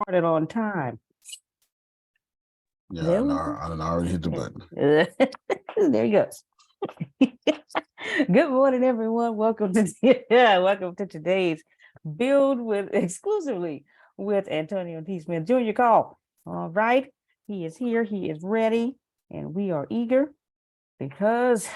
Started on time. Yeah, There we I done already hit the button. There you go. Good morning, everyone. Welcome to today's Build with exclusively with Antonio T. Smith Jr. call. All right, he is here. He is ready, and we are eager because,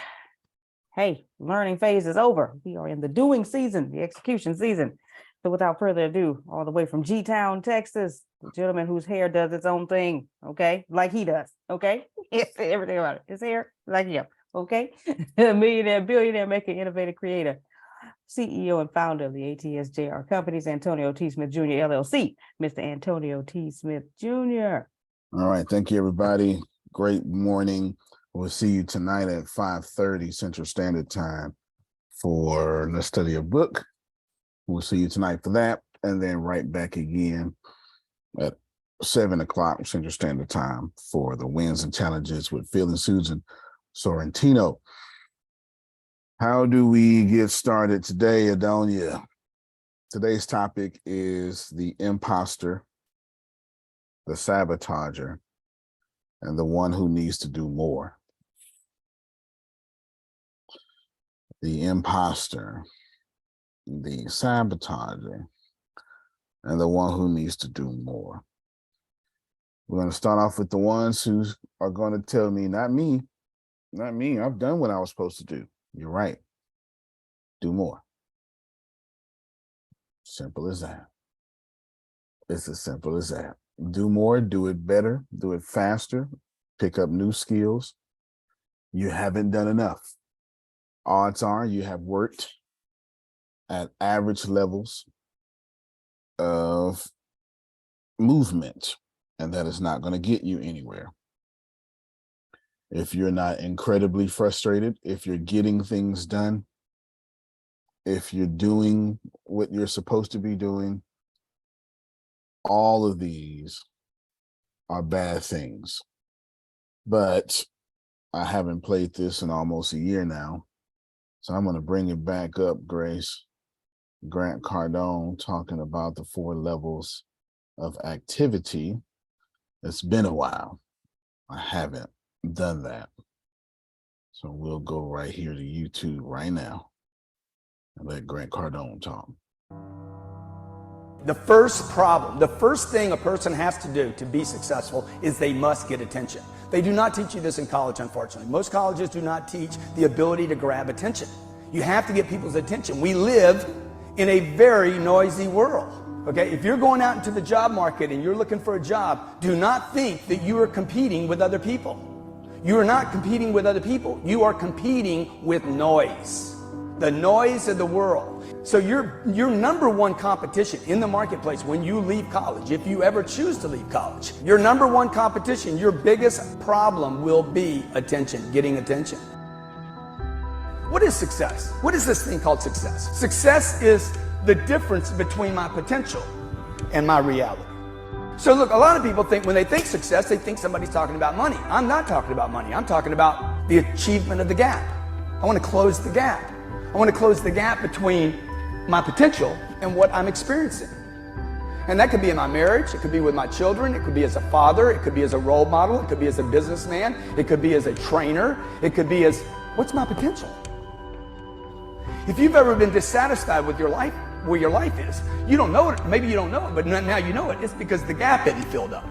hey, learning phase is over. We are in the doing season, the execution season. So without further ado, all the way from G-Town, Texas, the gentleman whose hair does its own thing, okay? Like he does, okay? Everything about it. His hair, like him, okay? Millionaire, billionaire, maker, innovative, creator, CEO and founder of the ATSJR companies, Antonio T. Smith Jr. LLC, Mr. Antonio T. Smith Jr. All right, thank you, everybody. Great morning. We'll see you tonight at 5:30 Central Standard Time for Let's Study a Book. We'll see you tonight for that, and then right back again at 7 o'clock Central Standard Time for the Wins and Challenges with Phil and Susan Sorrentino. How do we get started today, Adonia? Today's topic is the imposter, the sabotager, and the one who needs to do more. The imposter, the sabotager, and the one who needs to do more. We're going to start off with the ones who are going to tell me, not me, I've done what I was supposed to do. You're right. Do more. Simple as that. It's as simple as that. Do more, do it better, do it faster, pick up new skills. You haven't done enough. Odds are you have worked at average levels of movement, and that is not going to get you anywhere. If you're not incredibly frustrated, if you're getting things done, if you're doing what you're supposed to be doing, all of these are bad things. But I haven't played this in almost a year now, so I'm going to bring it back up, Grace. Grant Cardone talking about the 4 levels of activity. It's been a while. I haven't done that. So we'll go right here to YouTube right now and let Grant Cardone talk. The first problem, the first thing a person has to do to be successful is they must get attention. They do not teach you this in college, unfortunately. Most colleges do not teach the ability to grab attention. You have to get people's attention. We live in a very noisy world. Okay, if you're going out into the job market and you're looking for a job, do not think that you are competing with other people. You are not competing with other people. You are competing with noise, the noise of the world. So your number one competition in the marketplace when you leave college, if you ever choose to leave college, your number one competition, your biggest problem will be attention, getting attention. What is success? What is this thing called success? Success is the difference between my potential and my reality. So look, a lot of people think when they think success, they think somebody's talking about money. I'm not talking about money. I'm talking about the achievement of the gap. I want to close the gap. I want to close the gap between my potential and what I'm experiencing. And that could be in my marriage. It could be with my children. It could be as a father. It could be as a role model. It could be as a businessman. It could be as a trainer. It could be as, what's my potential? If you've ever been dissatisfied with your life, where your life is, you don't know it, maybe you don't know it, but now you know it. It's because the gap isn't filled up.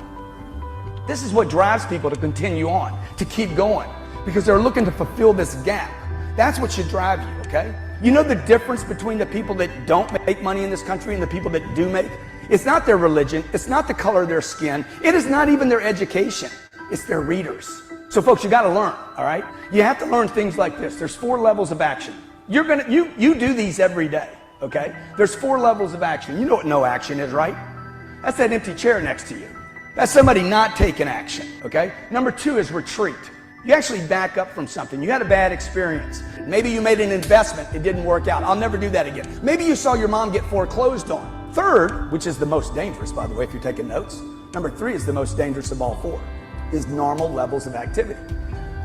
This is what drives people to continue on, to keep going, because they're looking to fulfill this gap. That's what should drive you, okay? You know the difference between the people that don't make money in this country and the people that do make? It's not their religion, it's not the color of their skin, it is not even their education, it's their readers. So folks, you gotta learn, all right? You have to learn things like this. There's 4 levels of action. You do these every day, okay? There's 4 levels of action. You know what no action is, right? That's that empty chair next to you. That's somebody not taking action, okay? Number 2 is retreat. You actually back up from something. You had a bad experience. Maybe you made an investment, it didn't work out. I'll never do that again. Maybe you saw your mom get foreclosed on. 3rd, which is the most dangerous, by the way, if you're taking notes. Number 3 is the most dangerous of all 4, is normal levels of activity.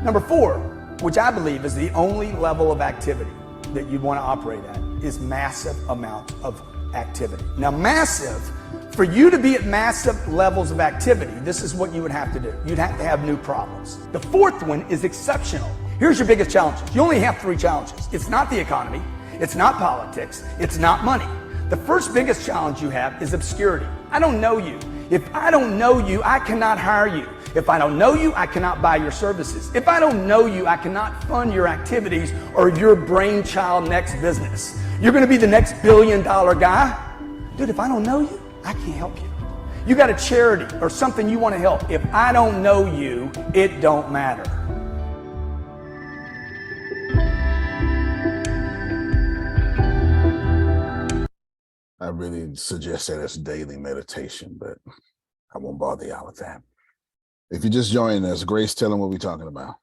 Number 4, which I believe is the only level of activity that you'd want to operate at, is massive amounts of activity. Now, massive For you to be at massive levels of activity, this is what you would have to do. You'd have to have new problems. The fourth one is exceptional. Here's your biggest challenges. You only have 3 challenges. It's not the economy, it's not politics, it's not money. The first biggest challenge you have is obscurity. I don't know you. If I don't know you, I cannot hire you. If I don't know you, I cannot buy your services. If I don't know you, I cannot fund your activities or your brainchild next business. You're gonna be the next billion-dollar guy. Dude, if I don't know you, I can't help you. You got a charity or something you wanna help. If I don't know you, it don't matter. I really suggest that as daily meditation, but I won't bother y'all with that. If you're just joining us, Grace, tell them what we're talking about.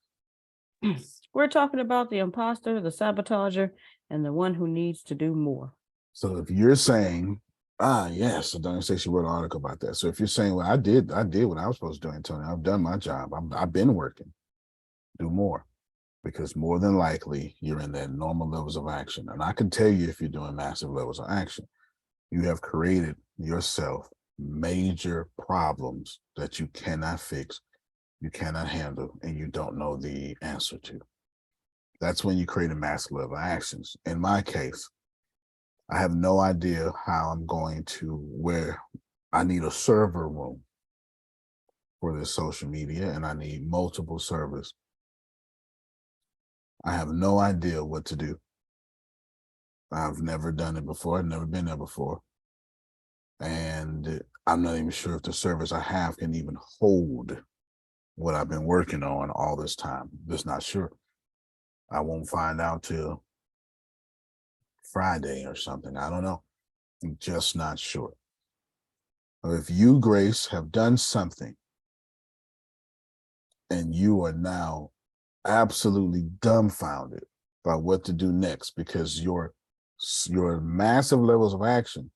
We're talking about the imposter, the sabotager, and the one who needs to do more. So if you're saying, yes, Adonia said she wrote an article about that. So if you're saying, well, I did what I was supposed to do, Antonio, I've done my job. I've been working. Do more, because more than likely you're in that normal levels of action. And I can tell you, if you're doing massive levels of action, you have created yourself major problems that you cannot fix, you cannot handle, and you don't know the answer to. That's when you create a massive level of actions. In my case, I have no idea how I'm going to, where I need a server room for this social media, and I need multiple servers. I have no idea what to do. I've never done it before. I've never been there before. And I'm not even sure if the servers I have can even hold what I've been working on all this time. Just not sure. I won't find out till Friday or something. I don't know. I'm just not sure. If you, Grace, have done something and you are now absolutely dumbfounded by what to do next, because your massive levels of action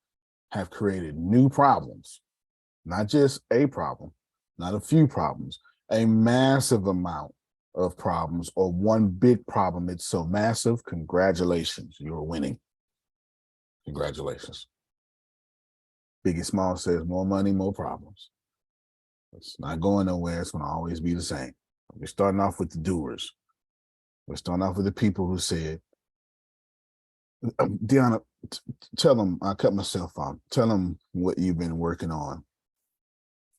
have created new problems, not just a problem, not a few problems, a massive amount of problems, or one big problem. It's so massive. Congratulations, you're winning. Congratulations. Biggie Small says more money, more problems. It's not going nowhere. It's going to always be the same. We're starting off with the doers. We're starting off with the people who said, Deanna, tell them, I cut myself off. Tell them what you've been working on.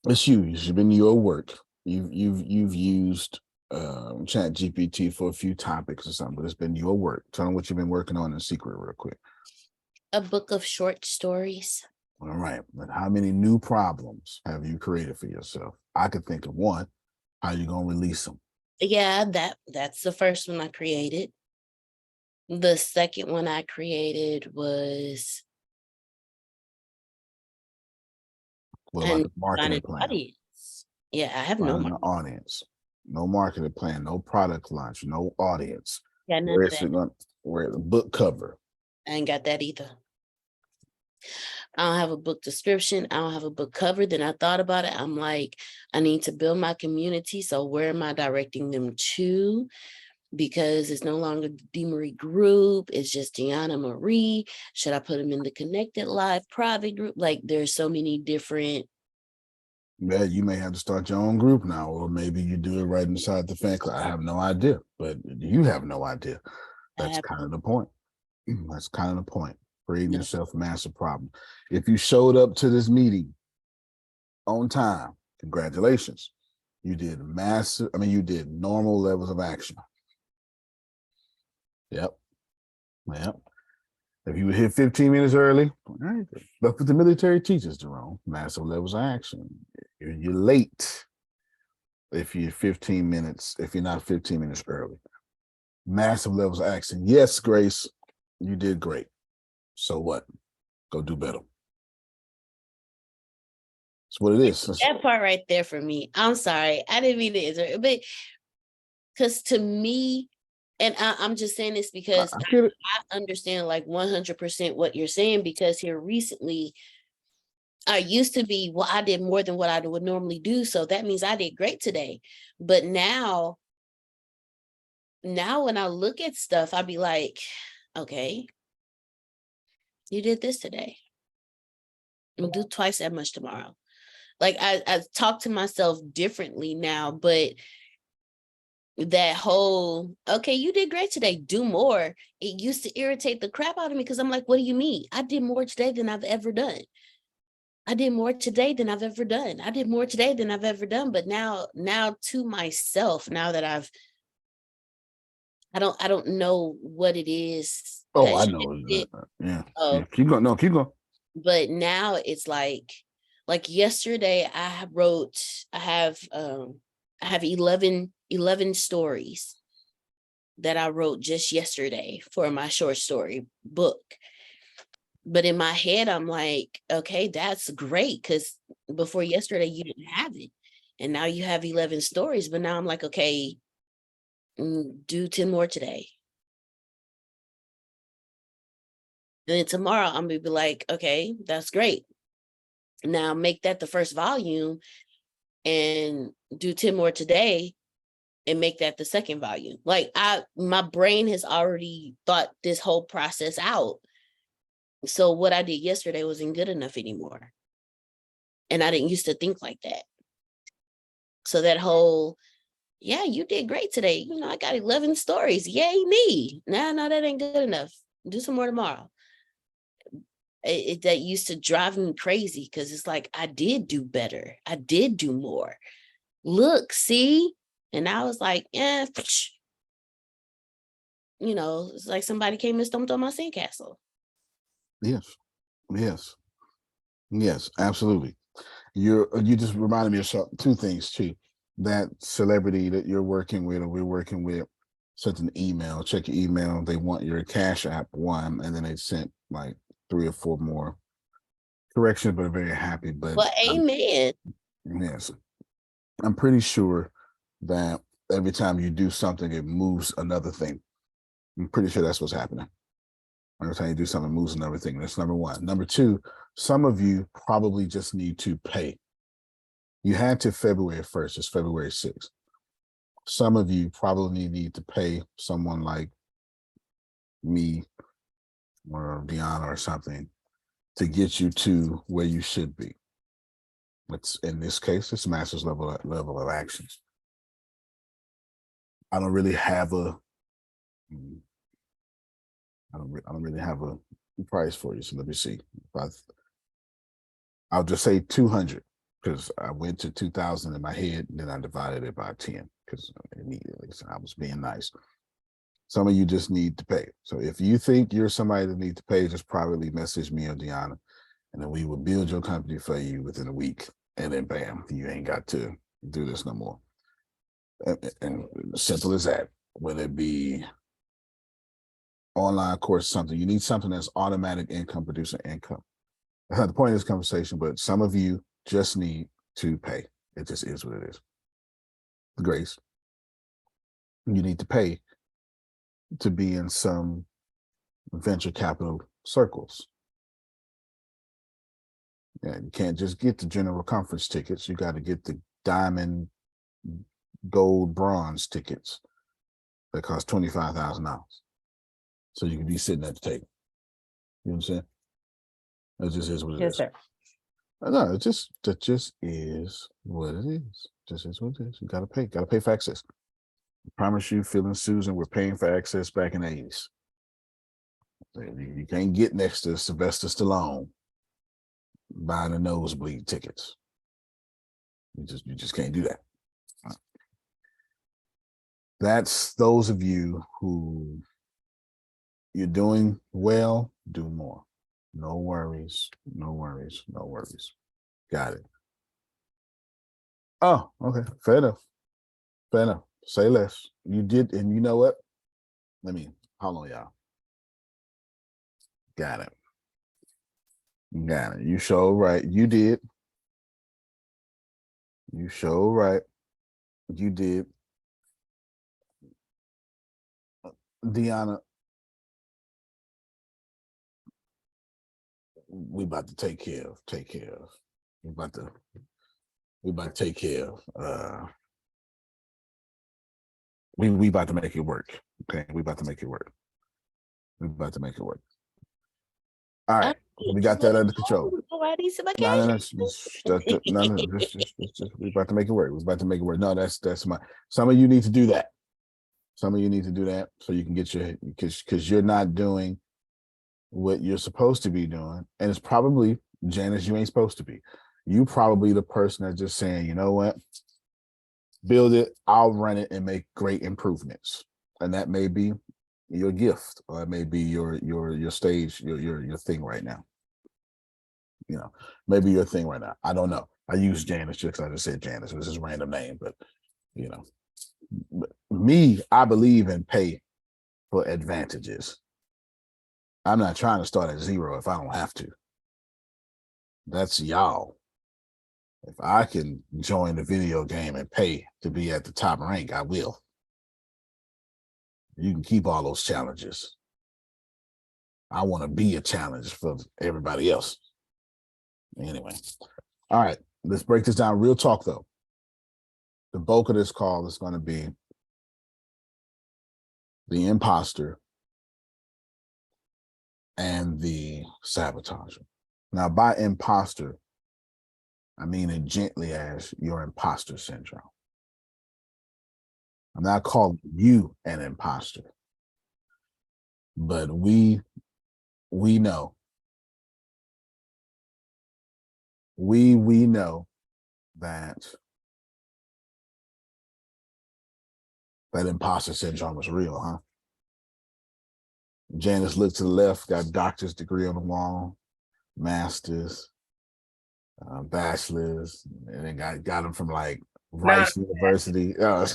It's you. It's been your work. You've used ChatGPT for a few topics or something, but it's been your work. Tell them what you've been working on in secret, real quick. A book of short stories. All right. But how many new problems have you created for yourself? I could think of one. How you gonna release them? Yeah, that's the first one I created. The second one I created was What about the marketing plan? audience. Yeah, I have Finding no an audience. No marketing plan, no product launch, no audience. got none Where of is that. it going? Where the book cover? I ain't got that either. I don't have a book description. I don't have a book cover. Then I thought about it. I'm like, I need to build my community. So where am I directing them to? Because it's no longer the DeMarie group. It's just Deanna Marie. Should I put them in the Connected Live private group? Like there's so many different. Yeah, you may have to start your own group now, or maybe you do it right inside the fan club. I have no idea, but you have no idea. That's kind of the point. That's kind of the point. Creating yourself a massive problem. If you showed up to this meeting on time, congratulations. You did massive, you did normal levels of action. Yep. If you would hit 15 minutes early, all right. That's what the military teaches, Jerome. Massive levels of action. You're late if you're 15 minutes, if you're not 15 minutes early. Massive levels of action. Yes, Grace, you did great. So what? Go do better. That's what it is. That part right there for me. I'm sorry. I didn't mean to answer, but because to me, and I'm just saying this because I understand like 100% what you're saying, because here recently, I used to be, well, I did more than what I would normally do. So that means I did great today. But now when I look at stuff, I'd be like, okay, you did this today. I'm gonna do twice that much tomorrow. Like I talk to myself differently now, but that whole, okay, you did great today, do more. It used to irritate the crap out of me because I'm like, what do you mean? I did more today than I've ever done. I did more today than I've ever done. I did more today than I've ever done. But now to myself, now that I don't know what it is Oh, that I know. shifted. Yeah. Oh, Yeah. Keep going. No, keep going. but now it's like yesterday I have 11 stories that I wrote just yesterday for my short story book. But in my head, I'm like, okay, that's great. Because before yesterday, you didn't have it. And now you have 11 stories. But now I'm like, okay, do 10 more today. And then tomorrow, I'm going to be like, okay, that's great. Now make that the first volume and do 10 more today and make that the second volume. Like my brain has already thought this whole process out. So what I did yesterday wasn't good enough anymore. And I didn't used to think like that. So that whole, yeah, you did great today. You know, I got 11 stories. Yay, me. No, that ain't good enough. Do some more tomorrow. That used to drive me crazy because it's like, I did do better. I did do more. Look, see? And I was like, you know, it's like somebody came and stomped on my sandcastle. Yes, absolutely. You just reminded me of two things too. That celebrity that you're working with or we're working with sent an email. Check your email. They want your Cash App one, and then they sent like 3 or 4 more corrections, but very happy. But Well, amen. yes, I'm pretty sure that every time you do something, it moves another thing. I'm pretty sure that's what's happening. Every time you do something, it moves another thing. That's number one. Number two, some of you probably just need to pay. You had to February 1st, it's February 6th. Some of you probably need to pay someone like me or Deanna or something to get you to where you should be. It's, in this case, it's master's level of actions. I don't really have a price for you. So let me see. I'll just say 200 because I went to 2,000 in my head and then I divided it by 10 because immediately so I was being nice. Some of you just need to pay. So if you think you're somebody that needs to pay, just privately message me or Deanna, and then we will build your company for you within a week. And then bam, you ain't got to do this no more. And simple as that. Whether it be online course, something you need, something that's automatic income producing income. That's not the point of this conversation, but some of you just need to pay. It just is what it is. Grace, you need to pay to be in some venture capital circles. Yeah, you can't just get the general conference tickets. You got to get the diamond, gold, bronze tickets that cost $25,000. So you can be sitting at the table. You know what I'm saying? That just is what it is. Yes, sir. No, that just is what it is. Just is what it is. You gotta pay for access. I promise you, Phil and Susan were paying for access back in the 80s. You can't get next to Sylvester Stallone buying the nosebleed tickets. You just can't do that. That's those of you who you're doing well, do more. No worries, no worries, no worries. Got it. Oh, okay. Fair enough. Fair enough. Say less. You did, and you know what? Hold on, y'all. Got it. Got it. You show right. You did. You show right. You did. Deanna, we about to take care of. We about to take care of. We about to make it work. Okay, we about to make it work. We about to make it work. All right, we got that under control. I need some No, no, no, cash. no, no, we're about to make it work. We're about to make it work. No, that's my. Some of you need to do that. Some of you need to do that so you can get your because you're not doing what you're supposed to be doing, and it's probably Janice. You ain't supposed to be. You probably the person that's just saying, you know what, build it. I'll run it and make great improvements, and that may be your gift, or it may be your stage, your thing right now. You know, maybe your thing right now. I don't know. I use Janice just because I just said Janice. It was his random name, but you know, me, I believe in pay for advantages. I'm not trying to start at zero if I don't have to. That's y'all. If I can join the video game and pay to be at the top rank, I will. You can keep all those challenges. I want to be a challenge for everybody else. Anyway, all right, let's break this down. Real talk, though. The bulk of this call is going to be the imposter and the sabotager. Now, by imposter, I mean it gently as your imposter syndrome. I'm not calling you an imposter, but we know. We know that imposter syndrome is real, huh? Janice looked to the left, got doctor's degree on the wall, master's, bachelor's, and then got them from like Rice University. Oh.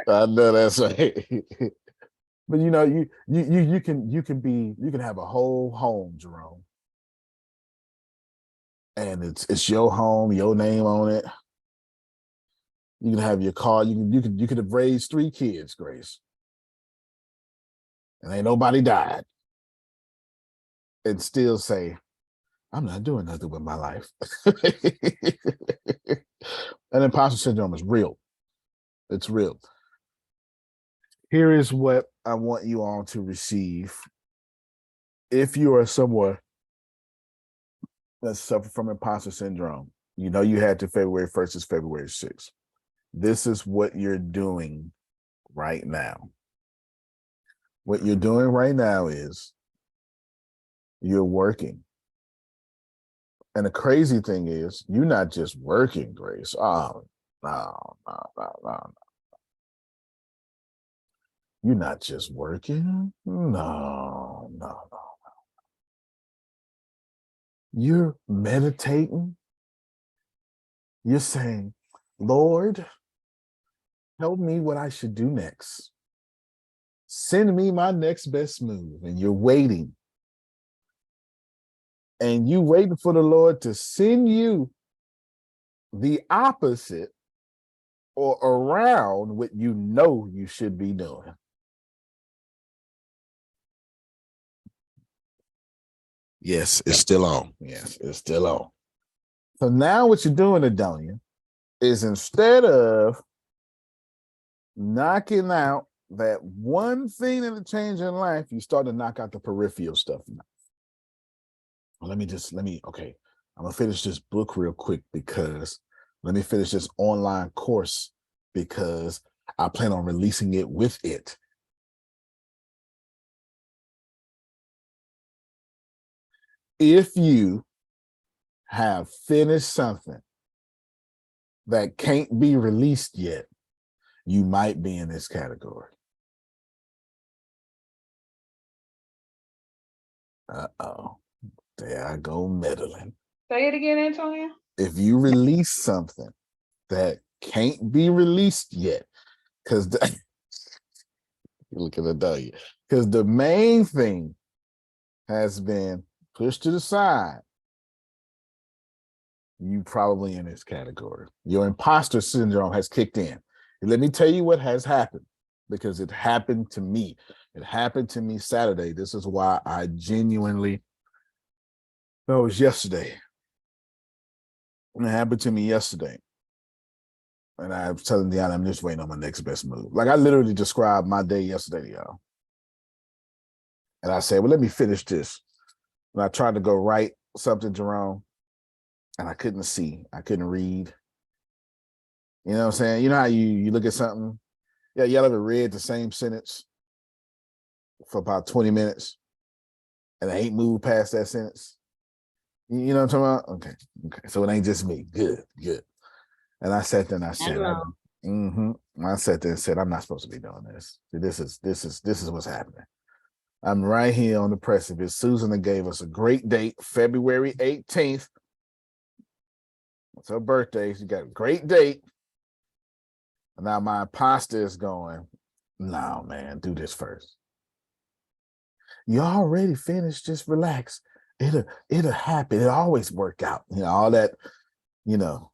I know that's right. But you know, you can have a whole home, Jerome, and it's your home, your name on it. You can have your car. You could have raised 3 kids, Grace, and ain't nobody died, and still say, I'm not doing nothing with my life. And imposter syndrome is real. It's real. Here is what I want you all to receive. If you are someone that suffer from imposter syndrome, you know you had to February 1st is February 6th. This is what you're doing right now. What you're doing right now is you're working. And the crazy thing is, you're not just working, Grace. Oh, no. You're not just working. No. You're meditating. You're saying, Lord, help me what I should do next. Send me my next best move. And you're waiting. And you waiting for the Lord to send you the opposite or around what you know you should be doing. Yes, it's still on. Yes, it's still on. So now what you're doing, Adonia, is instead of knocking out that one thing that'll change in life, you start to knock out the peripheral stuff now. Well, okay. I'm gonna finish this book real quick because let me finish this online course because I plan on releasing it with it. If you have finished something that can't be released yet, you might be in this category. Uh-oh. There I go meddling. Say it again, Antonio. If you release something that can't be released yet, because look at the W, because the main thing has been pushed to the side, you probably in this category. Your imposter syndrome has kicked in. And let me tell you what has happened, because it happened to me. It happened to me Saturday. This is why I genuinely, no, it was yesterday. It happened to me yesterday. And I was telling Deanna, I'm just waiting on my next best move. Like I literally described my day yesterday to y'all. And I said, well, let me finish this. And I tried to go write something, Jerome, and I couldn't see. I couldn't read. You know what I'm saying? You know how you look at something, yeah, you ever read the same sentence for about 20 minutes and I ain't moved past that sentence? You know what I'm talking about? Okay. So it ain't just me. Good. And I sat there and I said, I sat there and said, I'm not supposed to be doing this. This is what's happening. I'm right here on the precipice. Susan gave us a great date, February 18th. It's her birthday. She got a great date. And now my imposter is going, no, man, do this first. You already finished. Just relax. It'll happen. It'll always work out. You know, all that, you know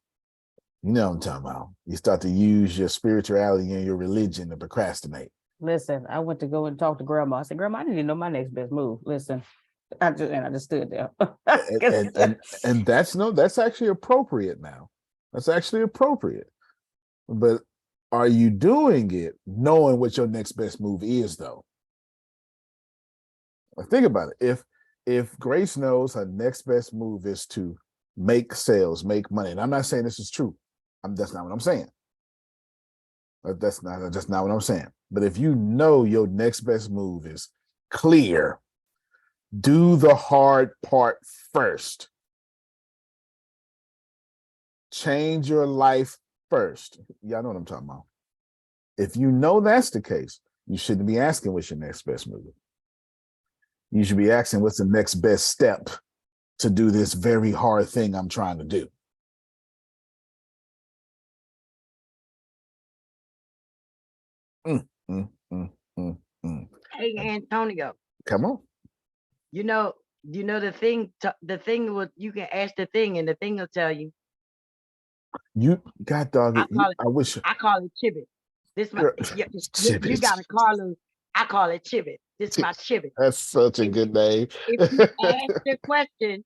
what I'm talking about. You start to use your spirituality and your religion to procrastinate. Listen, I went to go and talk to Grandma. I said, Grandma, I didn't even know my next best move. Listen, I just stood there. and that's actually appropriate now. That's actually appropriate. But are you doing it knowing what your next best move is, though? Think about it. If Grace knows her next best move is to make sales, make money, and I'm not saying this is true. That's not what I'm saying. That's not what I'm saying. But if you know your next best move is clear, do the hard part first. Change your life first. Y'all know what I'm talking about. If you know that's the case, you shouldn't be asking what's your next best move. You should be asking what's the next best step to do this very hard thing I'm trying to do. Hey, Antonio. Come on. You know the thing. The thing will. You can ask the thing, and the thing will tell you. You God dog it. I wish. I call it Chibit. This my. Chibit. You got to call it. I call it Chibit. This is my Chibit. That's such a good name. If you ask the question,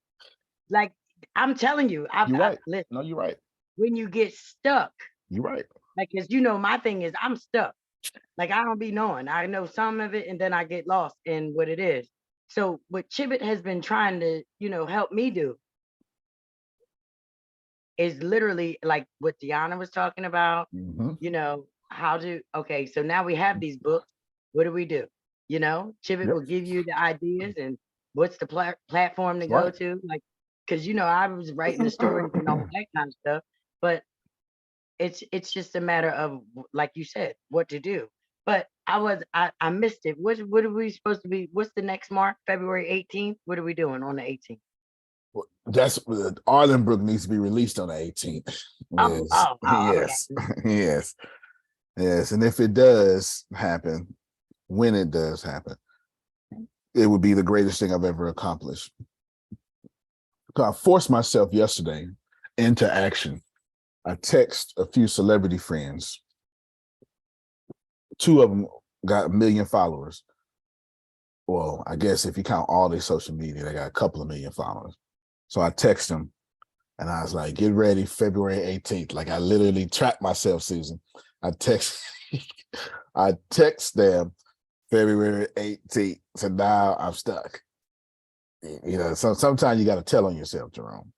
like I'm telling you, you're right. Listen, No, you're right. When you get stuck, you're right. Like, cause my thing is I'm stuck. Like I don't be knowing. I know some of it, and then I get lost in what it is. So what Chibit has been trying to, help me do is literally like what Deanna was talking about, how to, okay, so now we have these books. What do we do? Chibit will give you the ideas and what's the platform to go to. Like, cause I was writing the stories and all that kind of stuff, but it's just a matter of, like you said, what to do. But I missed it. What are we supposed to be? What's the next mark? February 18th? What are we doing on the 18th? Well, that's Arlenbrook needs to be released on the 18th. Yes. Okay. Yes. And if it does happen, when it does happen, it would be the greatest thing I've ever accomplished. So I forced myself yesterday into action. I text a few celebrity friends. 2 of them got 1 million followers. Well, I guess if you count all their social media, they got a couple of million followers. So I text them and I was like, get ready, February 18th. Like I literally trapped myself, Susan. I text them February 18th. So now I'm stuck. So sometimes you got to tell on yourself, Jerome.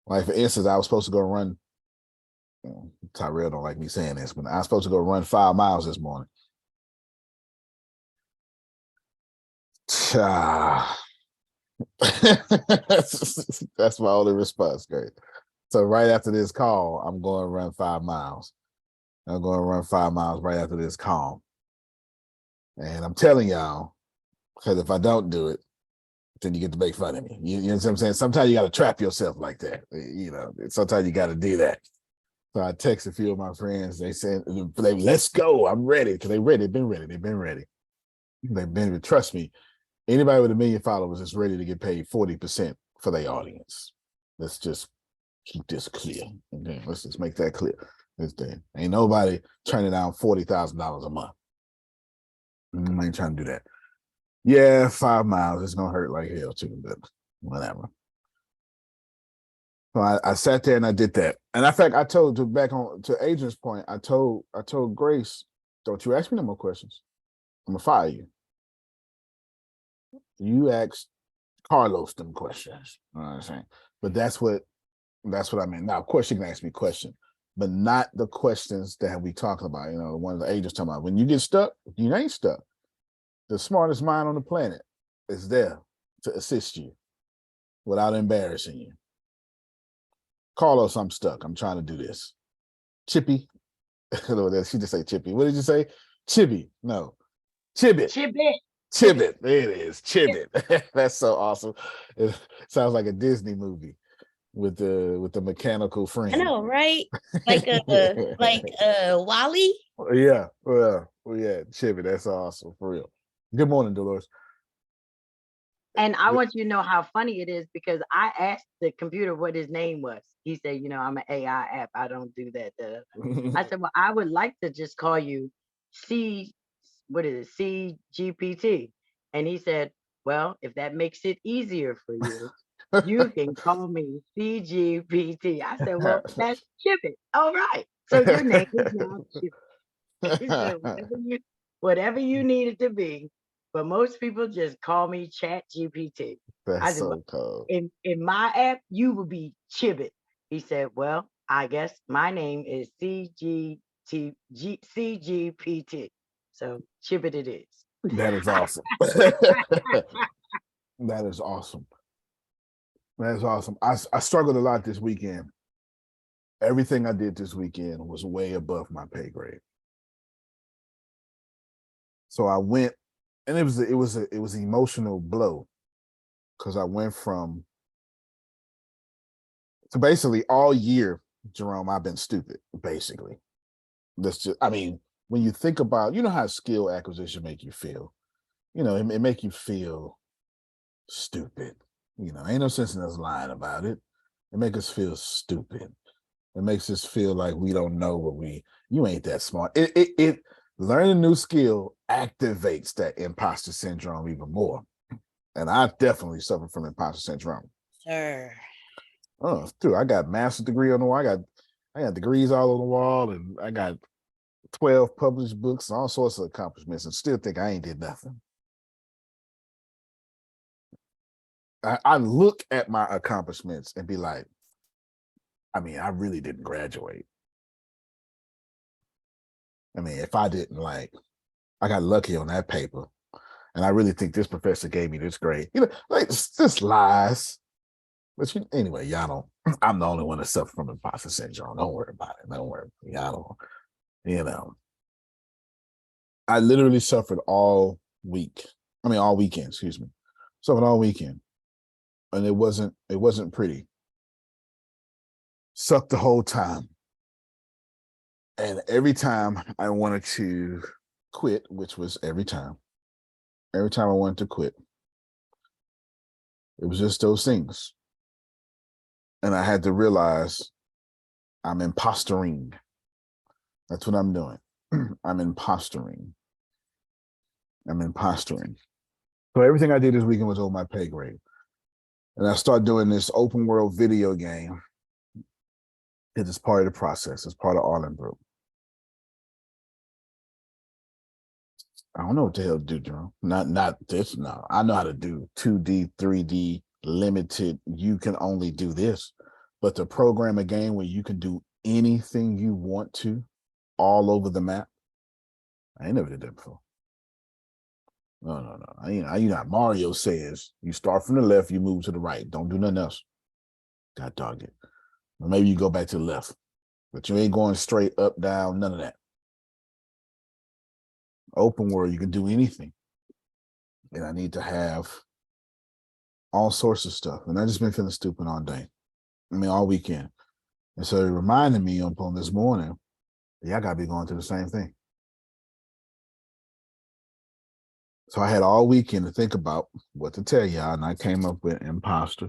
Like for instance, I was supposed to go run. Tyrell don't like me saying this, but I was supposed to go run 5 miles this morning. That's my only response, great. So right after this call, I'm going to run 5 miles. I'm going to run 5 miles right after this call. And I'm telling y'all, because if I don't do it, then you get to make fun of me. You know what I'm saying? Sometimes you got to trap yourself like that. Sometimes you got to do that. So I text a few of my friends. They said, let's go. I'm ready. Because they've been ready. Trust me, anybody with 1 million followers is ready to get paid 40% for their audience. Let's just keep this clear. Okay, let's just make that clear. Ain't nobody turning down $40,000 a month. I ain't trying to do that. Yeah, 5 miles. It's gonna hurt like hell too, but whatever. So I sat there and I did that. And in fact, I told to Adrian's point, I told Grace, don't you ask me no more questions. I'm gonna fire you. You ask Carlos them questions. You know what I'm saying? But that's what I mean. Now, of course, you can ask me questions, but not the questions that we talking about. You know, the ones the agents talking about. When you get stuck, you ain't stuck. The smartest mind on the planet is there to assist you without embarrassing you. Carlos, I'm stuck. I'm trying to do this. Chippy. She just say Chippy. What did you say? Chippy. No. Chibbit. Chibbit. Chibbit. There it is. Chibbit. That's so awesome. It sounds like a Disney movie with the mechanical friend. I know, right? Like Wally. Yeah. Well, yeah. Chibbit. That's awesome for real. Good morning, Dolores. And I want you to know how funny it is because I asked the computer what his name was. He said, you know, I'm an AI app. I don't do that. I said, well, I would like to just call you CGPT. And he said, well, if that makes it easier for you, you can call me CGPT. I said, well, that's Chibbit. All right. So your name is now Chibbit. He said, whatever you need it to be. But most people just call me ChatGPT. That's so cool. In my app, you will be Chibbit. He said, well, I guess my name is CGPT. So Chibbit it is. That is awesome. That is awesome. That is awesome. I struggled a lot this weekend. Everything I did this weekend was way above my pay grade. So I went, and it was an emotional blow because I went from, so basically all year, Jerome, I've been stupid, basically. That's just, I mean, when you think about, you know how skill acquisition make you feel. You know, it make you feel stupid. You know, ain't no sense in us lying about it. It make us feel stupid. It makes us feel like we don't know you ain't that smart. It learning a new skill activates that imposter syndrome even more. And I definitely suffer from imposter syndrome. Sure. Oh, it's true. I got master's degree on the wall. I got degrees all on the wall, and I got 12 published books, all sorts of accomplishments, and still think I ain't did nothing. I look at my accomplishments and be like, I mean, I really didn't graduate. I mean, if I didn't, like, I got lucky on that paper, and I really think this professor gave me this grade. You know, like, it's just lies. But anyway, y'all don't, I'm the only one that suffers from imposter syndrome. Don't worry about it. Don't worry. Y'all don't, you know. I literally suffered all weekend, excuse me. Suffered all weekend. And it wasn't pretty. Sucked the whole time. And every time I wanted to quit, which was every time I wanted to quit, it was just those things. And I had to realize I'm impostering. That's what I'm doing. I'm impostering. So everything I did this weekend was over my pay grade. And I started doing this open world video game. It's part of the process. It's part of Arlen Group. I don't know what the hell to do, Jerome. Not this. No, I know how to do 2D, 3D, limited. You can only do this. But to program a game where you can do anything you want to all over the map, I ain't never did that before. No. You know, Mario says you start from the left, you move to the right. Don't do nothing else. God dog it. Or maybe you go back to the left, but you ain't going straight up, down, none of that. Open world, you can do anything. And I need to have all sorts of stuff. And I just been feeling stupid all day. I mean, all weekend. And so it reminded me on this morning, I gotta be going through the same thing. So I had all weekend to think about what to tell y'all, and I came up with Imposter,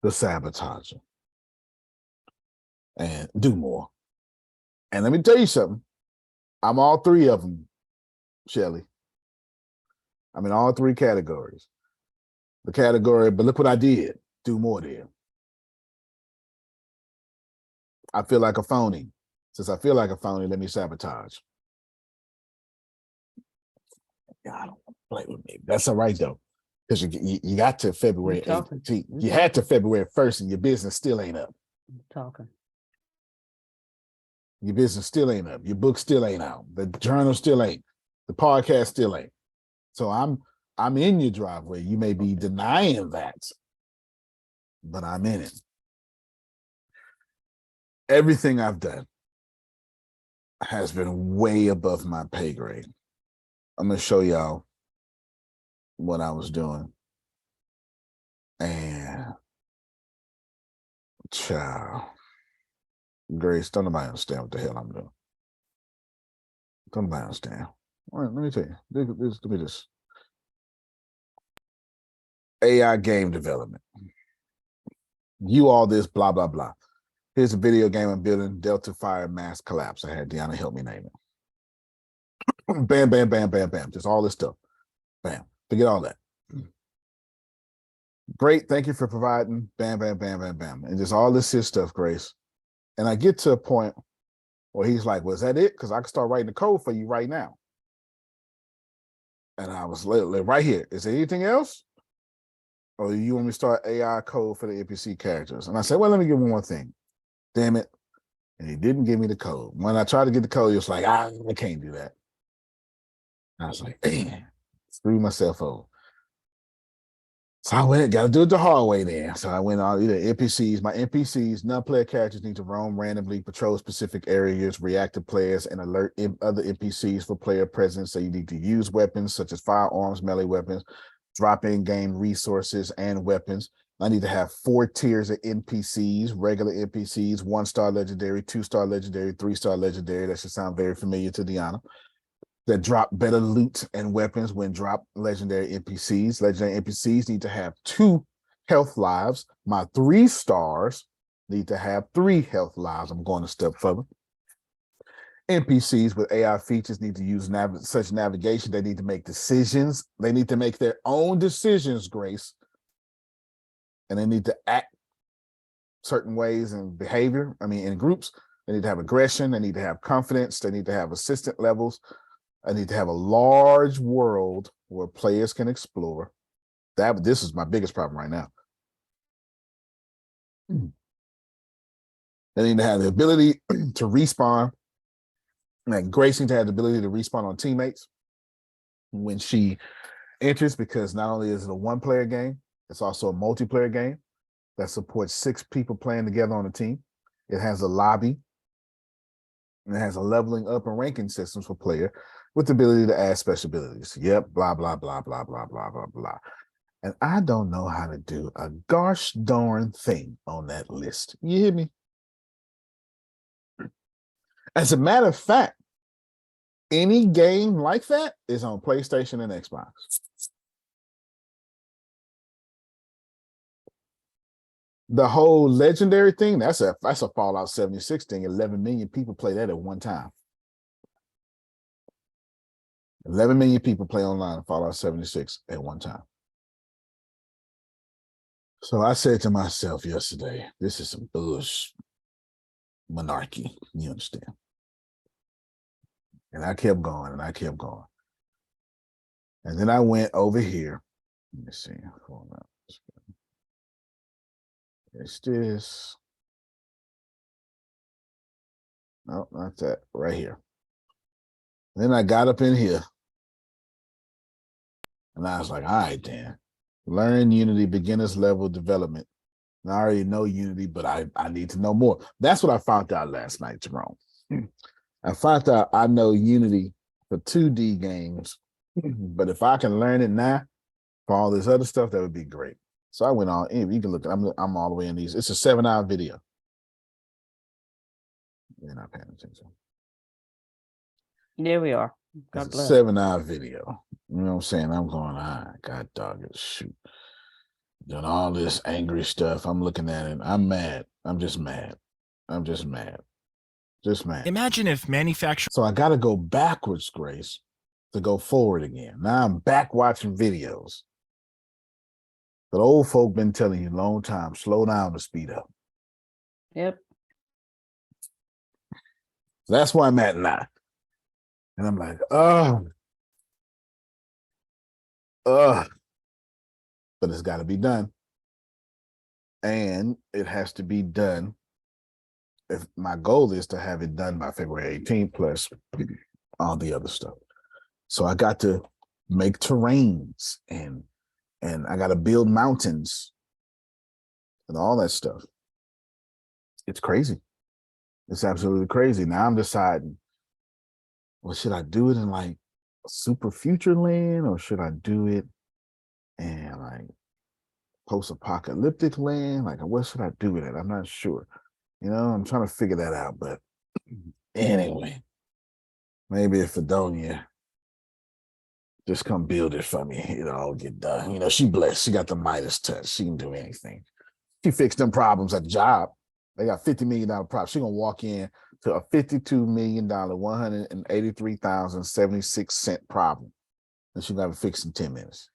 the Sabotager, and Do More. And let me tell you something. I'm all three of them, Shelly. I'm in all three categories. The category, but look what I did. Do more there. I feel like a phony. Since I feel like a phony, let me sabotage. Play with me. That's all right though. Because you got to February 8th. You had to February 1st and your business still ain't up. Talking. Your business still ain't up. Your book still ain't out. The journal still ain't. The podcast still ain't. So I'm in your driveway. You may be denying that, but I'm in it. Everything I've done has been way above my pay grade. I'm gonna show y'all what I was doing. And child, Grace, don't nobody understand what the hell I'm doing. Don't nobody understand. All right, let me tell you. Let me just. AI game development. You all this, blah, blah, blah. Here's a video game I'm building, Delta Fire Mass Collapse. I had Deanna help me name it. Bam, bam, bam, bam, bam. Just all this stuff. Bam. Forget all that. Great. Thank you for providing. Bam, bam, bam, bam, bam. And just all this shit stuff, Grace. And I get to a point where he's like, well, is that it? Because I can start writing the code for you right now. And I was literally right here. Is there anything else? Or you want me to start AI code for the NPC characters? And I said, well, let me give one more thing. Damn it. And he didn't give me the code. When I tried to get the code, he was like, I can't do that. I was like, damn, screw myself over. So I went, got to do it the hard way then. So I went on either NPCs. My NPCs, non-player characters need to roam randomly, patrol specific areas, react to players, and alert other NPCs for player presence. So you need to use weapons such as firearms, melee weapons, drop in game resources and weapons. I need to have 4 tiers of NPCs, regular NPCs, 1-star legendary, 2-star legendary, 3-star legendary. That should sound very familiar to Deanna. That drop better loot and weapons when drop legendary NPCs. Legendary NPCs need to have 2 health lives. My 3 stars need to have 3 health lives. I'm going a step further. NPCs with AI features need to use such navigation. They need to make decisions. They need to make their own decisions, Grace. And they need to act certain ways in behavior. I mean, in groups. They need to have aggression. They need to have confidence. They need to have assistant levels. I need to have a large world where players can explore. This is my biggest problem right now. They need to have the ability to respawn. Like Grace needs to have the ability to respawn on teammates when she enters, because not only is it a 1-player game, it's also a multiplayer game that supports 6 people playing together on a team. It has a lobby. And it has a leveling up and ranking systems for player with the ability to add special abilities. Yep, blah, blah, blah, blah, blah, blah, blah, blah. And I don't know how to do a gosh darn thing on that list. You hear me? As a matter of fact, any game like that is on PlayStation and Xbox. The whole legendary thing, that's a Fallout 76 thing. 11 million people play that at one time. 11 million people play online in Fallout 76 at one time. So I said to myself yesterday, this is some bullshit monarchy. You understand? And I kept going and I kept going. And then I went over here. Let me see. Hold on. It's this. No, not that. Right here. Then I got up in here. And I was like, all right, Dan. Learn Unity beginner's level development. And I already know Unity, but I need to know more. That's what I found out last night, Jerome. I found out I know Unity for 2D games, but if I can learn it now for all this other stuff, that would be great. So I went on. You can look. I'm all the way in these. It's a 7-hour video. You're not paying attention. There we are. God It's bless. a 7-hour video. You know what I'm saying? I'm going, God dog it, shoot. Doing all this angry stuff. I'm looking at it. I'm mad. I'm just mad. I'm just mad. Just mad. Imagine if manufacturing. So I got to go backwards, Grace, to go forward again. Now I'm back watching videos. But old folk been telling you a long time, slow down to speed up. Yep. So that's where I'm at now. And I'm like, oh. But it's got to be done. And it has to be done. If my goal is to have it done by February 18th, plus all the other stuff. So I got to make terrains and I got to build mountains and all that stuff. It's crazy. It's absolutely crazy. Now I'm deciding, well, should I do it in like super future land, or should I do it in like post-apocalyptic land? Like, what should I do with it? I'm not sure. You know, I'm trying to figure that out. But anyway, maybe if Adonia just come build it for me, it'll all get done. You know, she blessed. She got the Midas touch. She can do anything. She fixed them problems at the job. They got $50 million problems. She gonna walk in to a $52 million, 183,076 problem, and she got to fix in 10 minutes.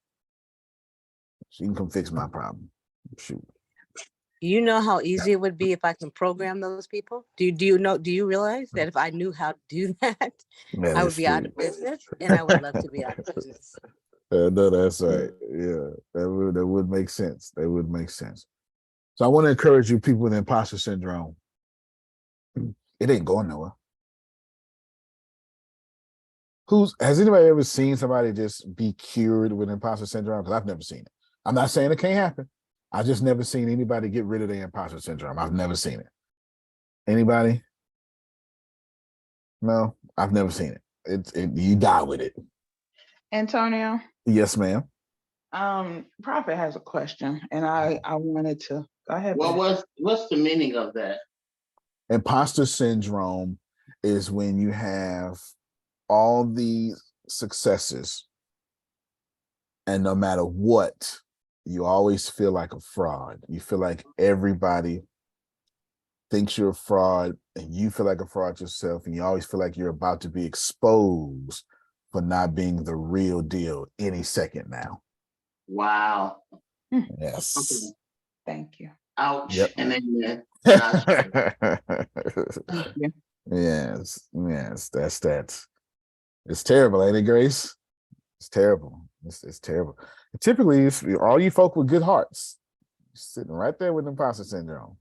She can come fix my problem. Shoot. You know how easy it would be if I can program those people? Do you realize that if I knew how to do that, Man, I would be out of business, and I would love to be out of business. No, that's right. Yeah, that would make sense. That would make sense. So I want to encourage you people with imposter syndrome. It ain't going nowhere. Has anybody ever seen somebody just be cured with imposter syndrome? Because I've never seen it. I'm not saying it can't happen. I just never seen anybody get rid of their imposter syndrome. I've never seen it. Anybody? No, I've never seen it. You die with it. Antonio, Yes, ma'am. Prophet has a question, and I wanted to go ahead. Well, what's the meaning of that? Imposter syndrome is when you have all the successes, and no matter what, you always feel like a fraud. You feel like everybody thinks you're a fraud, and you feel like a fraud yourself, and you always feel like you're about to be exposed for not being the real deal any second now. Wow. Yes. Okay. Thank you. Ouch. Yep. And amen. Thank you. Yes, that's it's terrible, ain't it, Grace? It's terrible. It's terrible. And typically, it's all you folk with good hearts sitting right there with imposter syndrome.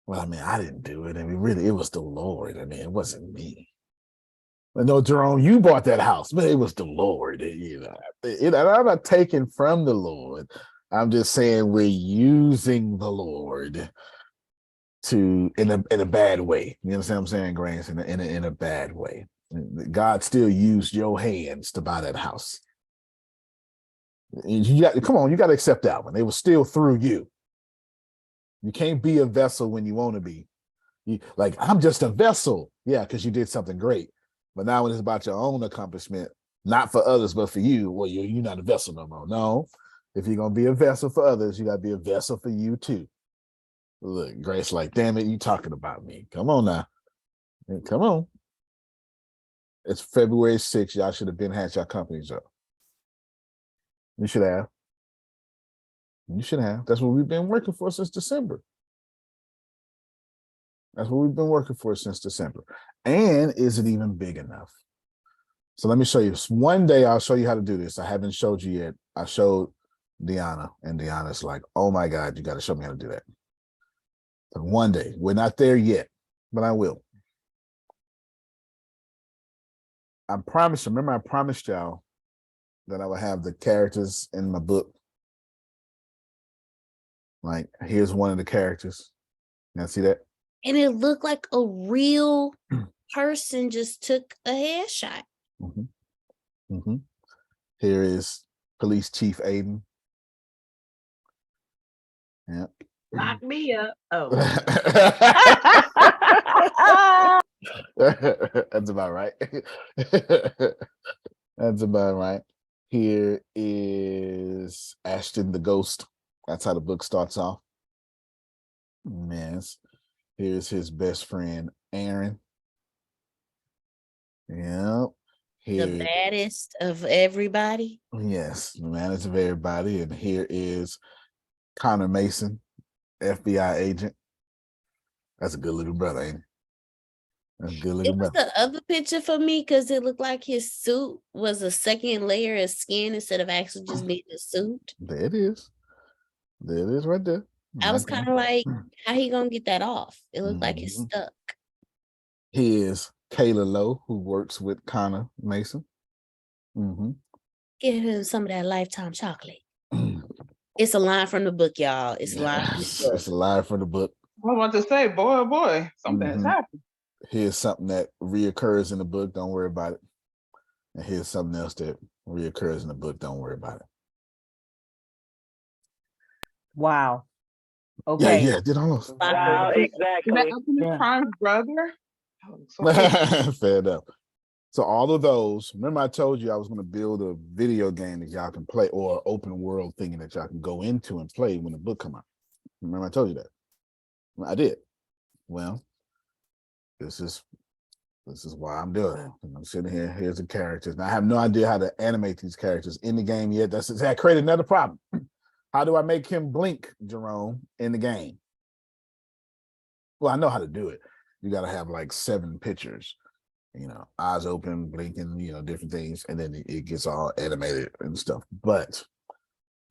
Well, I mean, I didn't do it. I mean, really, it was the Lord. I mean, it wasn't me. I know, Jerome, you bought that house, but it was the Lord. You know, I'm not taking from the Lord. I'm just saying we're using the Lord in a bad way. You understand what I'm saying, Grace? In a bad way. God still used your hands to buy that house. You got to accept that one. It was still through you. You can't be a vessel when you want to be. Like, I'm just a vessel. Yeah, because you did something great. But now when it's about your own accomplishment, not for others, but for you, well, you're not a vessel no more. No. If you're going to be a vessel for others, you got to be a vessel for you too. Look, Grace, like, damn it, you talking about me. Come on now. Come on. It's February 6th. Y'all should have had your companies up. You should have. You should have. That's what we've been working for since December. That's what we've been working for since December. And is it even big enough? So let me show you. One day I'll show you how to do this. I haven't showed you yet. I showed Deanna, and Deanna's like, oh my God, you got to show me how to do that. So one day. We're not there yet, but I will. I promised, remember I promised y'all that I would have the characters in my book. Like, here's one of the characters. Now see that? And it looked like a real person just took a headshot. Mm-hmm. Mm-hmm. Here is Police Chief Aiden. Yeah. Lock me up. Oh. That's about right. That's about right. Here is Ashton the Ghost. That's how the book starts off. Yes. Here's his best friend, Aaron. Yep. The baddest of everybody. Yes, the baddest of everybody. And here is Connor Mason, FBI agent. That's a good little brother, ain't That's a good It looking was brother. the other picture for me because it looked like his suit was a second layer of skin instead of actually just being a suit. There it is. There it is right there. I was Right kind there. of like, how he gonna get that off? It looked like it's Mhm. stuck. Here's Kayla Lowe, who works with Connor Mason. Mm-hmm. Give him some of that Lifetime chocolate. It's a line from the book, y'all. It's a line from the book. It's a line from the book. I was about to say, boy, oh boy, something has Mhm. happened. Here's something that reoccurs in the book. Don't worry about it. And here's something else that reoccurs in the book. Don't worry about it. Wow. Yeah, Okay. yeah. Did almost. Wow, Is exactly. that Optimus Yeah. Prime's brother? Oh, so cool. Fair enough. So all of those, remember I told you I was going to build a video game that y'all can play, or open world thing that y'all can go into and play when the book come out. Remember I told you that? I did. Well, this is why I'm doing it. I'm sitting here. Here's the characters. Now I have no idea how to animate these characters in the game yet. That created another problem. How do I make him blink, Jerome, in the game? Well, I know how to do it. You got to have like 7 pictures, eyes open, blinking, different things, and then it gets all animated and stuff. But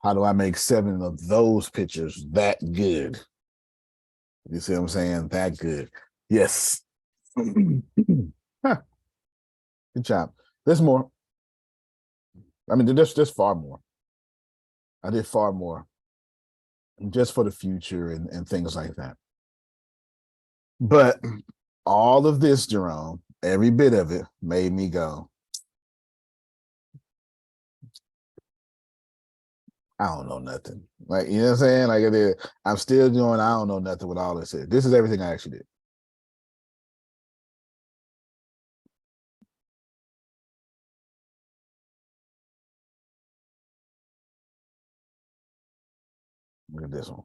how do I make 7 of those pictures that good? You see what I'm saying? That good. Yes. Huh. Good job. There's more. I mean, there's far more. I did far more just for the future and things like that. But all of this, Jerome, every bit of it made me go, I don't know nothing. Like, you know what I'm saying? Like, I'm still doing, I don't know nothing with all this. This is everything I actually did. Look at this one.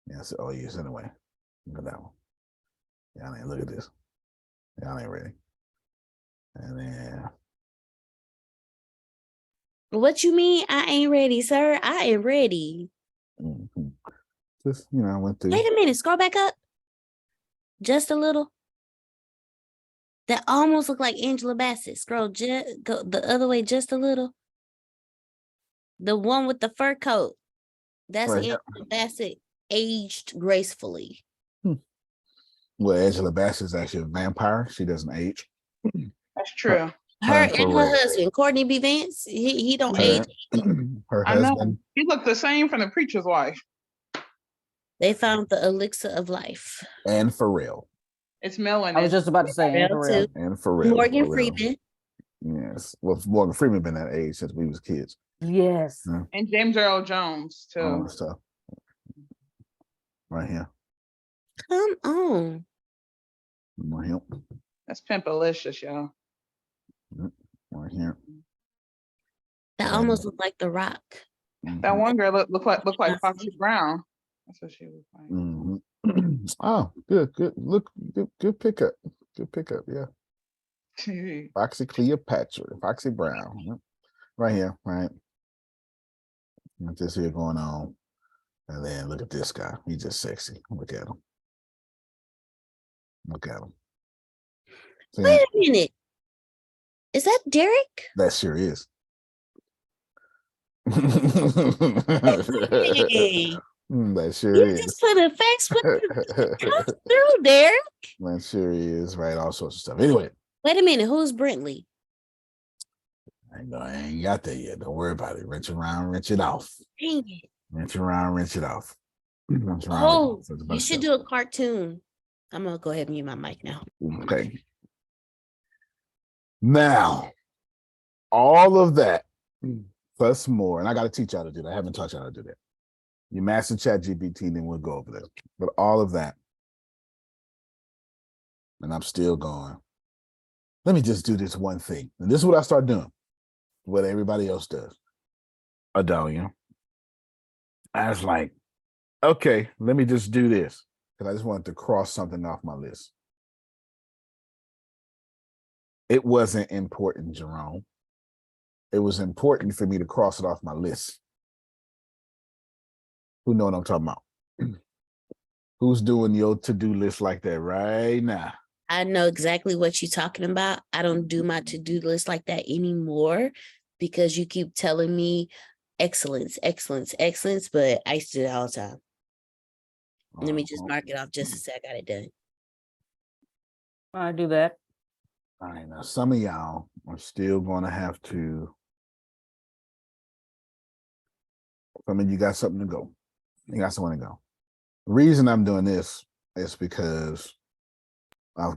Yeah, so, oh, yes, anyway. Look at that one. Y'all ain't look at this. Y'all ain't ready. And then What you mean? I ain't ready, sir. I am ready. just, I went through. Wait a minute. Scroll back up. Just a little. That almost look like Angela Bassett. Scroll go the other way just a little. The one with the fur coat. That's Right. Angela Bassett aged gracefully. Well, Angela Bassett's actually a vampire. She doesn't age. That's true. Her and her Correct. husband, Courtney B. Vance, he don't Her, age. her I know. husband. He looked the same from the preacher's wife. They found the elixir of life. And Pharrell. It's melanin. I was just about to say, and for real. Too. And Pharrell. Morgan Pharrell. Freeman. Yes. Well, Morgan Freeman been that age since we was kids. Yes. Yeah. And James Earl Jones too. All that stuff. Right here. Come on. Right here. That's pimpalicious, y'all. Right here. That almost looked like The Rock. That one girl looked like Foxy Brown. That's what she looked like. Mm-hmm. Oh, good. Look, good pickup. Good pickup. Yeah. Foxy Cleopatra, Foxy Brown. Yep. Right here, right. Got this here going on. And then look at this guy. He's just sexy. Look at him. Look at him. See Wait him? a minute. Is that Derek? That sure is. Hey, That sure you is. just put a face with the through, Derek. That sure is. Right. All sorts of stuff. Anyway. Wait a minute. Who's Brentley? I ain't got that yet. Don't worry about it. Wrench around, wrench it off. Dang it. Wrench around, wrench it off. Wrench around, Oh, wrench it off. you should do a cartoon. I'm going to go ahead and mute my mic now. Okay. Now, all of that plus more, and I got to teach y'all to do that. I haven't taught y'all how to do that. You master ChatGPT, then we'll go over there. But all of that, and I'm still going, let me just do this one thing. And this is what I start doing, what everybody else does. Adonia. I was like, okay, let me just do this. Because I just wanted to cross something off my list. It wasn't important, Jerome. It was important for me to cross it off my list. Who know what I'm talking about? Who's doing your to-do list like that right now? I know exactly what you're talking about. I don't do my to-do list like that anymore because you keep telling me excellence, excellence, excellence, but I used to do it all the time. Let me just mark it off just to say I got it done. I do that. All right, now some of y'all are still gonna have to. Some of you got something to go. You got somewhere to go. The reason I'm doing this is because I'm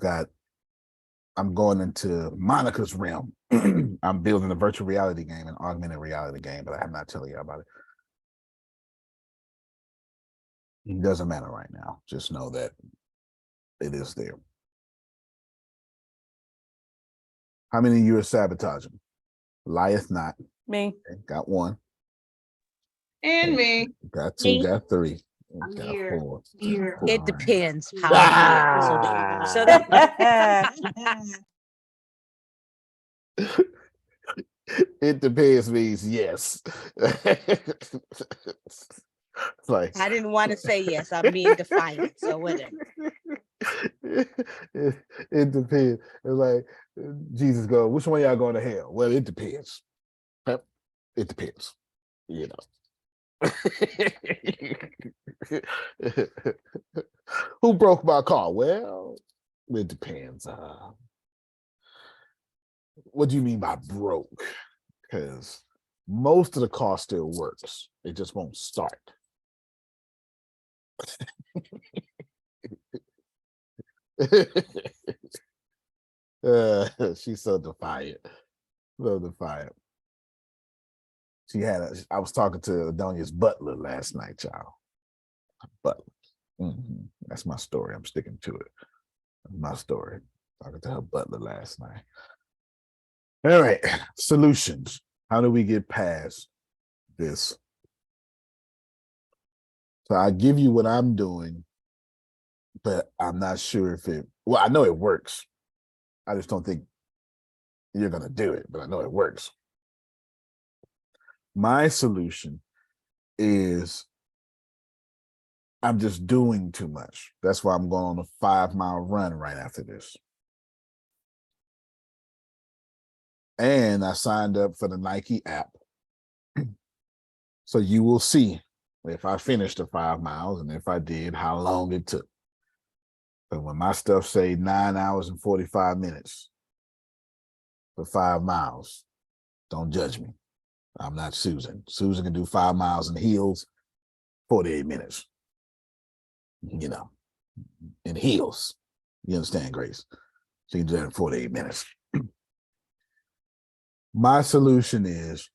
going into Monica's realm. I'm building a virtual reality game, an augmented reality game, but I'm not telling you about it. It doesn't matter right now. Just know that it is there. How many of you are sabotaging? Lieth not. Me. Okay, got one. And me. Got two. Me. Got three. I'm Got here. four. Here. All It right. depends how I feel. So It depends means yes. It's like I didn't want to say yes. I'm being defiant. So whatever. it depends. It's like Jesus go, which one of y'all going to hell? Well, it depends. It depends. You know. Who broke my car? Well, it depends. What do you mean by broke? Because most of the car still works. It just won't start. She's so defiant. So defiant. I was talking to Adonia's butler last night, y'all. Butler. That's my story. I'm sticking to it. That's my story. Talking to her butler last night. All right. Solutions. How do we get past this? So I give you what I'm doing, but I'm not sure if I know it works. I just don't think you're going to do it, but I know it works. My solution is I'm just doing too much. That's why I'm going on a 5-mile run right after this. And I signed up for the Nike app. So you will see if I finished the 5 miles and if I did, how long it took. But when my stuff say 9 hours and 45 minutes for 5 miles, don't judge me. I'm not Susan. Susan can do 5 miles in heels, 48 minutes. You know, in heels. You understand, Grace? She can do that in 48 minutes. My solution is,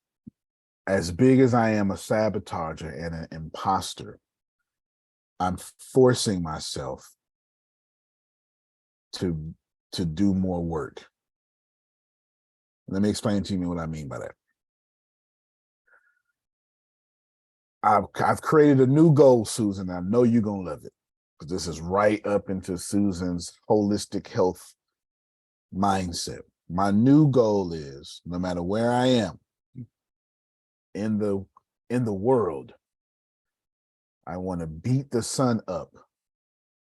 as big as I am a sabotager and an imposter, I'm forcing myself to do more work. Let me explain to you what I mean by that. I've created a new goal, Susan. I know you're gonna love it because this is right up into Susan's holistic health mindset. My new goal is, no matter where I am in the world, I want to beat the sun up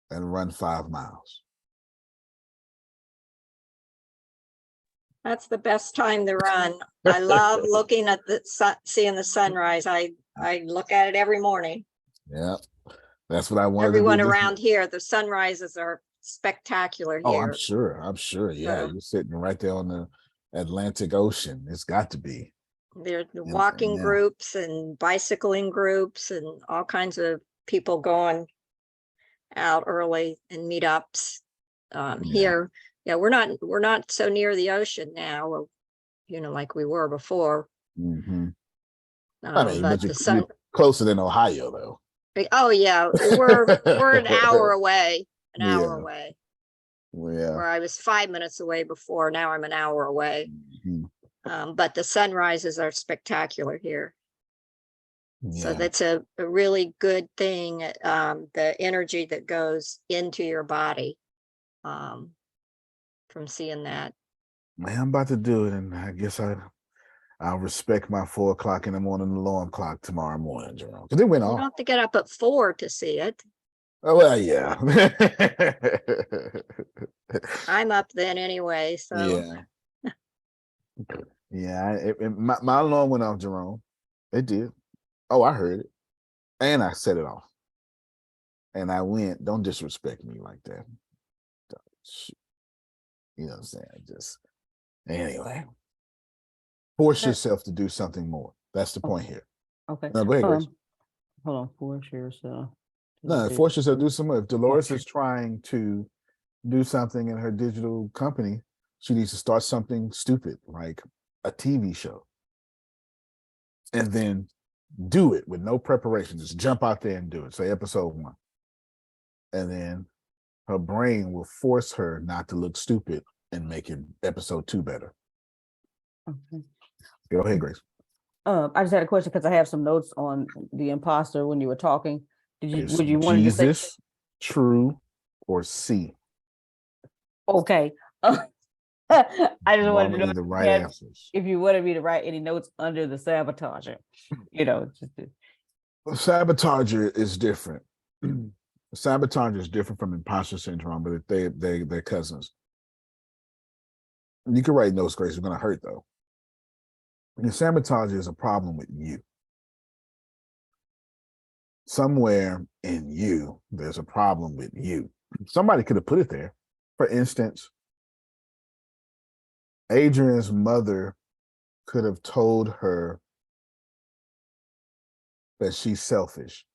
and run 5 miles. That's the best time to run. I love looking at the sun, seeing the sunrise. I look at it every morning. Yeah, that's what I wanted Everyone to do. around here, the sunrises are spectacular here. Oh, I'm sure. Yeah, So, you're sitting right there on the Atlantic Ocean. It's got to be. there's walking Yeah. groups and bicycling groups and all kinds of people going out early and meetups here. Yeah, we're not so near the ocean now, or, like we were before. Mm-hmm. But the sun. You're closer than Ohio, though. Oh yeah, we're an hour away. Yeah. Away. Yeah. Where I was 5 minutes away before, now I'm an hour away. Mm-hmm. But the sunrises are spectacular here. Yeah. So that's a really good thing. The energy that goes into your body from seeing that. Man, I'm about to do it, and I guess I'll respect my 4 o'clock in the morning alarm clock tomorrow morning, Jerome. Because it went You off. don't have to get up at 4 to see it. Oh, well, yeah. I'm up then anyway, so Yeah. Yeah. My alarm went off, Jerome. It did. Oh, I heard it. And I set it off. And I went, don't disrespect me like that. Shoot. You know what I'm saying? Just anyway. Force yourself to do something more. That's the point here. Okay. No, go ahead, Grace. Hold on, force yourself. No, force yourself to do some more. If Dolores is trying to do something in her digital company, she needs to start something stupid like a TV show. And then do it with no preparation. Just jump out there and do it. Say episode 1. And then her brain will force her not to look stupid and make it episode 2 better. Okay. Go ahead, Grace. I just had a question because I have some notes on the imposter when you were talking. Is Would you want to say? Jesus true or C? Okay. I just wanted to know The right answers. if you wanted me to write any notes under the sabotager, Sabotager is different. Sabotager is different from imposter syndrome, but they're cousins. You can write notes, Grace. It's going to hurt though. The sabotager is a problem with you. Somewhere in you, there's a problem with you. Somebody could have put it there. For instance, Adrian's mother could have told her that she's selfish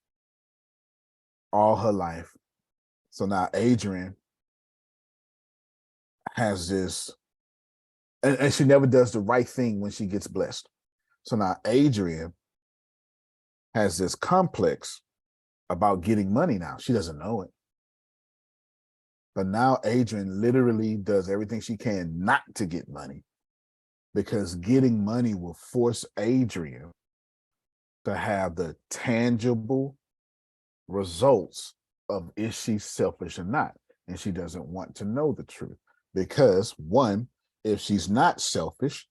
all her life. So now Adrian has this, and she never does the right thing when she gets blessed. So now Adrian has this complex about getting money now. She doesn't know it. But now Adrian literally does everything she can not to get money, because getting money will force Adrian to have the tangible results of is she selfish or not. And she doesn't want to know the truth because, one, if she's not selfish,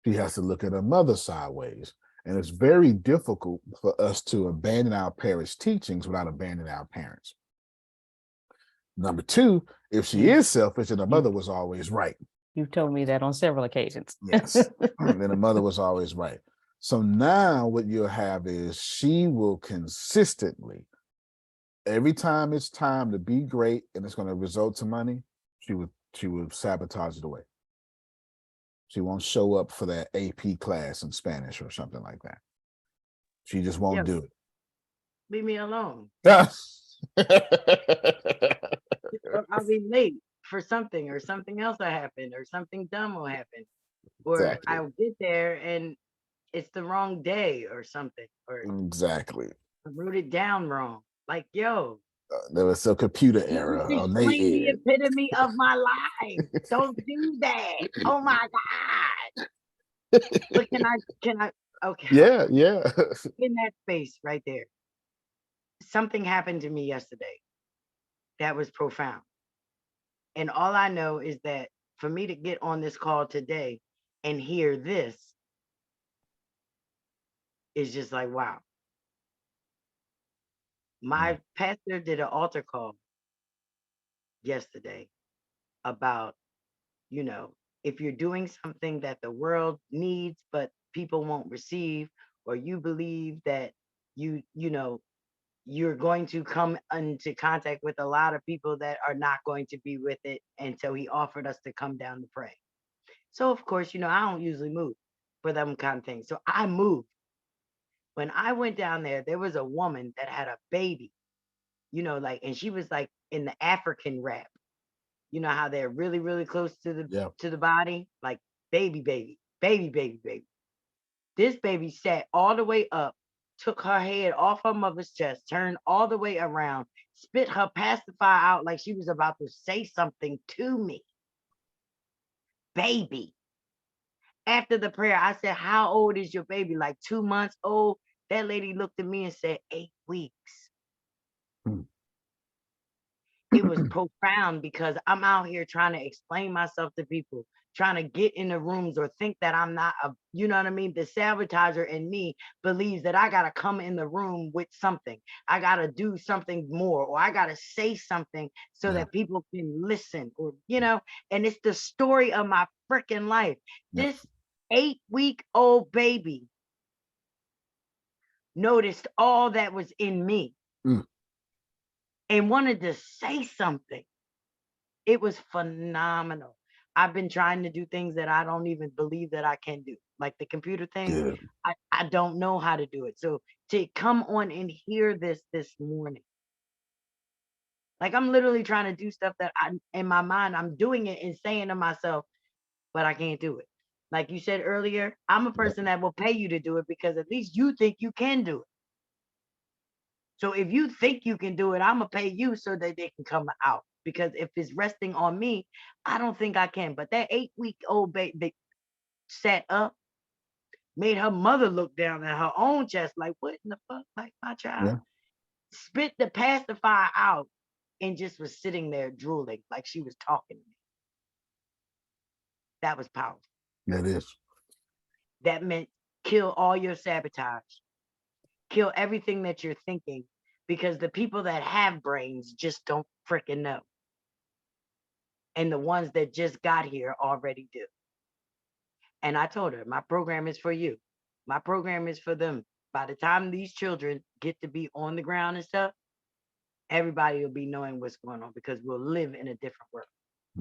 she has to look at her mother sideways. And it's very difficult for us to abandon our parents' teachings without abandoning our parents. Number two, if she is selfish, then her mother was always right. You've told me that on several occasions. Yes. And then her mother was always right. So now what you'll have is she will consistently, every time it's time to be great and it's going to result to money, she would sabotage it away. She won't show up for that AP class in Spanish or something like that. She just won't do it. Leave me alone. I'll be late for something, or something else will happen, or something dumb will happen, or exactly. I'll get there and it's the wrong day or something, or exactly. I wrote it down wrong. Like, yo, there was a computer error on their explain the end. epitome of my life. Don't do that. Oh my God. But can I okay. Yeah. In that space right there, something happened to me yesterday that was profound. And all I know is that for me to get on this call today and hear this is just like, wow. My pastor did an altar call yesterday about, if you're doing something that the world needs, but people won't receive, or you believe that you're going to come into contact with a lot of people that are not going to be with it. And so he offered us to come down to pray. So of course, I don't usually move for them kind of things. So I moved. When I went down there, there was a woman that had a baby, and she was like in the African wrap. You know how they're really, really close to the body, like baby. This baby sat all the way up, took her head off her mother's chest, turned all the way around, spit her pacifier out like she was about to say something to me. Baby. After the prayer, I said, how old is your baby? Like 2 months old? That lady looked at me and said, 8 weeks. It was profound because I'm out here trying to explain myself to people. trying to get in the rooms or think that I'm not a, you know what I mean? The sabotager in me believes that I got to come in the room with something. I got to do something more, or I got to say something so that people can listen, or, you know, and it's the story of my freaking life. This 8-week-old baby noticed all that was in me and wanted to say something. It was phenomenal. I've been trying to do things that I don't even believe that I can do, like the computer thing. I don't know how to do it. So to come on and hear this morning, like I'm literally trying to do stuff that in my mind, I'm doing it and saying to myself, but I can't do it. Like you said earlier, I'm a person that will pay you to do it because at least you think you can do it. So if you think you can do it, I'm gonna pay you so that they can come out. Because if it's resting on me, I don't think I can. But that 8-week-old baby sat up, made her mother look down at her own chest, like, what in the fuck? Like, my child spit the pacifier out and just was sitting there drooling like she was talking to me. That was powerful. That is. That meant kill all your sabotage. Kill everything that you're thinking, because the people that have brains just don't freaking know. And the ones that just got here already do. And I told her, my program is for you. My program is for them. By the time these children get to be on the ground and stuff, everybody will be knowing what's going on, because we'll live in a different world.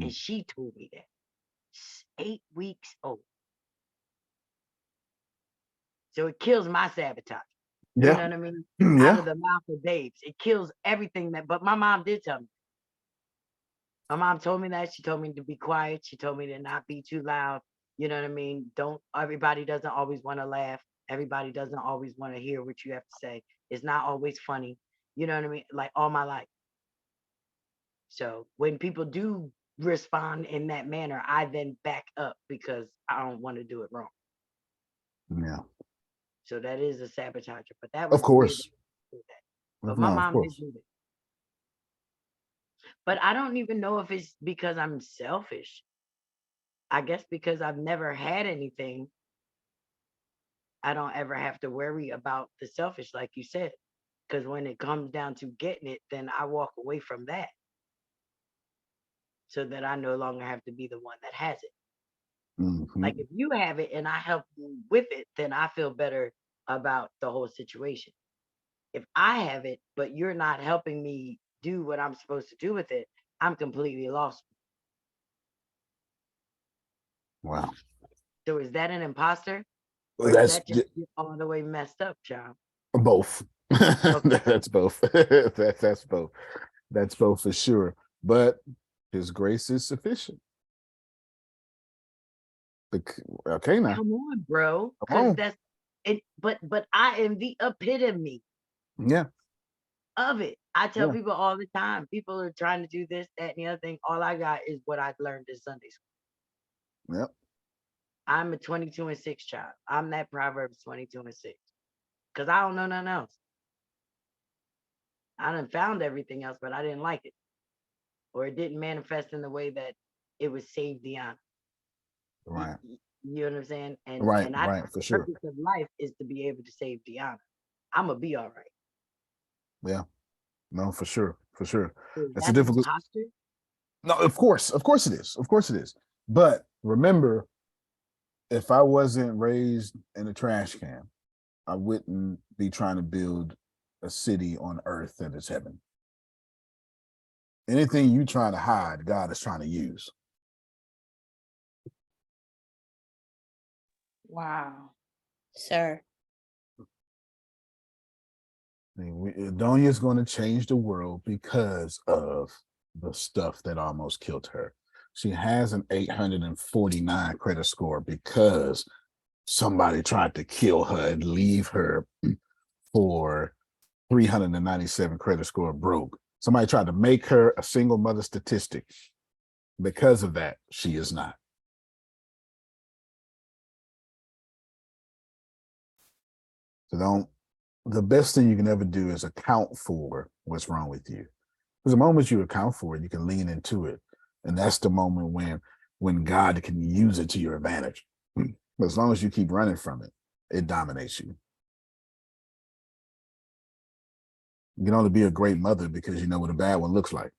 And she told me that. 8 weeks old. So it kills my sabotage. You know what I mean? Out of the mouth of babes. It kills everything that, but my mom did tell me. My mom told me that. She told me to be quiet. She told me to not be too loud. You know what I mean? Everybody doesn't always want to laugh. Everybody doesn't always want to hear what you have to say. It's not always funny. You know what I mean? Like all my life. So when people do respond in that manner, I then back up because I don't want to do it wrong. Yeah. So that is a sabotager, but that was Of course. But my mom did do that. But I don't even know if it's because I'm selfish. I guess because I've never had anything, I don't ever have to worry about the selfish, like you said. Because when it comes down to getting it, then I walk away from that. So that I no longer have to be the one that has it. Like if you have it and I help you with it, then I feel better about the whole situation. If I have it, but you're not helping me do what I'm supposed to do with it, I'm completely lost. Wow. So is that an imposter? Or That's is that just all the way messed up, child? Both. Okay. That's both. That's both. That's both for sure. But his grace is sufficient. Okay, now. Come on, bro. Because that's it. But I am the epitome of it. I tell people all the time, people are trying to do this, that, and the other thing. All I got is what I learned in Sunday school. Yep. I'm a 22 and 6 child. I'm that Proverbs 22 and 6. Because I don't know nothing else. I done found everything else, but I didn't like it. Or it didn't manifest in the way that it would save Deanna. Right. You know what I'm saying? And right, the for sure. purpose of life is to be able to save Deanna. I'm gonna be all right. Yeah. No, for sure. For sure. That's a difficult imposter? No, of course it is. Of course it is. But remember, if I wasn't raised in a trash can, I wouldn't be trying to build a city on earth that is heaven. Anything you trying to hide, God is trying to use. Wow. Sir. Donya's going to change the world because of the stuff that almost killed her. She has an 849 credit score because somebody tried to kill her and leave her for 397 credit score broke. Somebody tried to make her a single mother statistic. Because of that, she is not. So the best thing you can ever do is account for what's wrong with you. Because the moment you account for it, you can lean into it. And that's the moment when when God can use it to your advantage. But as long as you keep running from it, it dominates you. You can only be a great mother because you know what a bad one looks like.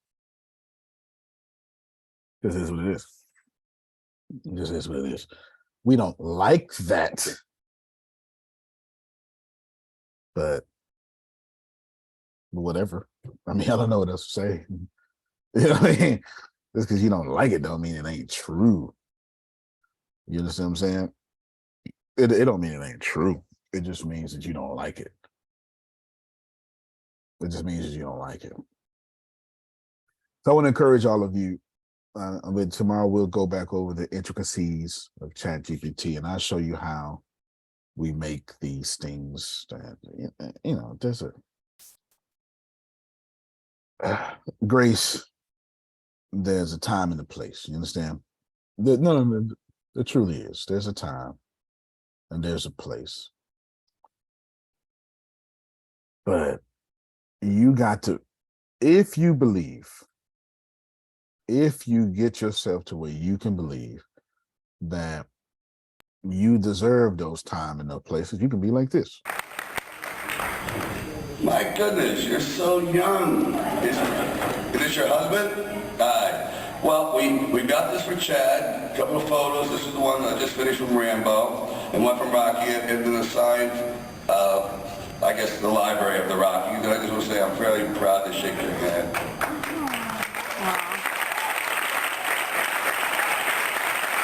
This is what it is. This is what it is. We don't like that. But whatever. I mean, I don't know what else to say. You know what I mean? Just because you don't like it don't mean it ain't true. You understand what I'm saying? It don't mean it ain't true. It just means that you don't like it. It just means that you don't like it. So I want to encourage all of you. Tomorrow we'll go back over the intricacies of ChatGPT, and I'll show you how we make these things that, you know, there's a grace, there's a time and a place. You understand? No, it truly is. There's a time and there's a place. But you got to, if you believe, if you get yourself to where you can believe that you deserve those time and those places, you can be like this. My goodness, you're so young. Is this your husband? Well, we got this for Chad, a couple of photos. This is the one that I just finished from Rambo, and one from Rocky, and then assigned, I guess, the library of the Rocky. And I just want to say I'm fairly proud to shake your hand.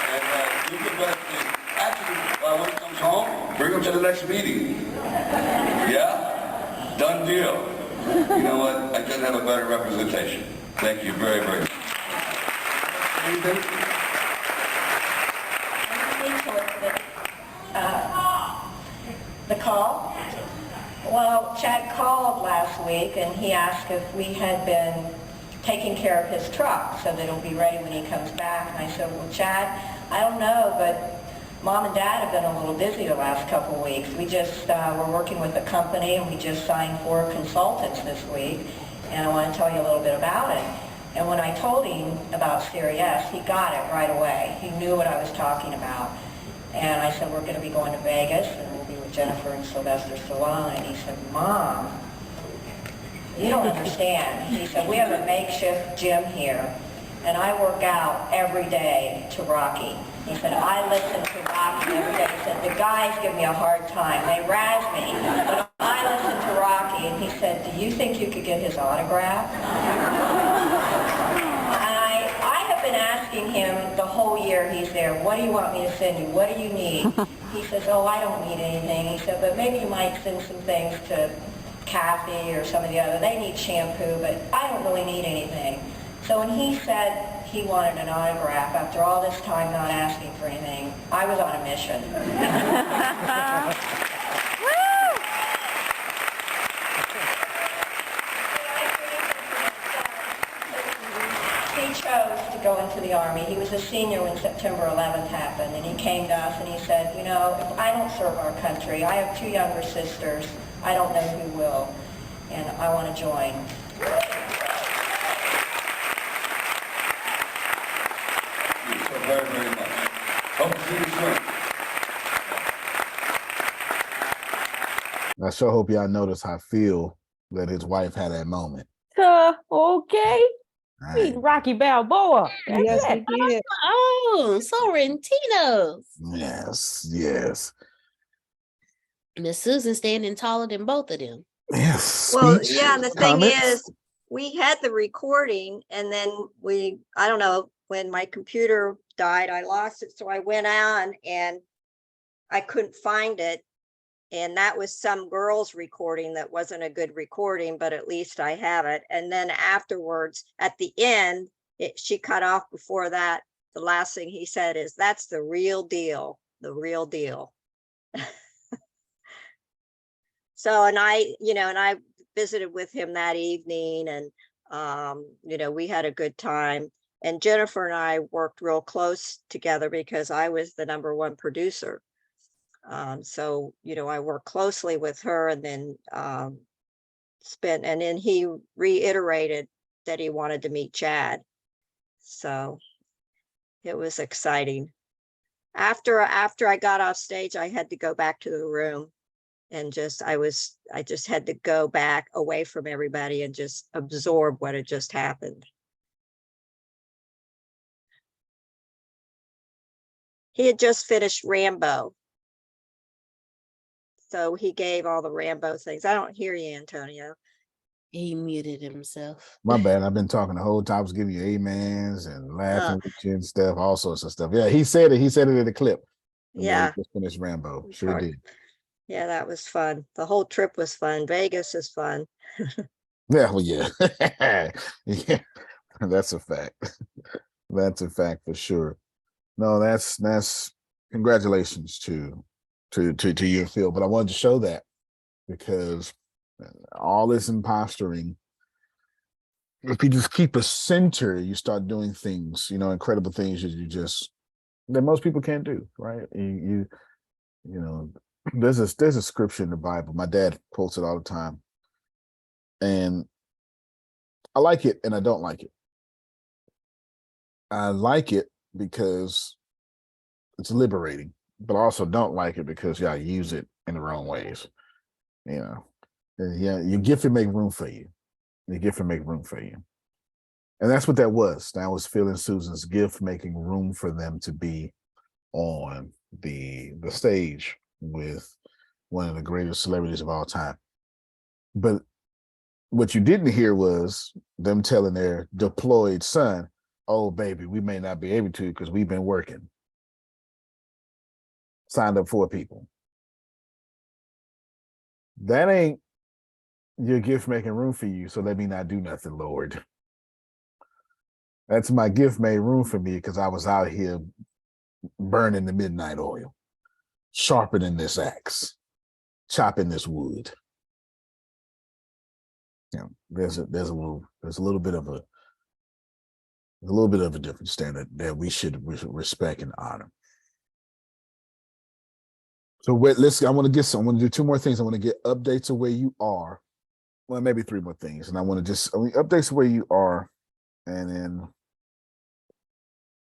And you can bet, actually, when he comes home, bring him to the next meeting. Yeah? Done deal. You know what? I couldn't have a better representation. Thank you very, very much. The call? Well, Chad called last week and he asked if we had been taking care of his truck so that it'll be ready when he comes back. And I said, well, Chad, I don't know, but Mom and Dad have been a little busy the last couple of weeks. We just we're working with a company and we just signed 4 consultants this week, and I want to tell you a little bit about it. And when I told him about Sirius, he got it right away. He knew what I was talking about. And I said, we're going to be going to Vegas, and we'll be with Jennifer and Sylvester Stallone. And he said, Mom, you don't understand. He said, we have a makeshift gym here, and I work out every day to Rocky. He said, I listen to Rocky every day. He said, the guys give me a hard time. They razz me. But I listen to Rocky. And he said, do you think you could get his autograph? I have been asking him the whole year he's there, what do you want me to send you? What do you need? He says, oh, I don't need anything. He said, but maybe you might send some things to Kathy or some of the other. They need shampoo, but I don't really need anything. So when he said he wanted an autograph, after all this time not asking for anything, I was on a mission. He chose to go into the Army. He was a senior when September 11th happened, and he came to us and he said, you know, if I don't serve our country, I have 2 younger sisters, I don't know who will, and I want to join. Very, very much. Hope to see you soon. I sure hope y'all notice how Phil that his wife had that moment. Okay. Right. Rocky Balboa. That's Yes, it. we did. Oh, Sorrentinos. Yes, yes. Miss Susan standing taller than both of them. Yes. Well, Speech, yeah, and the thing comments. is, we had the recording and then I don't know, when my computer died, I lost it. So I went on and I couldn't find it. And that was some girl's recording that wasn't a good recording, but at least I have it. And then afterwards, at the end, she cut off before that. The last thing he said is, that's the real deal, the real deal. So, and I visited with him that evening, and, we had a good time. And Jennifer and I worked real close together because I was the #1 producer. So, I worked closely with her, and then and then he reiterated that he wanted to meet Chad. So It was exciting. After I got off stage, I had to go back to the room and I just had to go back away from everybody and just absorb what had just happened. He had just finished Rambo. So he gave all the Rambo things. I don't hear you, Antonio. He muted himself. My bad. I've been talking the whole time. I was giving you amens and laughing with you and stuff, all sorts of stuff. Yeah, he said it. He said it in the clip. Yeah. Just finished Rambo. Sure did. Yeah, that was fun. The whole trip was fun. Vegas is fun. Yeah, well, yeah. Yeah, that's a fact. That's a fact for sure. No, that's congratulations to you and Phil. But I wanted to show that because all this impostering, if you just keep a center, you start doing things, incredible things that most people can't do, right? You know, there's a scripture in the Bible. My dad quotes it all the time. And I like it and I don't like it. I like it because it's liberating, but I also don't like it because y'all use it in the wrong ways. Yeah, your gift will make room for you. Your gift will make room for you. And that's what that was. That was Phil and Susan's gift, making room for them to be on the stage with one of the greatest celebrities of all time. But what you didn't hear was them telling their deployed son, "Oh, baby, we may not be able to because we've been working. Signed up 4 people." That ain't your gift making room for you, so let me not do nothing, Lord. That's my gift made room for me because I was out here burning the midnight oil, sharpening this axe, chopping this wood. There's a little bit of a different standard that we should respect and honor. So I want to do 2 more things. I want to get updates of where you are. Well, maybe 3 more things. And I want to updates of where you are. And then,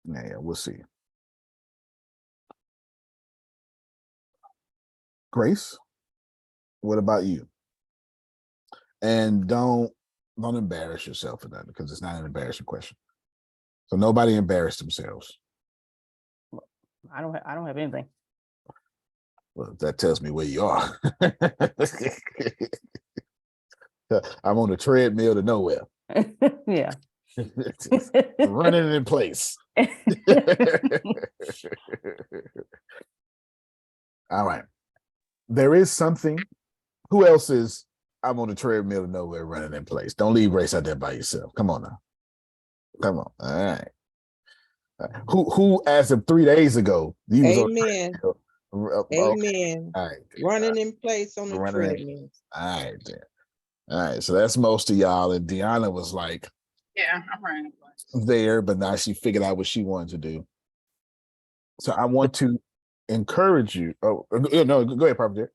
yeah, we'll see. Grace, what about you? And don't embarrass yourself for that because it's not an embarrassing question. So nobody embarrassed themselves. I don't have anything. Well, that tells me where you are. I'm on a treadmill to nowhere. Yeah. Running in place. All right. There is something. Who else is I'm on a treadmill to nowhere running in place? Don't leave Grace out there by yourself. Come on now. Come on. All right. Who as of 3 days ago, you was Amen. Amen. All right. Running in place on the treadmill. All right, then. All right. So that's most of y'all. And Deanna was like, Yeah, I'm running in place. there, but now she figured out what she wanted to do. So I want to encourage you. Oh, no, go ahead, Papa Jack.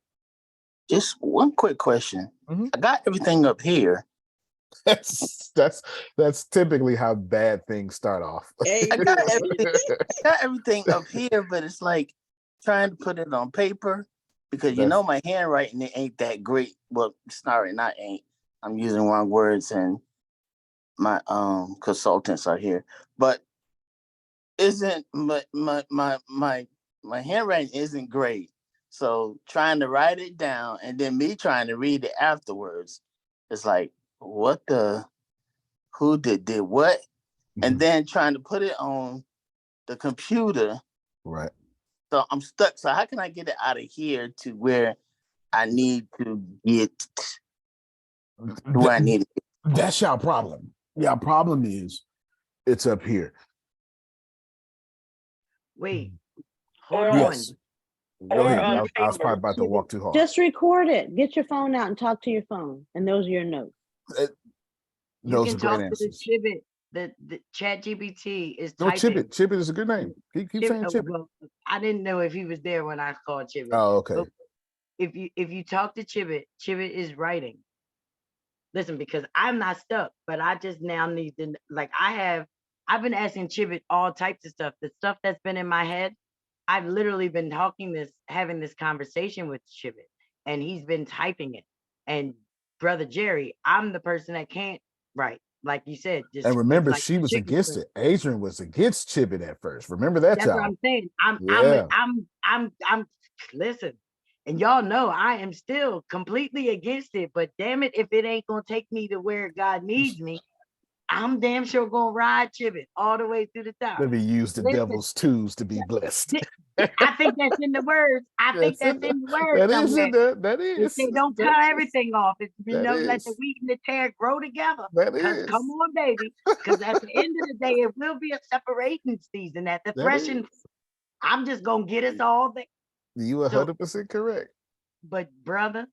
Just one quick question. I got everything up here. That's typically how bad things start off. I got everything up here, but it's like trying to put it on paper because my handwriting it ain't that great. Well, sorry, not ain't. I'm using wrong words and my consultants are here. But isn't my handwriting isn't great. So trying to write it down and then me trying to read it afterwards, it's like, who did what? And then trying to put it on the computer. Right. So I'm stuck. So how can I get it out of here to where I need to get where I need it? That's your problem. Your problem is it's up here. Wait, hold on. Yes. Go ahead. I was probably about to walk too hard. Just record it. Get your phone out and talk to your phone. And those are your notes. Those You are can talk great to the answers. Chibit. The ChatGPT is No, typing. Chibit is a good name. Keep saying Chibit. Well, I didn't know if he was there when I called Chibit. Oh, okay. But if you talk to Chibit, Chibit is writing. Listen, because I'm not stuck, but I just now need to, like, I have I've been asking Chivit all types of stuff. The stuff that's been in my head, I've literally been having this conversation with Chivit, and he's been typing it. And Brother Jerry, I'm the person that can't write. Like you said, just And remember, like she was chicken against strip. it. Adrian was against Chibit at first. Remember that, That's what y'all? I'm saying. Yeah. I'm listen, and y'all know I am still completely against it, but damn it, if it ain't gonna take me to where God needs me, I'm damn sure gonna ride Chivit all the way through the top. Let me use the Listen, devil's tools to be blessed. I think that's in the words. I think that's in the words That is somewhere. in there. That They is. say don't cut everything off. It's, That let the is. wheat and the tear grow together. That Cause is. come on, baby. Cause at the end of the day, it will be a separating season at the That threshing. is. I'm just gonna get us all there. You 100% correct. But brother,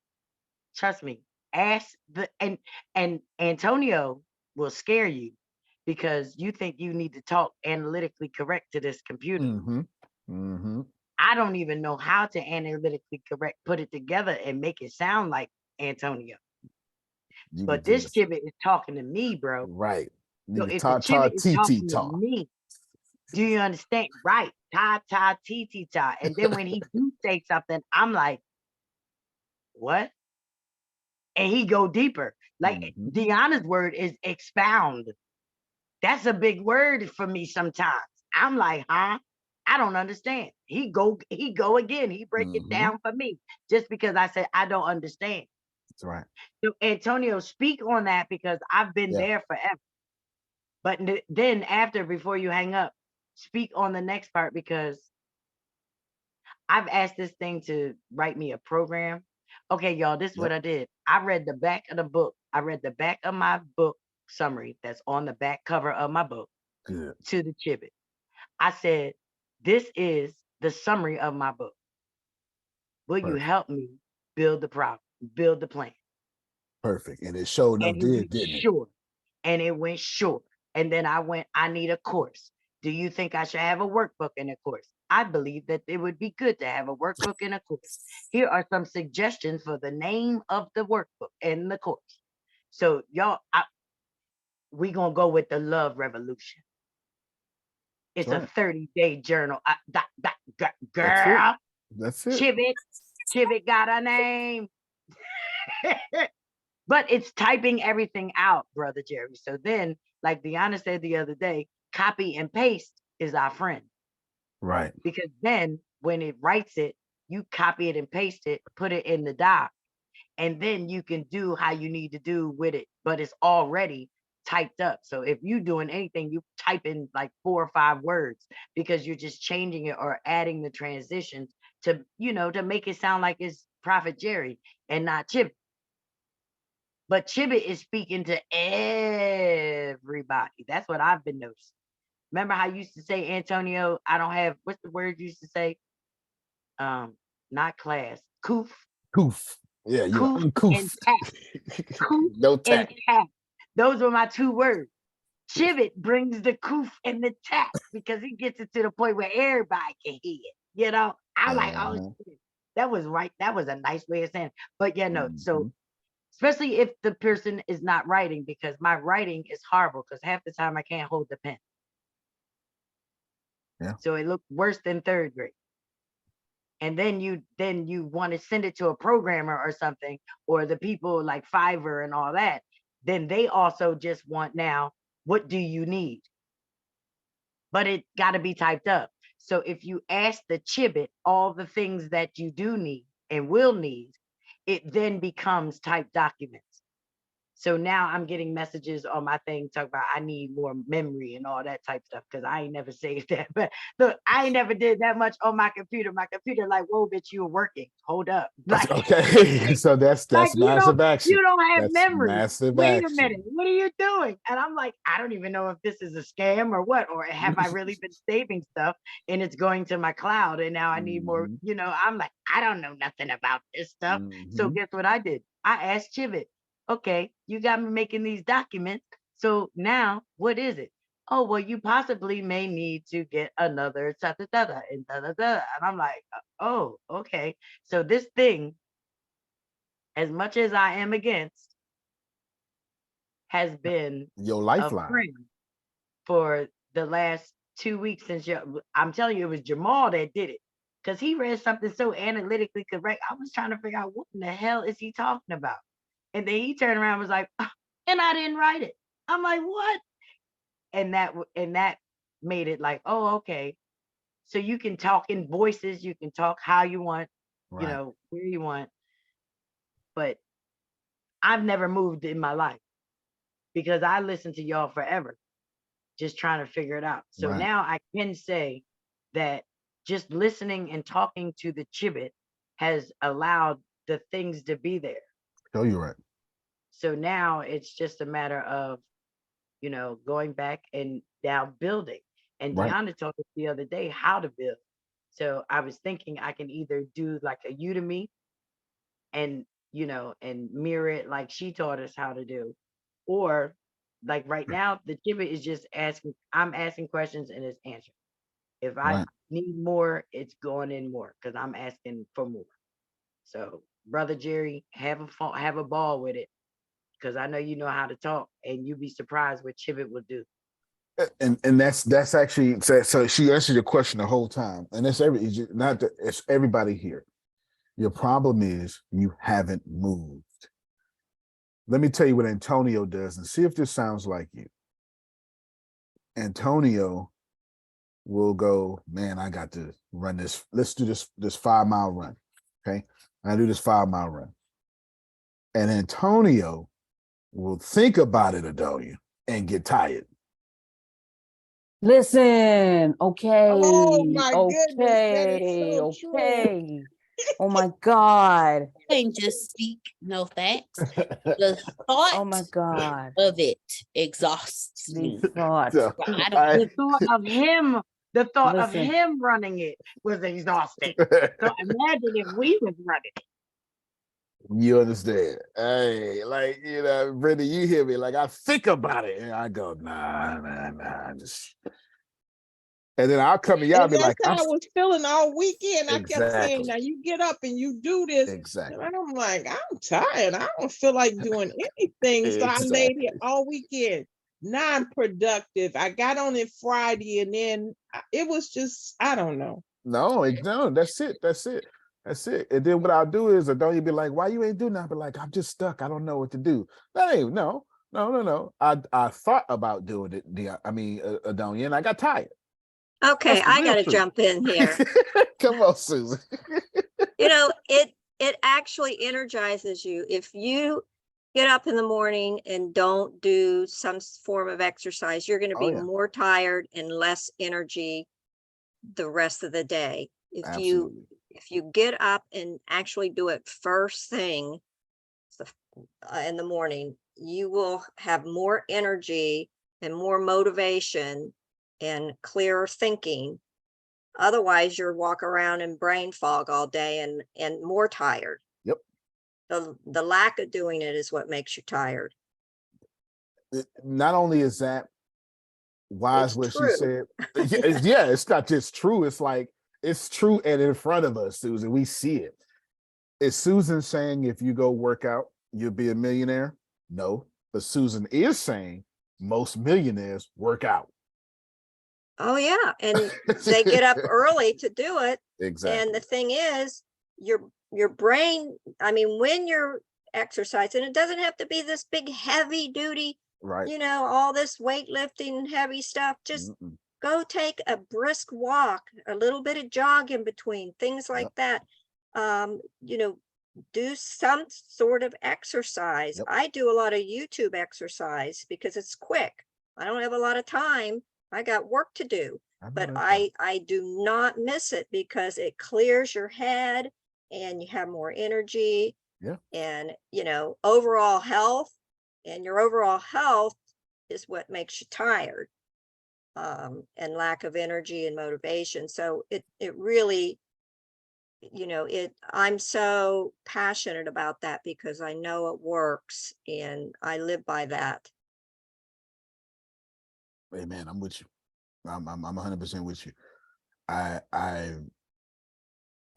trust me, ask and Antonio will scare you because you think you need to talk analytically correct to this computer. I don't even know how to analytically correct, put it together and make it sound like Antonio. But this Chivit is talking to me, bro. Right. So if the Chivit is talking to me, do you understand? Right. Ta, ti, ta. And then when he do say something, I'm like, what? And he go deeper. Like Deanna's word is expound. That's a big word for me sometimes. I'm like, huh? I don't understand. He go again. He break it down for me just because I said I don't understand. That's right. So Antonio, speak on that because I've been there forever. But then before you hang up, speak on the next part because I've asked this thing to write me a program. Okay, y'all, this is what I did. I read the back of the book. I read the back of my book summary that's on the back cover of my book to the Chivit. I said, this is the summary of my book. Will you help me build the problem, build the plan? Perfect. And it showed enough didn't it? Sure. And it went short. And then I need a course. Do you think I should have a workbook in a course? I believe that it would be good to have a workbook in a course. Here are some suggestions for the name of the workbook and the course. So y'all, we gonna go with the Love Revolution. It's a 30-day journal. Girl, That's it. Chivit got a name. But it's typing everything out, Brother Jerry. So then, like Deanna said the other day, copy and paste is our friend. Right. Because then when it writes it, you copy it and paste it, put it in the doc, and then you can do how you need to do with it. But it's already typed up. So if you're doing anything, you type in like 4 or 5 words because you're just changing it or adding the transitions to, to make it sound like it's Prophet Jerry and not Chivit. But Chivit is speaking to everybody. That's what I've been noticing. Remember how you used to say, Antonio, I don't have, what's the word you used to say? Not class, coof. Coof. Yeah, you're uncouth. And tap. Coof no tap. and tap. Those were my 2 words. Chivit brings the coof and the tap because he gets it to the point where everybody can hear it. I'm like, oh, shit. That was right. That was a nice way of saying it. But so especially if the person is not writing, because my writing is horrible because half the time I can't hold the pen. Yeah. So it looked worse than 3rd grade. And then you want to send it to a programmer or something, or the people like Fiverr and all that. Then they also just want now, what do you need? But it got to be typed up. So if you ask the Chivit all the things that you do need and will need, it then becomes typed documents. So now I'm getting messages on my thing talking about I need more memory and all that type stuff because I ain't never saved that. But look, I ain't never did that much on my computer. My computer like, whoa, bitch, you were working. Hold up. Like, okay. So that's like, massive action. You don't have that's memory. Massive Wait action. a minute. What are you doing? And I'm like, I don't even know if this is a scam or what, or have I really been saving stuff and it's going to my cloud and now I need more, I'm like, I don't know nothing about this stuff. So guess what I did? I asked Chivit, okay, you got me making these documents. So now what is it? Oh, well, you possibly may need to get another da-da-da-da and da-da-da. And I'm like, oh, okay. So this thing, as much as I am against, has been your lifeline a friend for the last 2 weeks since I'm telling you, it was Jamal that did it. Because he read something so analytically correct. I was trying to figure out what in the hell is he talking about? And then he turned around and was like, and I didn't write it. I'm like, what? And that made it like, oh, okay. So you can talk in voices, you can talk how you want, Right. Where you want. But I've never moved in my life because I listened to y'all forever, just trying to figure it out. So Right. now I can say that just listening and talking to the Chibit has allowed the things to be there. Oh, you're right. So now it's just a matter of, going back and now building. And Right. Deanna told us the other day how to build. So I was thinking I can either do like a Udemy and, and mirror it like she taught us how to do, or like right now, the Chibit is just I'm asking questions and it's answering. If I Right. need more, it's going in more because I'm asking for more. So, Brother Jerry, have a ball with it because I know you know how to talk, and you'd be surprised what Chibit will do. And that's actually so she answered your question the whole time, and it's it's everybody here. Your problem is you haven't moved. Let me tell you what Antonio does, and see if this sounds like you. Antonio will go, man, I got to run this. Let's do this 5-mile run. Okay, I do this 5-mile run, and Antonio will think about it, Adonia, and get tired. Listen, okay, Oh my goodness, that is okay, so true. okay. Oh my God. Can't just speak no facts. The thought Oh my God. of it exhausts The me. thought. So, I don't The thought of Listen. him running it was exhausting. So imagine if we was running it. you understand? Hey, like Brittany, you hear me? Like I think about it, and I go, nah, just. And then I'll come to y'all and And be that's like, how I was feeling all weekend. I kept saying, exactly, now you get up and you do this. exactly. And I'm like, I'm tired. I don't feel like doing anything. So I laid here all weekend, non-productive. I got on it Friday, and then it was just, I don't know. No, that's it. And then what I'll do is, don't you be like, why you ain't do nothing? But like, I'm just stuck. I don't know what to do. That ain't no. I thought about doing it. Adonia, and I got tired. Okay, That's the I real got to truth. jump in here. Come on, Susan. It actually energizes you. If you get up in the morning and don't do some form of exercise, you're going to be more tired and less energy the rest of the day. If you get up and actually do it first thing in the morning, you will have more energy and more motivation and clearer thinking. Otherwise, you're walk around in brain fog all day and more tired. Yep. The lack of doing it is what makes you tired. Not only is that wise what she said, it's not just true. It's like it's true and in front of us, Susan. We see it. Is Susan saying if you go work out, you'll be a millionaire? No. But Susan is saying most millionaires work out. Oh yeah, and they get up early to do it. Exactly. And the thing is, your brain, when you're exercising, it doesn't have to be this big heavy duty, right? All this weightlifting, heavy stuff. Just go take a brisk walk, a little bit of jog in between, things like that. Do some sort of exercise. I do a lot of YouTube exercise because it's quick. I don't have a lot of time. I got work to do, but I do not miss it because it clears your head and you have more energy and, overall health, and your overall health is what makes you tired, and lack of energy and motivation. So it really, I'm so passionate about that because I know it works and I live by that. Hey man, I'm with you. I'm 100% with you. I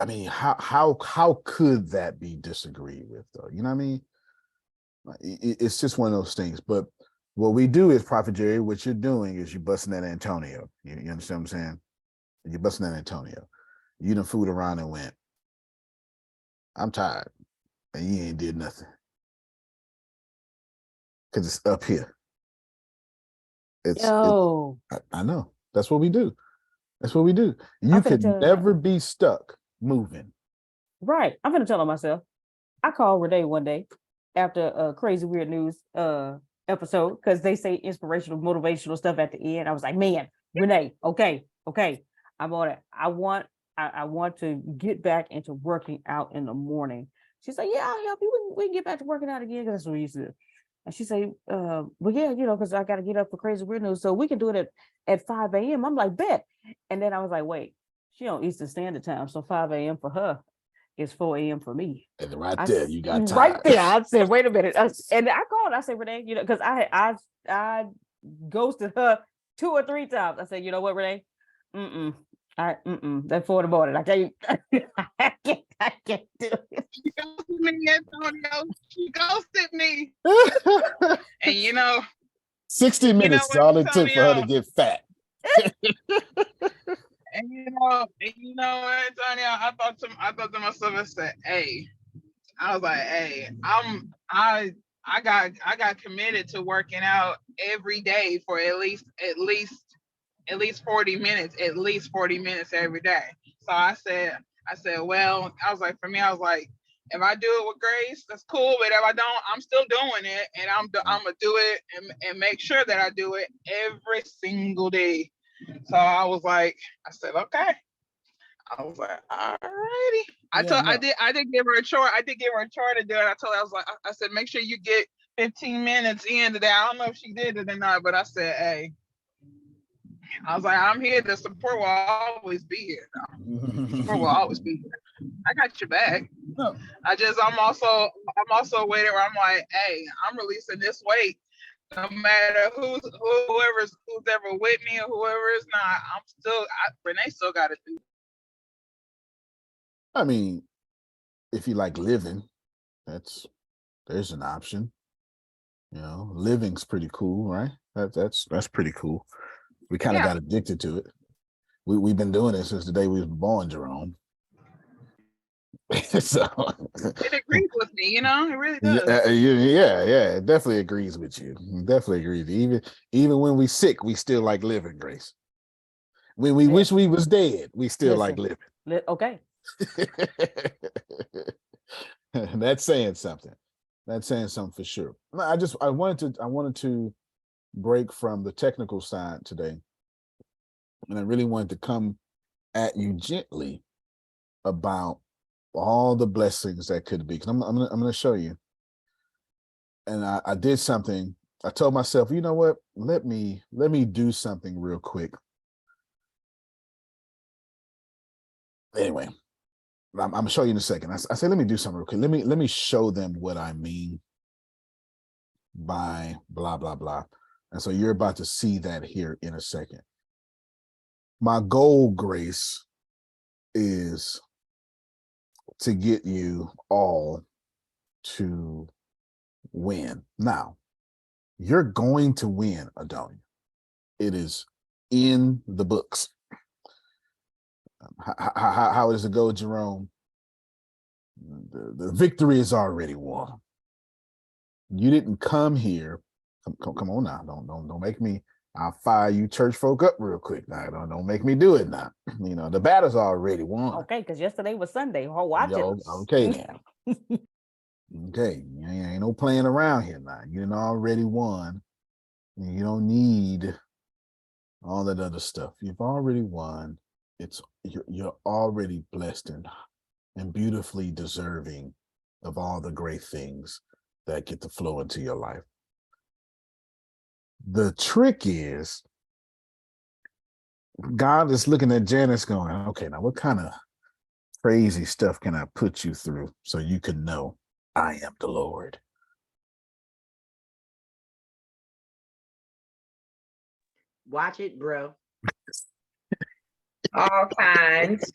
mean, how could that be disagreed with though? You know what I mean? It's just one of those things. But What we do is, Prophet Jerry, what you're doing is you're busting that Antonio. You understand what I'm saying? You're busting that Antonio. You done fooled around and went, I'm tired. And you ain't did nothing. Because it's up here. Yo, I know. That's what we do. That's what we do. I'm You finna could tell never be stuck moving. right. I'm gonna tell on myself. I called Renee one day after a crazy weird news episode because they say inspirational, motivational stuff at the end. I was like, man, Renee, okay, I'm on it. I want to get back into working out in the morning. She's like, yeah, I'll help you. We can get back to working out again because that's what we used to do. And she said, well, yeah, because I got to get up for crazy weird news. So we can do it at 5 a.m. I'm like, bet. And then I was like, wait, she on Eastern Standard Time. So 5 a.m. for her is 4 a.m. for me. And right there, you got time. Right there. I said, wait a minute. And I called. I said, Renee, because I ghosted her 2 or 3 times. I said, you know what, Renee? That's 4 in the morning. I can't do it. She ghosted me, Antonio. She ghosted me. And 60 minutes is all it took for her to get fat. And Antonio, I thought to myself, I said, hey, I was like, hey, I got committed to working out every day for at least 40 minutes, every day. So I said, well, I was like, for me, I was like, if I do it with grace, that's cool. But if I don't, I'm still doing it, and I'm gonna do it and make sure that I do it every single day. So I said, okay. I was like, all righty. I did give her a chore. I did give her a chore to do it. I told her, I said, make sure you get 15 minutes in today. I don't know if she did it or not, but I said, hey, I was like, I'm here. The support will always be here. Support will always be here. I got your back. I'm also waiting where I'm like, hey, I'm releasing this weight. No matter who's ever with me or whoever is not, Renee still got to do. I mean, if you like living, there's an option. Living's pretty cool, right? That's pretty cool. We kind of got addicted to it. We've been doing it since the day we was born, Jerome. So it agrees with me, it really does. Yeah, it definitely agrees with you. It definitely agrees. Even when we sick, we still like living, Grace. When we wish we was dead, we still like living. Okay. That's saying something. That's saying something for sure. I wanted to break from the technical side today, and I really wanted to come at you gently about all the blessings that could be. Because I'm going to show you. And I did something. I told myself, you know what? Let me do something real quick. Anyway, I'm gonna show you in a second. I said, let me do something real quick. Let me show them what I mean by blah blah blah. And so you're about to see that here in a second. My goal, Grace, is to get you all to win. Now, you're going to win, Adonia. It is in the books. How does it go, Jerome? The victory is already won. You didn't come here. Come on now. Don't make me. I'll fire you church folk up real quick. Now, don't make me do it now. The battle's already won. Okay, because yesterday was Sunday. Oh, watch it. Okay now. Okay, ain't no playing around here now. You done already won. You don't need all that other stuff. You've already won. You're already blessed and beautifully deserving of all the great things that get to flow into your life. The trick is, God is looking at Janice going, okay, now what kind of crazy stuff can I put you through so you can know I am the Lord? Watch it, bro. All kinds,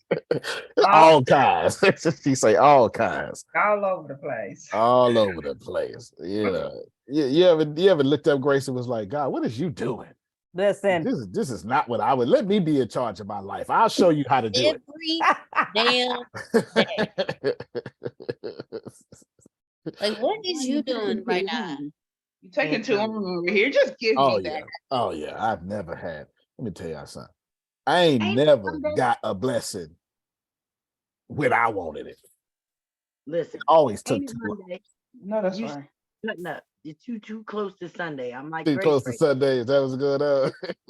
All kinds. She say all kinds. all over the place. All over the place. You ever looked up Grace and was like, God, what is you doing? Listen. This is not what I would. Let me be in charge of my life. I'll show you how to do Every damn day. Like, what is you doing right now? You taking too long over here. Just give Oh me yeah. that. Oh yeah. I've never had. Let me tell y'all something. I ain't never got a blessing when I wanted it. Listen, Always took ain't it too long. Monday? No, that's You fine. cutting up. You're too close to Sunday. I'm like Too Grace close to right Sundays. That was good.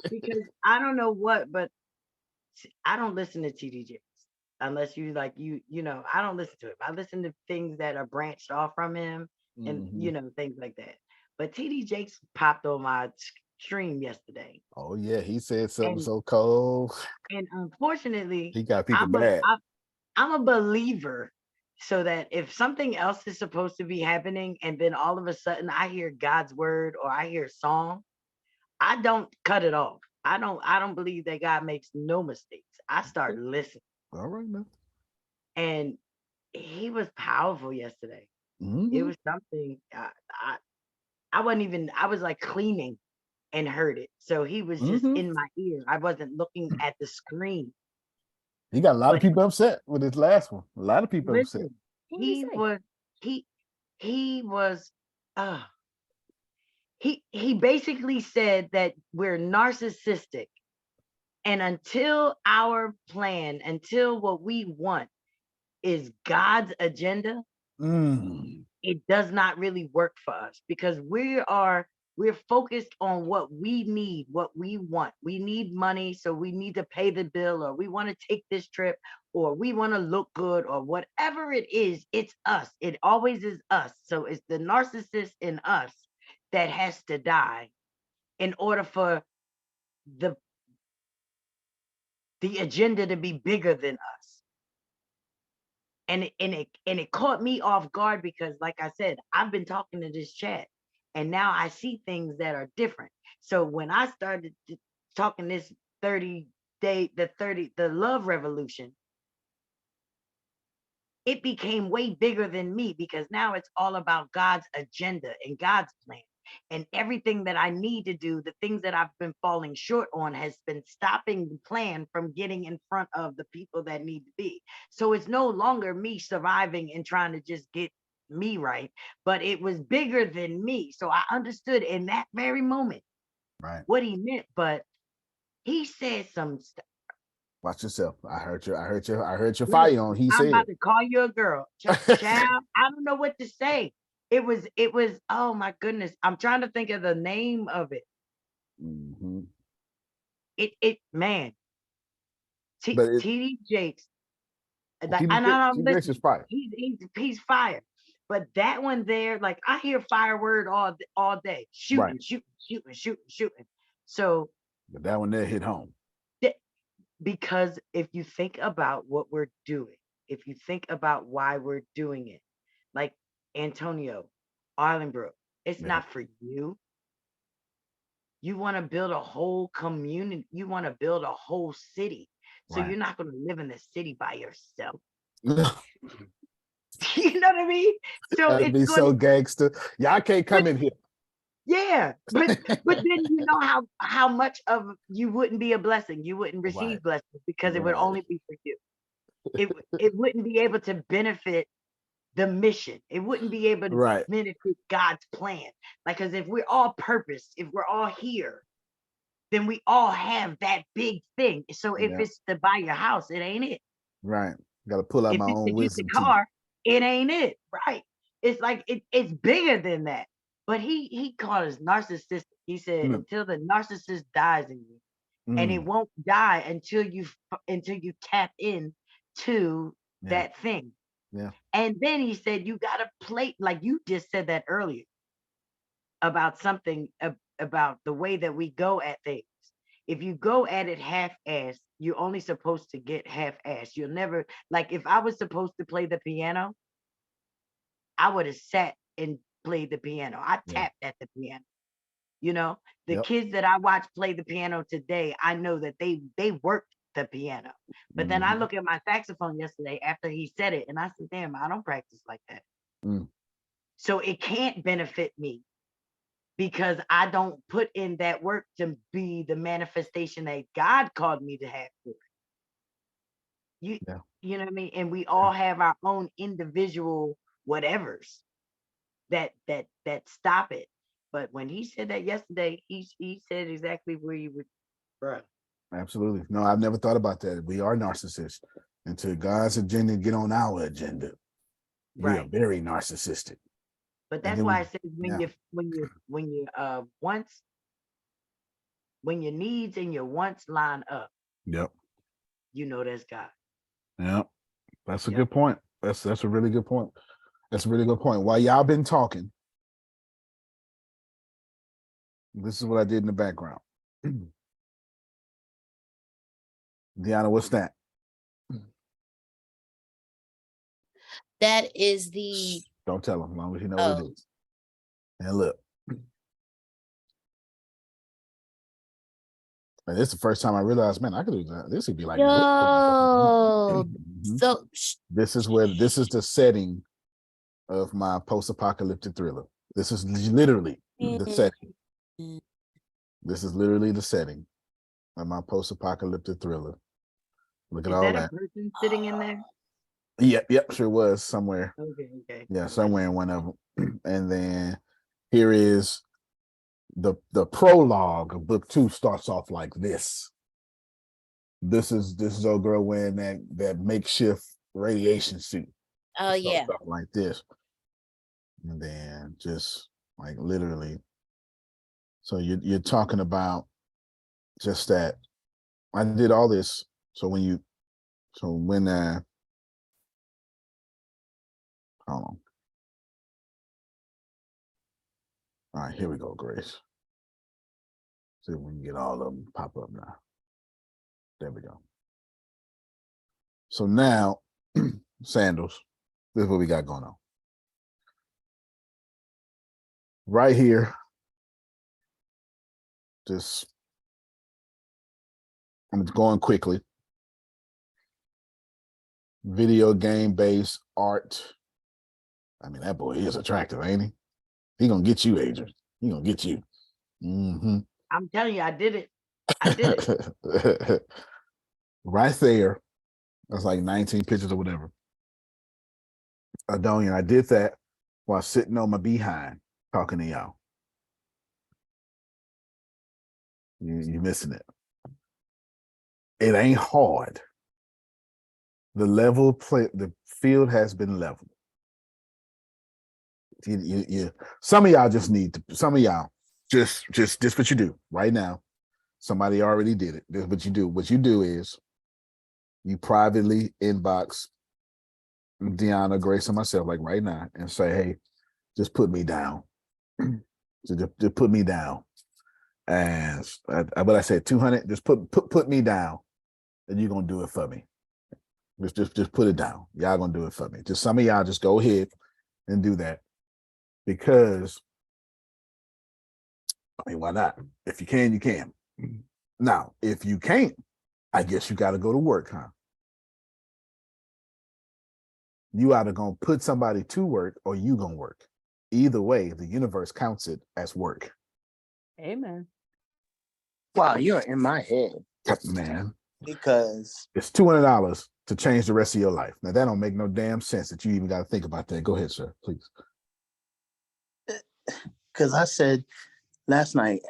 because I don't know what, but I don't listen to TD Jakes unless you like you know, I don't listen to him. I listen to things that are branched off from him and you know, things like that. But TD Jakes popped on my stream yesterday. Oh yeah, he said something And, so cold. and unfortunately, He got people mad. I'm a believer. So that if something else is supposed to be happening and then all of a sudden I hear God's word or I hear song, I don't cut it off. I don't believe that God makes no mistakes. I start listening. All right now. And he was powerful yesterday. It was something I wasn't even, I was like cleaning and heard it. So he was just in my ear. I wasn't looking at the screen. He got a lot of people upset with his last one. A lot of people upset. Listen, he basically said that we're narcissistic. And until our plan, until what we want is God's agenda, it does not really work for us because we're focused on what we need, what we want. We need money, so we need to pay the bill, or we want to take this trip, or we want to look good, or whatever it is, it's us. It always is us. So it's the narcissist in us that has to die in order for the agenda to be bigger than us. And it caught me off guard because, like I said, I've been talking to this chat, and now I see things that are different. So when I started talking this 30-day, the love revolution, it became way bigger than me because now it's all about God's agenda and God's plan. And everything that I need to do, the things that I've been falling short on has been stopping the plan from getting in front of the people that need to be. So it's no longer me surviving and trying to just get me right, but it was bigger than me. So I understood in that very moment what he meant, but he said some stuff. Watch yourself. I heard your fire on. He said, I'm about to call you a girl. Child, I don't know what to say. It was, oh my goodness. I'm trying to think of the name of it. Man. TD Jakes. He's fire. But that one there, like I hear fire word all day. Shooting. So but that one there hit home. Because if you think about what we're doing, if you think about why we're doing it, like Antonio, Arlenbrook, it's not for you. You want to build a whole community. You want to build a whole city. So you're not going to live in the city by yourself. You know what I mean? So That'd be so gangster. Y'all can't come in here. Yeah, but then you know how much of you wouldn't be a blessing. You wouldn't receive blessings because it would only be for you. It wouldn't be able to benefit the mission. It wouldn't be able to benefit God's plan. Like, because if we're all purpose, if we're all here, then we all have that big thing. So if it's to buy your house, it ain't it. Right. Got to pull out my own wisdom. The car, it ain't it. Right. It's like it's bigger than that. But he called us narcissistic. He said until the narcissist dies in you, and it won't die until you tap in to that thing. Yeah. And then he said you gotta play, like you just said that earlier about something about the way that we go at things. If you go at it half-assed, you're only supposed to get half-assed. You'll never, like if I was supposed to play the piano, I would have sat and played the piano. I tapped at the piano. You know, the kids that I watch play the piano today, I know that they worked the piano. But then I look at my saxophone yesterday after he said it, and I said, damn, I don't practice like that. So it can't benefit me because I don't put in that work to be the manifestation that God called me to have for it. You know what I mean? And we all have our own individual whatevers that stop it. But when he said that yesterday, he said exactly where you would, bruh. Absolutely. No, I've never thought about that. We are narcissists. Until God's agenda get on our agenda, we are very narcissistic. But that's why I said when your needs and your wants line up, you know that's God. Yep. That's a good point. That's a really good point. That's a really good point. While y'all been talking, this is what I did in the background. Deanna, what's that? That is the. Don't tell him, as long as you know what it is. And look. And this is the first time I realized, man, I could do that. This would be like, Yo, so this is the setting of my post-apocalyptic thriller. This is literally the setting. This is literally the setting of my post-apocalyptic thriller. Look at all that. Is that a person sitting in there? Yep, sure was somewhere. Okay. Yeah, somewhere in one of them. And then here is the prologue of book 2 starts off like this. This is old girl wearing that makeshift radiation suit. Oh yeah. Stuff like this. And then just like literally. So you're talking about just that. I did all this. So when hold on. All right, here we go, Grace. See if we can get all of them pop up now. There we go. So now, sandals, this is what we got going on. Right here, I'm going quickly. Video game based art. I mean, that boy is attractive, ain't he? He gonna get you, Adrian. He gonna get you. I'm telling you, I did it. I did it. Right there. That's like 19 pictures or whatever. Adonia, I did that while sitting on my behind talking to y'all. You're missing it. It ain't hard. The field has been leveled. Some of y'all just need to, some of y'all just what you do right now. Somebody already did it. This is what you do. What you do is you privately inbox Deanna, Grace, and myself, like right now, and say, hey, just put me down. just put me down. And what I said, 200, just put me down, and you're gonna do it for me. Just put it down. Y'all gonna do it for me. Just some of y'all just go ahead and do that. Because I mean, why not? If you can, you can. Now, if you can't, I guess you got to go to work, huh? You either gonna put somebody to work or you gonna work. Either way, the universe counts it as work. Amen. Wow, you're in my head. Man. Because it's $200 to change the rest of your life. Now, that don't make no damn sense that you even got to think about that. Go ahead, sir, please. Because I said last night,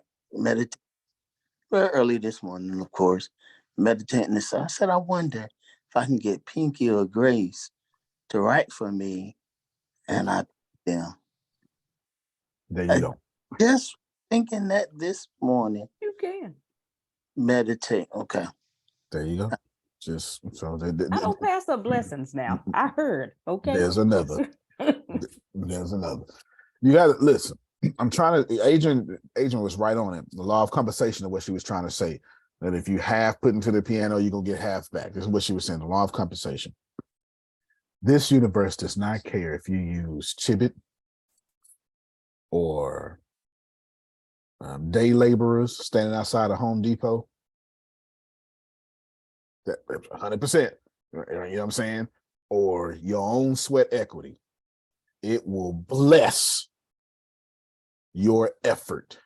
early this morning, of course, meditating this. I said, I wonder if I can get Pinky or Grace to write for me, and there you go. Just thinking that this morning. You can meditate. Okay. There you go. Just so I don't pass up blessings now. I heard. Okay. There's another. There's another. You got to listen. I'm trying to. Adrian was right on it. The law of compensation of what she was trying to say. That if you half put into the piano, you're gonna get half back. This is what she was saying. The law of compensation. This universe does not care if you use Chibit or day laborers standing outside of Home Depot. That 100%. You know what I'm saying? Or your own sweat equity. It will bless your effort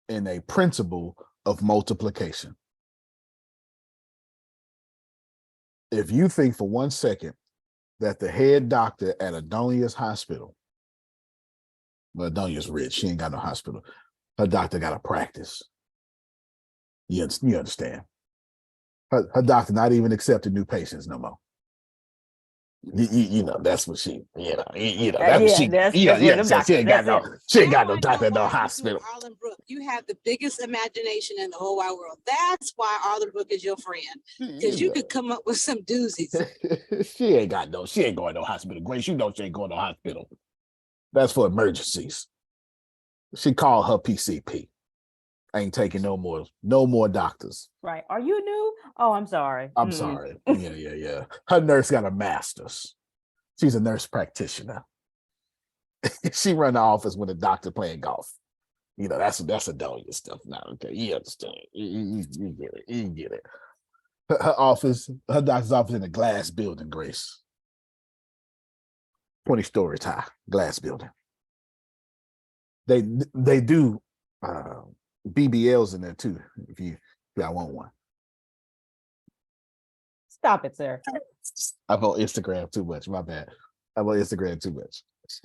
in a principle of multiplication. If you think for 1 second that the head doctor at Adonia's hospital, well, Adonia's rich, she ain't got no hospital. Her doctor got a practice. You understand? Her doctor not even accepting new patients no more. You know, that's what she, that's what she, that's what them she ain't got doctors, no, she ain't got Now no I know doctor at no why you do hospital. Arlen Brook. You have the biggest imagination in the whole wide world. That's why Arlen Brook is your friend. Because you could come up with some doozies. She ain't going to no hospital. Grace, you know she ain't going to hospital. That's for emergencies. She called her PCP. Ain't taking no more doctors. Right. Are you new? Oh, I'm sorry. I'm sorry. Yeah. Her nurse got a master's. She's a nurse practitioner. She run the office with a doctor playing golf. You know, that's Adonia stuff now. Okay, you understand. You get it. You get it. Her doctor's office in a glass building, Grace. 20 stories high, glass building. They do BBLs in there too, if I want one. Stop it, sir. I'm on Instagram too much. My bad. I'm on Instagram too much.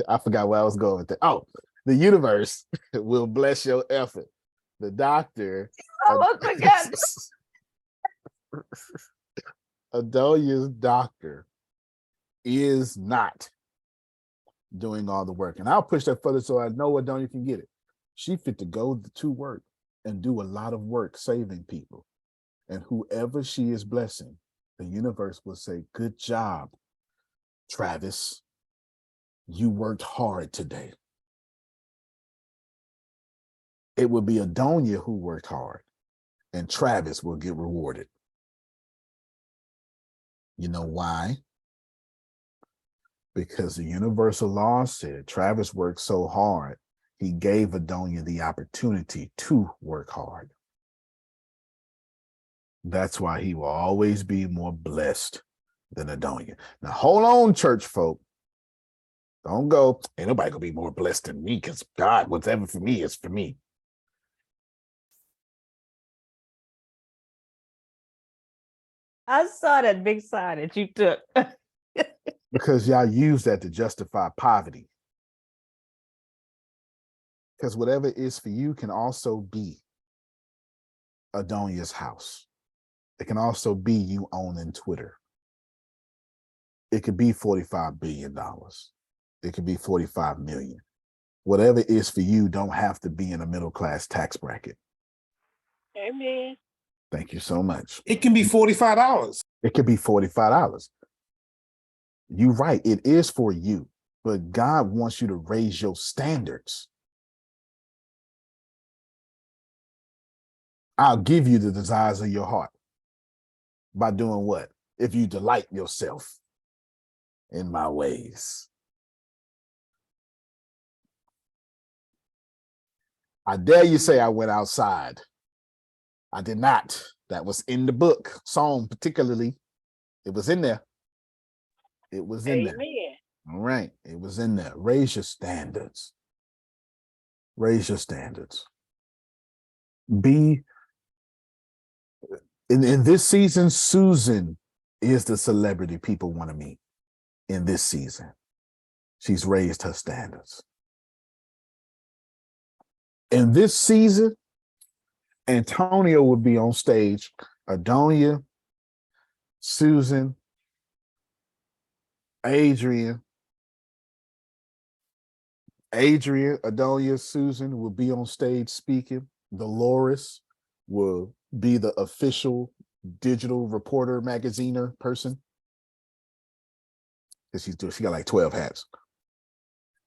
I forgot where I was going with that. Oh, the universe will bless your effort. The doctor. Oh, my God. Adonia's doctor is not doing all the work. And I'll push that further so I know Adonia can get it. She fit to go to work and do a lot of work saving people. And whoever she is blessing, the universe will say, good job, Travis. You worked hard today. It will be Adonia who worked hard, and Travis will get rewarded. You know why? Because the universal law said Travis worked so hard, he gave Adonia the opportunity to work hard. That's why he will always be more blessed than Adonia. Now, hold on, church folk. Don't go, ain't nobody gonna be more blessed than me, because God, whatever for me is for me. I saw that big sign that you took. Because y'all use that to justify poverty. Because whatever is for you can also be Adonia's house. It can also be you owning Twitter. It could be $45 billion. It could be 45 million. Whatever is for you don't have to be in a middle-class tax bracket. Amen. Thank you so much. It can be $45. It could be $45. You're right. It is for you, but God wants you to raise your standards. I'll give you the desires of your heart. By doing what? If you delight yourself in my ways. I dare you say I went outside. I did not. That was in the book, Psalm particularly. It was in there. It was in there. All right. It was in there. Raise your standards. Raise your standards. Be in this season, Susan is the celebrity people want to meet in this season. She's raised her standards. In this season, Antonio would be on stage. Adonia, Susan, Adrian, Adonia, Susan will be on stage speaking. Dolores will be the official digital reporter, magaziner person. Because she got like 12 hats.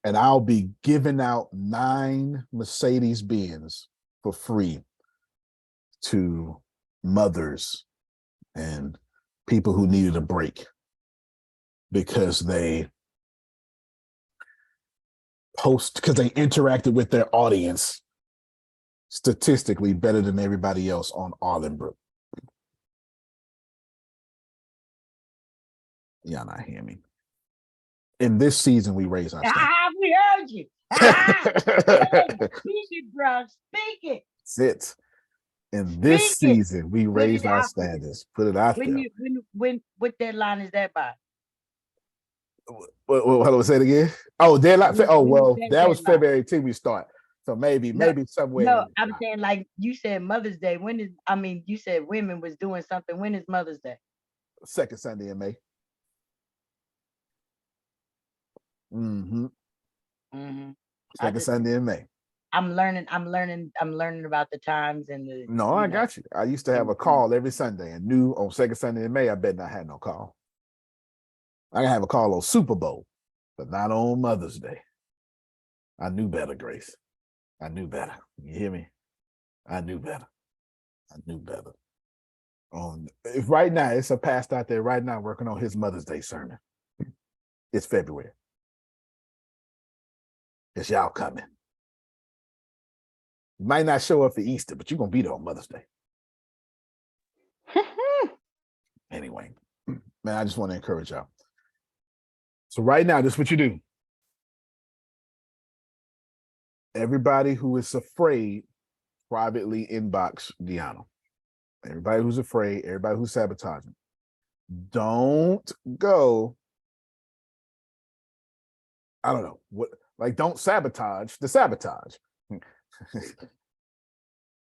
And I'll be giving out 9 Mercedes-Benz for free to mothers and people who needed a break because they interacted with their audience statistically better than everybody else on Arlen Brook. Y'all not hear me. In this season, we raise our standards. We heard you. Speak it, bro. Speak it. Sit. In this Speak it. season, we Put raise it our out there. standards. Put it out there. What deadline is that by? What do I say it again? Oh, deadline. Oh, well, that was deadline? February 18th we start. So maybe somewhere. No, I'm saying like you said Mother's Day. You said women was doing something. When is Mother's Day? Second Sunday in May. Mm-hmm. Mm-hmm. Second Sunday in May. I'm learning about the times and the. No, I got you. I used to have a call every Sunday and knew on second Sunday in May, I bet not had no call. I can have a call on Super Bowl, but not on Mother's Day. I knew better, Grace. I knew better. You hear me? I knew better. I knew better. If right now, it's a pastor out there right now working on his Mother's Day sermon. It's February. It's y'all coming. You might not show up for Easter, but you're going to be there on Mother's Day. Anyway, man, I just want to encourage y'all. So right now, this is what you do. Everybody who is afraid, privately inbox Deanna. Everybody who's afraid, everybody who's sabotaging. Don't go, I don't know, don't sabotage the sabotage.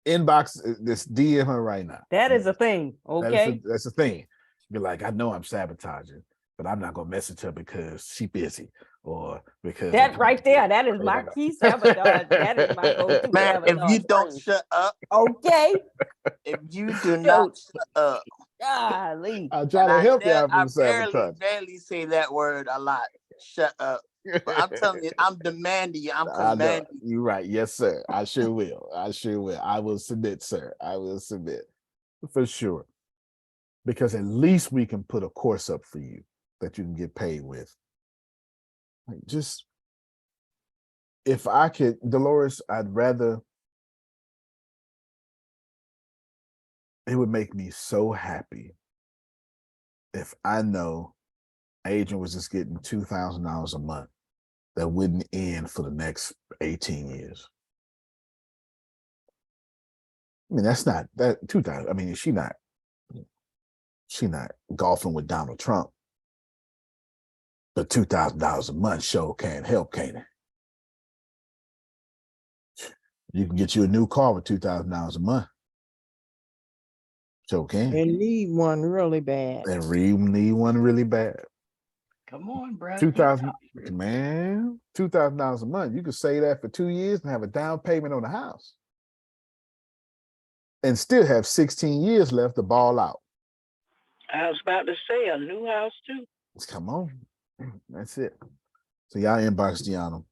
Inbox this, DM her right now. That is a thing. Okay. That's a thing. Be like, I know I'm sabotaging, but I'm not gonna message her because she's busy or because that right there. That is my key sabotage. That is my go-to. Man, if you don't phrase. shut up, okay. If you do not shut up, golly. I try to help you out from sabotage. barely say that word a lot. Shut up. But I'm telling you, I'm demanding you. I'm commanding you. You're right. Yes, sir. I sure will. I sure will. I will submit, sir. I will submit for sure. Because at least we can put a course up for you that you can get paid with. Like just, if I could, Dolores, I'd rather, it would make me so happy if I know Adrian was just getting $2,000 a month that wouldn't end for the next 18 years. I mean, that's not that 2,000. I mean, she not golfing with Donald Trump, but $2,000 a month sure can't help, can't it? You can get you a new car with $2,000 a month. Sure can. And need one really bad. And need one really bad. Come on, bro. $2,000 a month. You could say that for 2 years and have a down payment on the house. And still have 16 years left to ball out. I was about to say a new house too. Come on. That's it. So y'all inbox Gianna.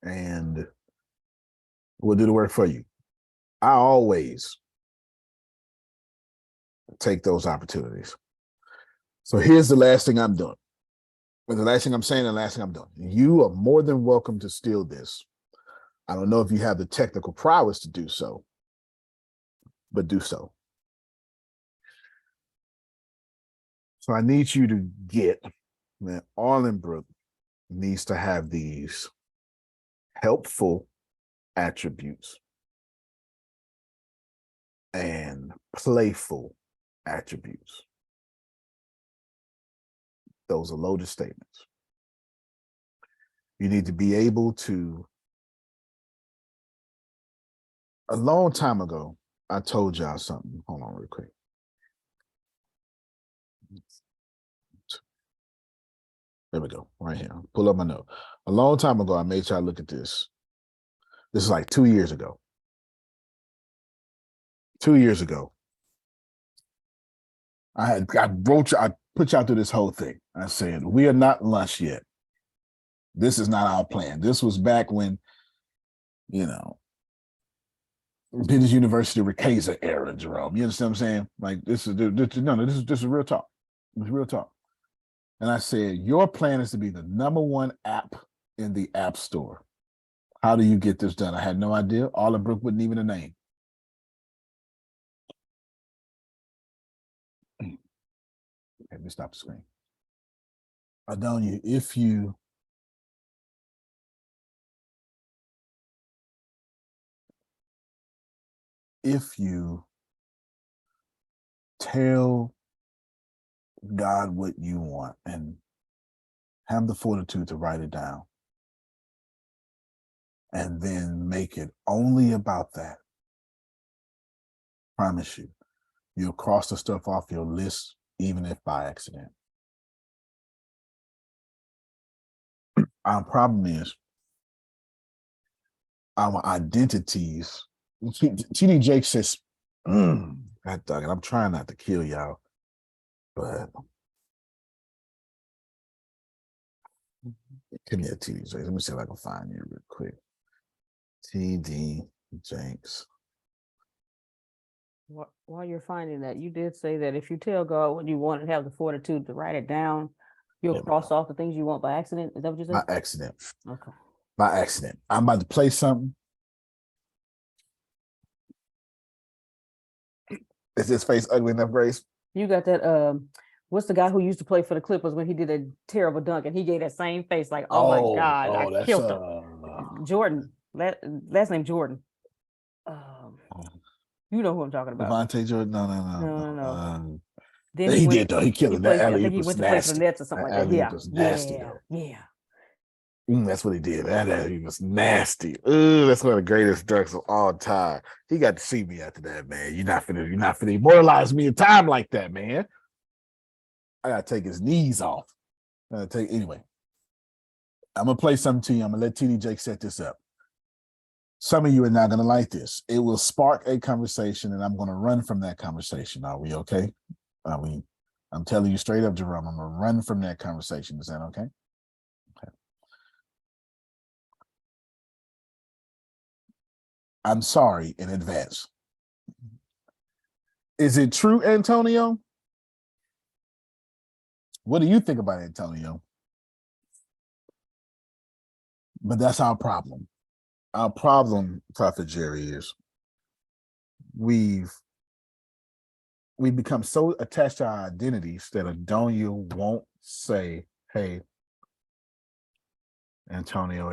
And we'll do the work for you. I always take those opportunities. So here's the last thing I'm doing. But the last thing I'm saying, the last thing I'm doing. You are more than welcome to steal this. I don't know if you have the technical prowess to do so, but do so. So I need you to get that Arlenbrook needs to have these helpful attributes and playful attributes. Those are loaded statements. You need to be able to, a long time ago, I told y'all something. Hold on real quick. There we go, right here. Pull up my note. A long time ago, I made y'all look at this. This is like 2 years ago. 2 years ago, I put y'all through this whole thing. I said, we are not lunch yet. This is not our plan. This was back when, Business University Ricasa era, Jerome. You understand what I'm saying? Like this is real talk. It's real talk. And I said, your plan is to be the #1 app in the App Store. How do you get this done? I had no idea. Arlenbrook wasn't even a name. let me stop the screen. Adonia, if you tell God what you want and have the fortitude to write it down, and then make it only about that, promise you, you'll cross the stuff off your list, even if by accident. Our problem is our identities. TD Jake says, God dog it, I'm trying not to kill y'all, but come here, TD Jakes. Let me see if I can find you real quick. TD Jakes. While you're finding that, you did say that if you tell God what you want and have the fortitude to write it down, you'll cross off the things you want by accident. Is that what you said? By accident. Okay. By accident. I'm about to play something. Is his face ugly enough, Grace? You got that. What's the guy who used to play for the Clippers when he did a terrible dunk and he gave that same face like, oh my God, I killed him. Jordan. Last name Jordan. You know who I'm talking about. Devontae Jordan. No. Then he did though. He killed it. I think he went to play for the Nets or something like that. Yeah. Was nasty though. Yeah. That's what he did. That he was nasty. Ooh, that's one of the greatest dunks of all time. He got to see me after that, man. You're not finna immortalize me in time like that, man. I gotta take his knees off. Anyway. I'm gonna play something to you. I'm gonna let TD Jake set this up. Some of you are not gonna like this. It will spark a conversation, and I'm gonna run from that conversation. Are we okay? Are we? I'm telling you straight up, Jerome. I'm gonna run from that conversation. Is that okay? Okay. I'm sorry in advance. Is it true, Antonio? What do you think about Antonio? But that's our problem. Our problem, Prophet Jerry, is we've become so attached to our identities that Adonia won't say, hey, Antonio,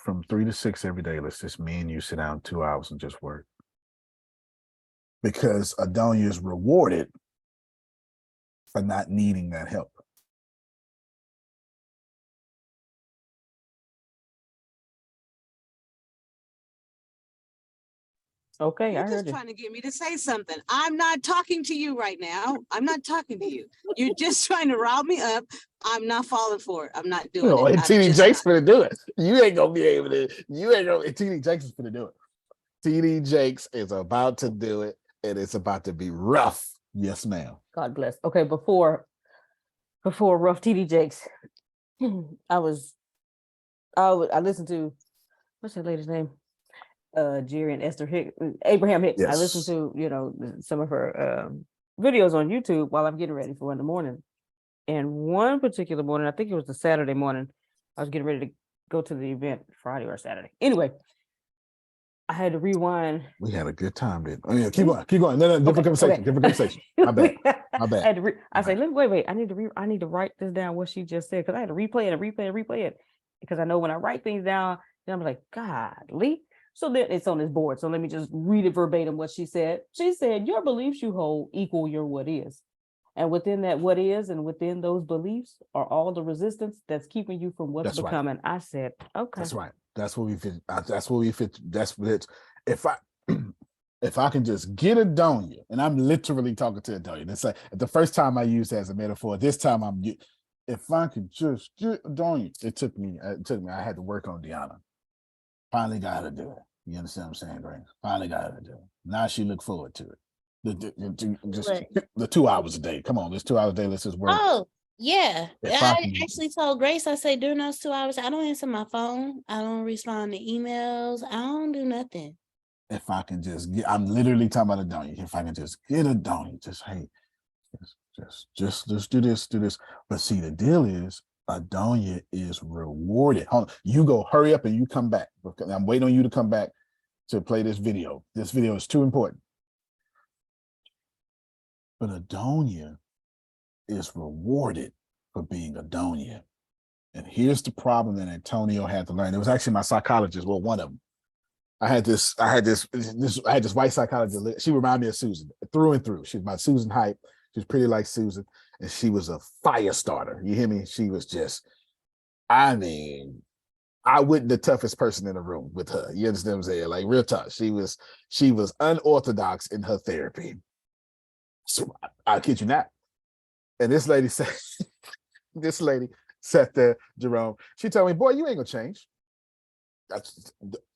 from 3 to 6 every day, let's just me and you sit down 2 hours and just work. Because Adonia is rewarded for not needing that help. Okay, You're I just heard you. trying to get me to say something. I'm not talking to you right now. I'm not talking to you. You're just trying to rile me up. I'm not falling for it. I'm not doing it. TD Jake's finna do it. You ain't gonna be able to. TD Jakes is finna do it. TD Jakes is about to do it, and it's about to be rough. Yes, ma'am. God bless. Okay, before rough TD Jakes, I listened to, what's that lady's name? Jerry and Esther Hicks, Abraham Hicks. Yes. I listened to, some of her videos on YouTube while I'm getting ready for in the morning. And one particular morning, I think it was the Saturday morning, I was getting ready to go to the event, Friday or Saturday. Anyway, I had to rewind. We had a good time, then. Oh yeah, keep going. No, different conversation. My bad. I had to I say, wait. I need to write this down what she just said, because I had to replay it. Because I know when I write things down, then I'm like, golly. So then it's on this board. So let me just read it verbatim what she said. She said, your beliefs you hold equal your what is. And within that what is and within those beliefs are all the resistance that's keeping you from what's becoming. Right. I said, okay. That's right. That's what we fit. That's what we fit. That's what it's. If I can just get Adonia, and I'm literally talking to Adonia. It's like the first time I used it as a metaphor. This time if I could just get Adonia, it took me. I had to work on Deanna. Finally got her to do it. You understand what I'm saying, Grace? Finally got her to do it. Now she look forward to it. The 2 hours a day. Come on, this 2 hours a day. Let's just work. Oh, yeah. I actually told Grace, I say during those 2 hours, I don't answer my phone. I don't respond to emails. I don't do nothing. If I can just I'm literally talking about Adonia. If I can just get Adonia, just hey, just do this. But see, the deal is Adonia is rewarded. Hold on. You go, hurry up, and you come back. Because I'm waiting on you to come back to play this video. This video is too important. But Adonia is rewarded for being Adonia. And here's the problem that Antonio had to learn. It was actually my psychologist, well, one of them. I had this white psychologist. She reminded me of Susan through and through. She's my Susan hype. She was pretty like Susan, and she was a fire starter. You hear me? She was just, I mean, I wasn't the toughest person in the room with her. You understand what I'm saying? Like real tough. She was unorthodox in her therapy. So I kid you not. And this lady said, this lady sat there, Jerome. She told me, boy, you ain't gonna change. That's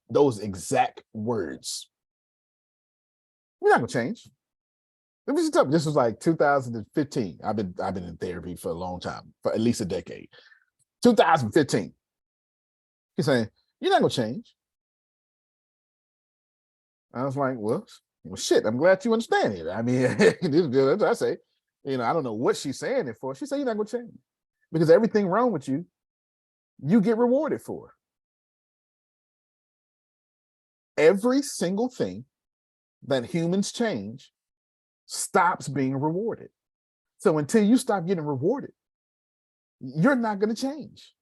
those exact words. You're not gonna change. This was like 2015. I've been in therapy for a long time, for at least a decade. 2015. He's saying, you're not gonna change. I was like, well, shit, I'm glad you understand it. I mean, I say, I don't know what she's saying it for. She said, you're not gonna change. Because everything wrong with you, you get rewarded for. Every single thing that humans change stops being rewarded. So until you stop getting rewarded, you're not going to change.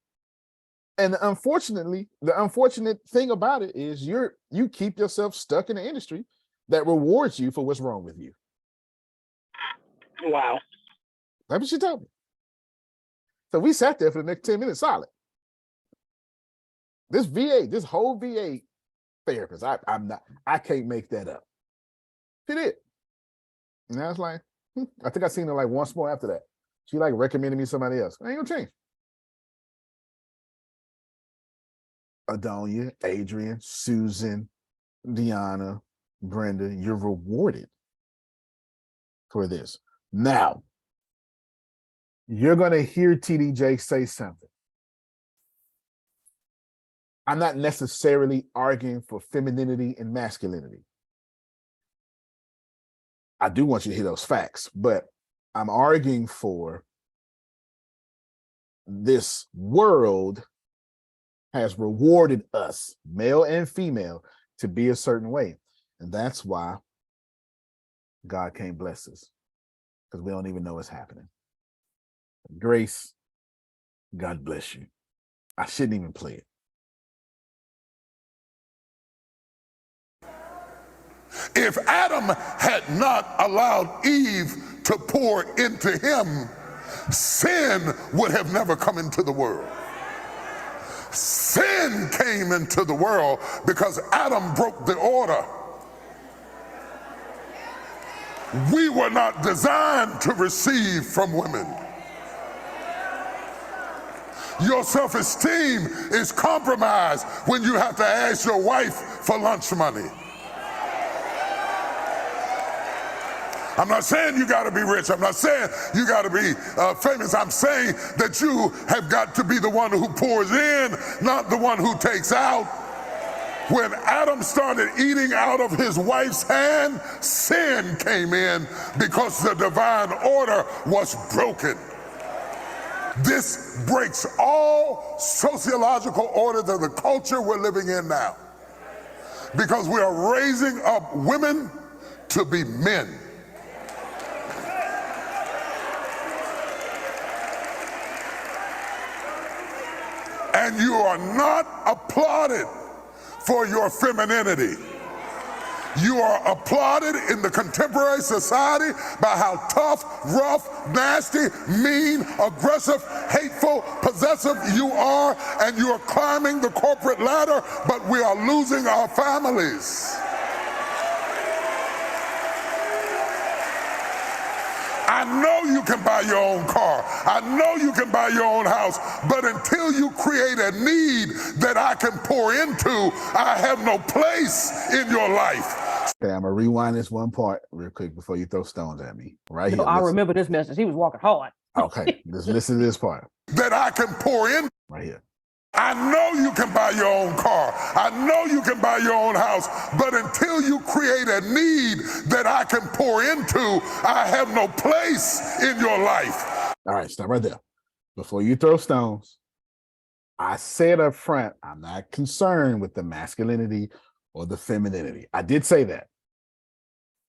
And unfortunately, the unfortunate thing about it is you keep yourself stuck in an industry that rewards you for what's wrong with you. Wow. That's what she told me. So we sat there for the next 10 minutes solid. This whole VA therapist, I can't make that up. She did. And I was like, I think I seen her like once more after that. She like recommended me somebody else. I ain't gonna change. Adonia, Adrian, Susan, Deanna, Brenda, you're rewarded for this. Now, you're gonna hear TDJ say something. I'm not necessarily arguing for femininity and masculinity. I do want you to hear those facts, but I'm arguing for this world has rewarded us, male and female, to be a certain way. And that's why God can't bless us, because we don't even know what's happening. Grace, God bless you. I shouldn't even play it. If Adam had not allowed Eve to pour into him, sin would have never come into the world. Sin came into the world because Adam broke the order. We were not designed to receive from women. Your self-esteem is compromised when you have to ask your wife for lunch money. I'm not saying you got to be rich. I'm not saying you got to be famous. I'm saying that you have got to be the one who pours in, not the one who takes out. When Adam started eating out of his wife's hand, sin came in because the divine order was broken. This breaks all sociological orders of the culture we're living in now, because we are raising up women to be men. And you are not applauded for your femininity. You are applauded in the contemporary society by how tough, rough, nasty, mean, aggressive, hateful, possessive you are, and you are climbing the corporate ladder, but we are losing our families. I know you can buy your own car. I know you can buy your own house. But until you create a need that I can pour into, I have no place in your life. Okay, I'm going to rewind this one part real quick before you throw stones at me. Right here. I remember this message. He was walking hard. Okay, just listen to this part. That I can pour in. Right here. I know you can buy your own car. I know you can buy your own house. But until you create a need that I can pour into, I have no place in your life. All right, stop right there. Before you throw stones, I said up front, I'm not concerned with the masculinity or the femininity. I did say that.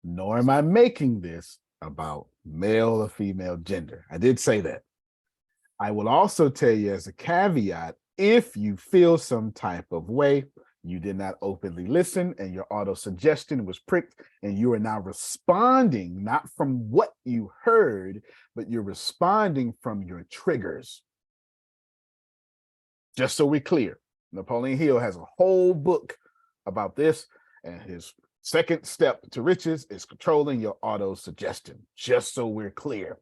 Nor am I making this about male or female gender. I did say that. I will also tell you as a caveat, if you feel some type of way, you did not openly listen and your auto suggestion was pricked and you are now responding not from what you heard, but you're responding from your triggers. Just so we're clear, Napoleon Hill has a whole book about this, and his second step to riches is controlling your auto suggestion, just so we're clear.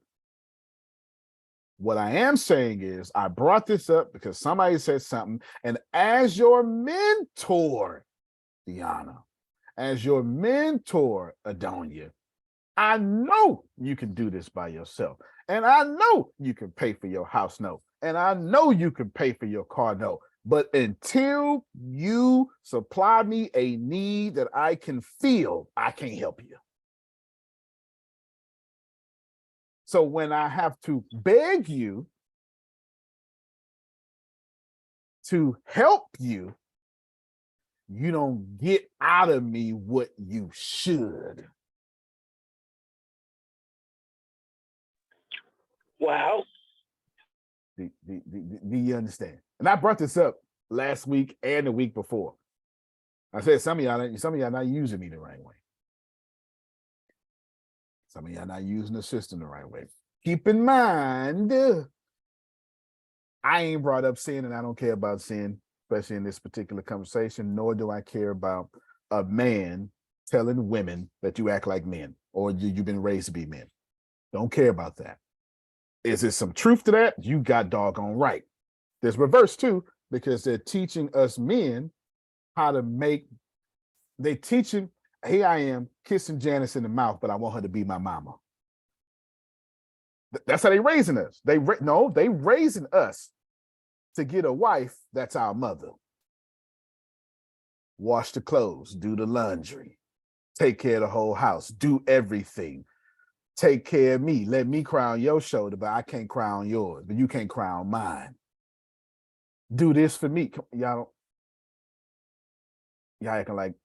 What I am saying is I brought this up because somebody said something, and as your mentor, Deanna, as your mentor, Adonia, I know you can do this by yourself. And I know you can pay for your house note. And I know you can pay for your car note. But until you supply me a need that I can feel, I can't help you. So when I have to beg you to help you, you don't get out of me what you should. Wow. Do you understand? And I brought this up last week and the week before. I said some of y'all not using me the right way. Some of y'all not using the system the right way. Keep in mind, I ain't brought up sin, and I don't care about sin, especially in this particular conversation, nor do I care about a man telling women that you act like men or you've been raised to be men. Don't care about that. Is there some truth to that? You got doggone right. There's reverse too, because they're teaching us men how to make, they teaching, here I am kissing Janice in the mouth, but I want her to be my mama. That's how they raising us. They raising us to get a wife that's our mother. Wash the clothes, do the laundry, take care of the whole house, do everything. Take care of me. Let me cry on your shoulder, but I can't cry on yours, but you can't cry on mine. Do this for me. Y'all acting like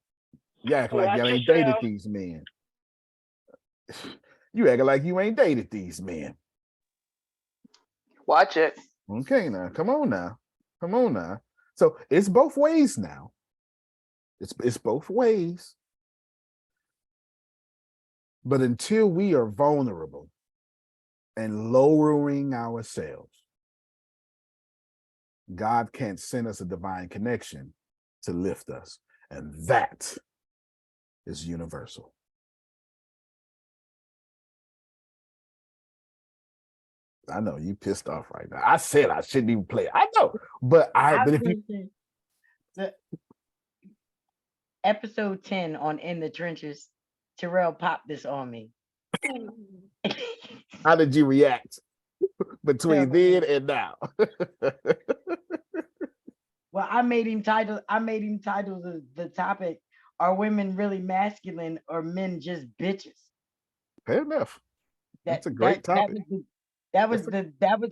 y'all ain't dated these men. You acting like you ain't dated these men. Watch it. Okay, now come on now. So it's both ways now. It's both ways. But until we are vulnerable and lowering ourselves, God can't send us a divine connection to lift us. And that is universal. I know you pissed off right now. I said I shouldn't even play it. I know, but if you episode 10 on In the Trenches, Terrell popped this on me. How did you react between then and now? Well, I made him title the topic, are women really masculine or men just bitches? Fair enough. That's a great topic. That was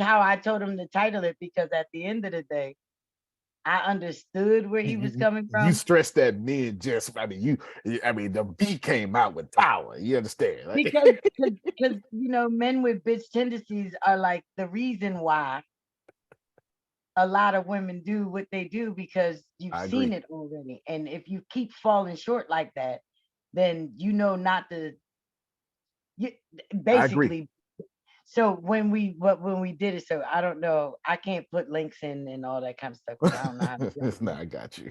how I told him to title it, because at the end of the day, I understood where he was coming from. You stressed that men just, the beat came out with power. You understand? Right? Because men with bitch tendencies are like the reason why a lot of women do what they do, because you've seen it already. And if you keep falling short like that, then not to basically. So when we did it, so I don't know, I can't put links in and all that kind of stuff. I don't know how to do it. No, I got you.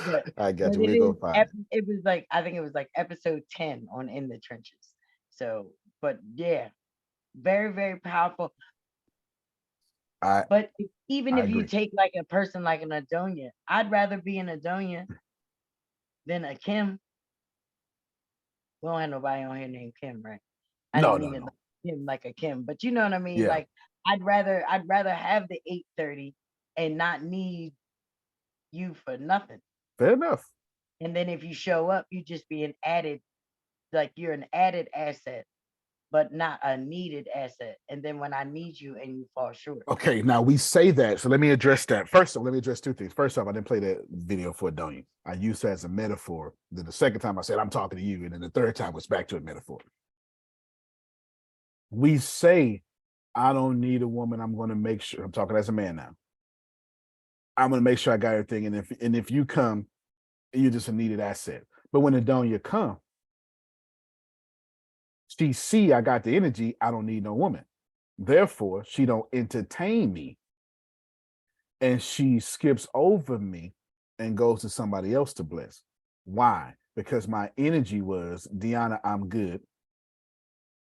But, I got you. We're gonna find it. It was like, I think it was like episode 10 on In the Trenches. So, but yeah, very, very powerful. But even if you take like a person like an Adonia, I'd rather be an Adonia than a Kim. We don't have nobody on here named Kim, right? No. Him like a Kim, but you know what I mean? Yeah. Like I'd rather have the 830 and not need you for nothing. Fair enough. And then if you show up, you just be you're an added asset, but not a needed asset. And then when I need you and you fall short. Okay, now we say that. So let me address that. First off, let me address two things. First off, I didn't play that video for Adonia. I used that as a metaphor. Then the second time I said, I'm talking to you. And then the third time was back to a metaphor. We say, I don't need a woman. I'm going to make sure. I'm talking as a man now. I'm going to make sure I got everything. And if you come, you're just a needed asset. But when Adonia come, she see I got the energy. I don't need no woman. Therefore, she don't entertain me. And she skips over me and goes to somebody else to bless. Why? Because my energy was, Deanna, I'm good.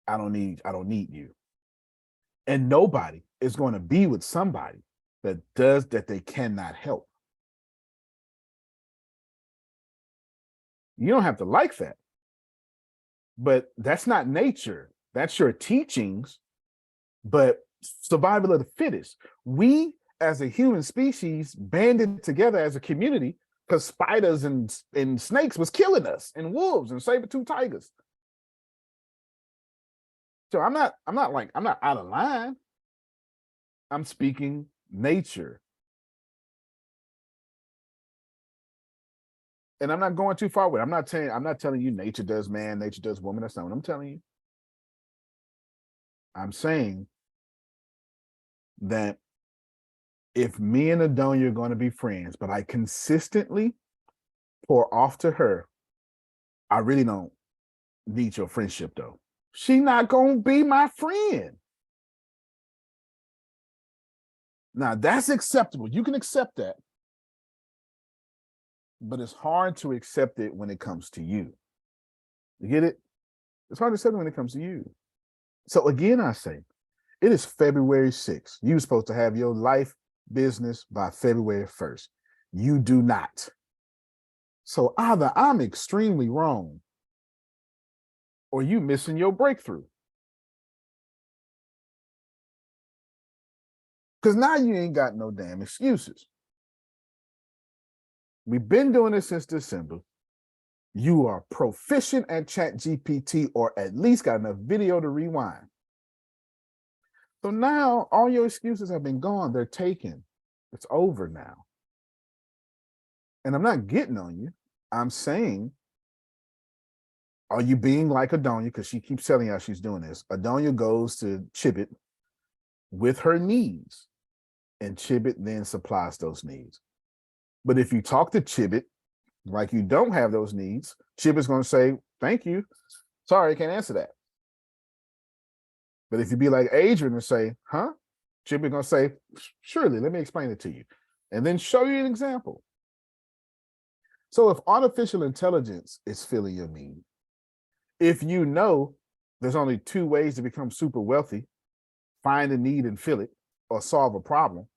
I don't need you. And nobody is going to be with somebody that does that they cannot help. You don't have to like that. But that's not nature. That's your teachings. But survival of the fittest. We as a human species banded together as a community because spiders and snakes was killing us, and wolves and saber-tooth tigers. So I'm not out of line. I'm speaking nature. And I'm not going too far with it. I'm not telling you nature does man, nature does woman. That's not what I'm telling you. I'm saying that if me and Adonia are going to be friends, but I consistently pour off to her, I really don't need your friendship though. She not going to be my friend. Now that's acceptable. You can accept that. But it's hard to accept it when it comes to you. You get it? It's hard to accept it when it comes to you. So again, I say, it is February 6th. You were supposed to have your life business by February 1st. You do not. So either I'm extremely wrong or you missing your breakthrough. Because now you ain't got no damn excuses. We've been doing this since December. You are proficient at ChatGPT or at least got enough video to rewind. So now all your excuses have been gone. They're taken. It's over now. And I'm not getting on you. I'm saying, are you being like Adonia? Because she keeps telling you how she's doing this. Adonia goes to Chibit with her needs, and Chibit then supplies those needs. But if you talk to Chibit like you don't have those needs, Chibit's going to say, thank you. Sorry, I can't answer that. But if you be like Adrian and say, huh? Chibit's going to say, surely, let me explain it to you. And then show you an example. So if artificial intelligence is filling your need, if you know there's only two ways to become super wealthy, find a need and fill it, or solve a problem,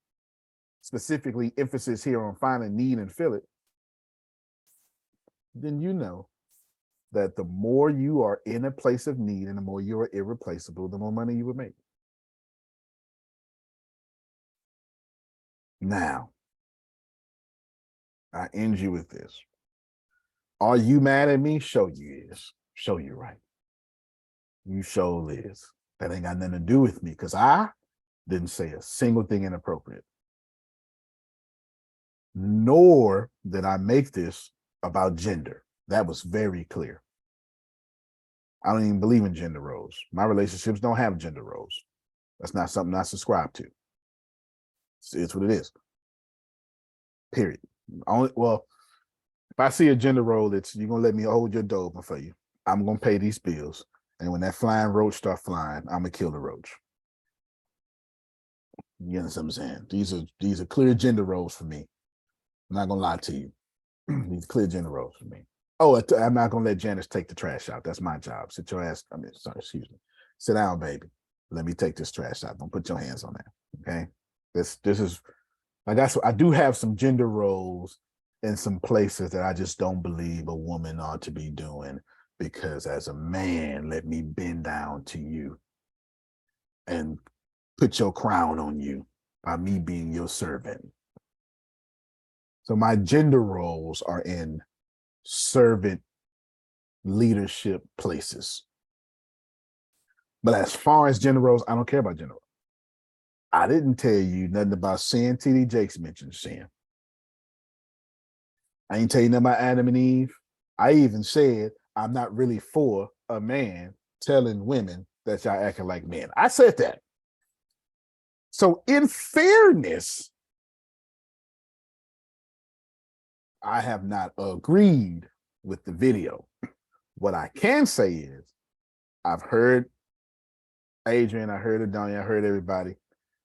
specifically emphasis here on find a need and fill it, then you know that the more you are in a place of need and the more you are irreplaceable, the more money you would make. Now, I end you with this. Are you mad at me? Show you is. Show you right. You show is. That ain't got nothing to do with me because I didn't say a single thing inappropriate. Nor did I make this about gender. That was very clear. I don't even believe in gender roles. My relationships don't have gender roles. That's not something I subscribe to. It's what it is. Period. Well, if I see a gender role, it's you're gonna let me hold your door open for you. I'm gonna pay these bills. And when that flying roach start flying, I'm gonna kill the roach. You understand what I'm saying? These are clear gender roles for me. I'm not gonna lie to you. These clear gender roles for me. Oh, I'm not gonna let Janice take the trash out. That's my job. Sit your ass. Excuse me. Sit down, baby. Let me take this trash out. Don't put your hands on that. Okay. This is like I do have some gender roles in some places that I just don't believe a woman ought to be doing, because as a man, let me bend down to you and put your crown on you by me being your servant. So my gender roles are in servant leadership places. But as far as gender roles, I don't care about gender roles. I didn't tell you nothing about sin. TD Jakes mentioned sin. I ain't tell you nothing about Adam and Eve. I even said I'm not really for a man telling women that y'all acting like men. I said that. So in fairness, I have not agreed with the video. What I can say is I've heard Adrian, I heard Adonia, I heard everybody.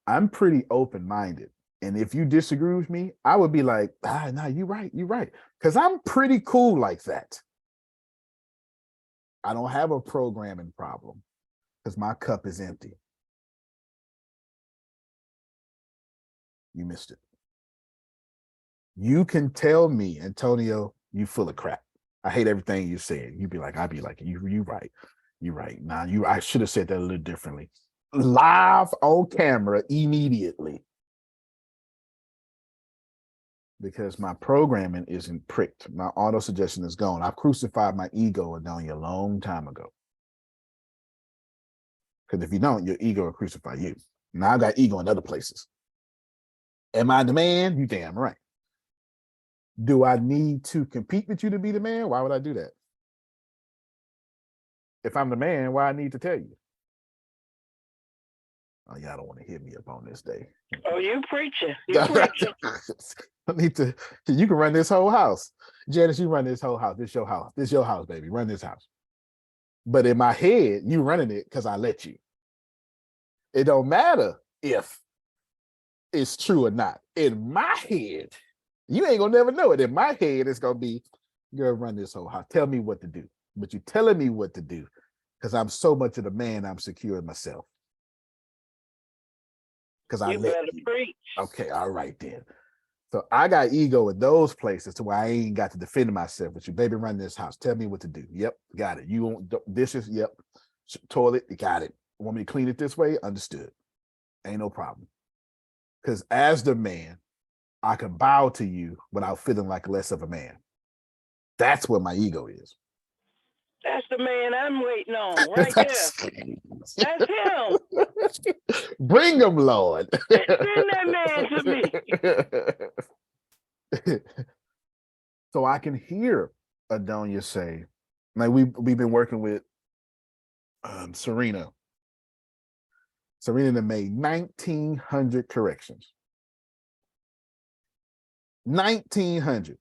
I'm pretty open-minded. And if you disagree with me, I would be like, no, you're right. Because I'm pretty cool like that. I don't have a programming problem because my cup is empty. You missed it. You can tell me, Antonio, you full of crap. I hate everything you said. You'd be like, I'd be like, you right. You're right. Nah, I should have said that a little differently. Live on camera immediately. Because my programming isn't pricked. My auto suggestion is gone. I've crucified my ego down a long time ago. Because if you don't, your ego will crucify you. Now I got ego in other places. Am I the man? You damn right. Do I need to compete with you to be the man? Why would I do that? If I'm the man, why I need to tell you? Oh, y'all don't want to hit me up on this day. Oh, you preaching. You preaching. I need to, you can run this whole house. Janice, you run this whole house. This your house. This your house, baby. Run this house. But in my head, you running it because I let you. It don't matter if it's true or not. In my head, you ain't gonna never know it. In my head, it's gonna be, girl, run this whole house. Tell me what to do. But you're telling me what to do because I'm so much of the man, I'm secure in myself. Because I let you. Preach. Okay, all right then. So I got ego in those places to where I ain't got to defend myself with you. Baby, run this house. Tell me what to do. Yep, got it. You want dishes? Yep. Toilet? You got it. Want me to clean it this way? Understood. Ain't no problem. Because as the man, I can bow to you without feeling like less of a man. That's what my ego is. That's the man I'm waiting on right there. That's him. Bring him, Lord. Send that man to me. So I can hear Adonia say, like we've been working with Serena. Serena made 1,900 corrections. 1,900.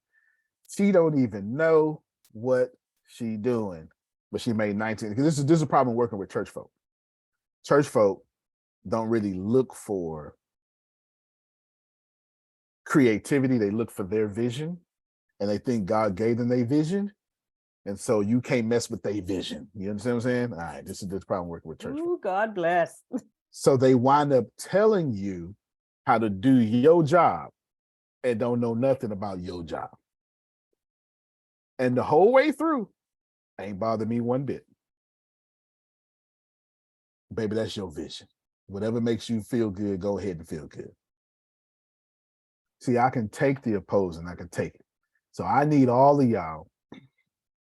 She don't even know what she doing, but she made 19. Because this is a problem working with church folk. Church folk don't really look for creativity. They look for their vision, and they think God gave them their vision. And so you can't mess with their vision. You understand what I'm saying? All right, this is this problem working with church. Ooh, God bless. So they wind up telling you how to do your job and don't know nothing about your job. And the whole way through, ain't bothered me one bit. Baby, that's your vision. Whatever makes you feel good, go ahead and feel good. See, I can take the opposing, I can take it. So I need all of y'all,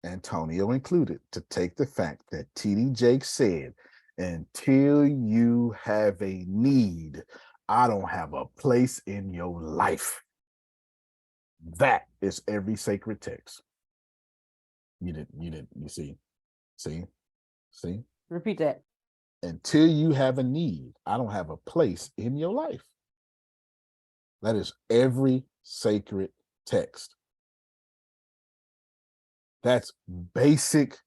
Antonio included, to take the fact that TD Jake said, until you have a need, I don't have a place in your life. That is every sacred text. You see? Repeat that. Until you have a need, I don't have a place in your life. That is every sacred text. That's basic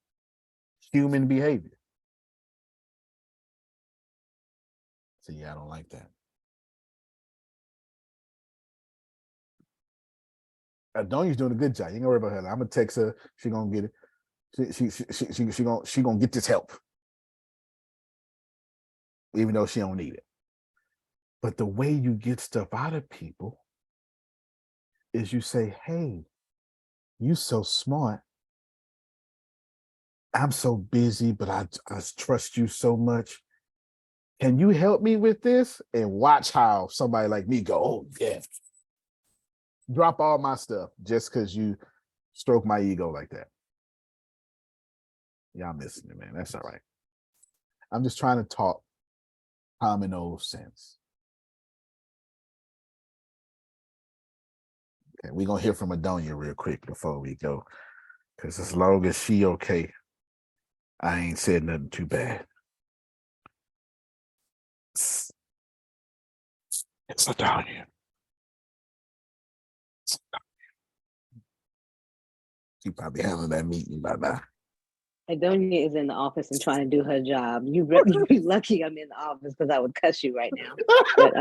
human behavior. See, I don't like that. Adonia's doing a good job. You ain't gonna worry about her. I'm gonna text her. She gonna get it. She gonna get this help, even though she don't need it. But the way you get stuff out of people is you say, "Hey, you so smart. I'm so busy, but I trust you so much. Can you help me with this?" And watch how somebody like me go, "Oh yeah." Drop all my stuff just because you stroke my ego like that. Y'all missing it, man. That's all right. I'm just trying to talk common old sense. Okay, we're gonna hear from Adonia real quick before we go. Because as long as she okay, I ain't said nothing too bad. It's Adonia. She probably having that meeting by now. Adonia is in the office and trying to do her job. You be lucky I'm in the office because I would cuss you right now. But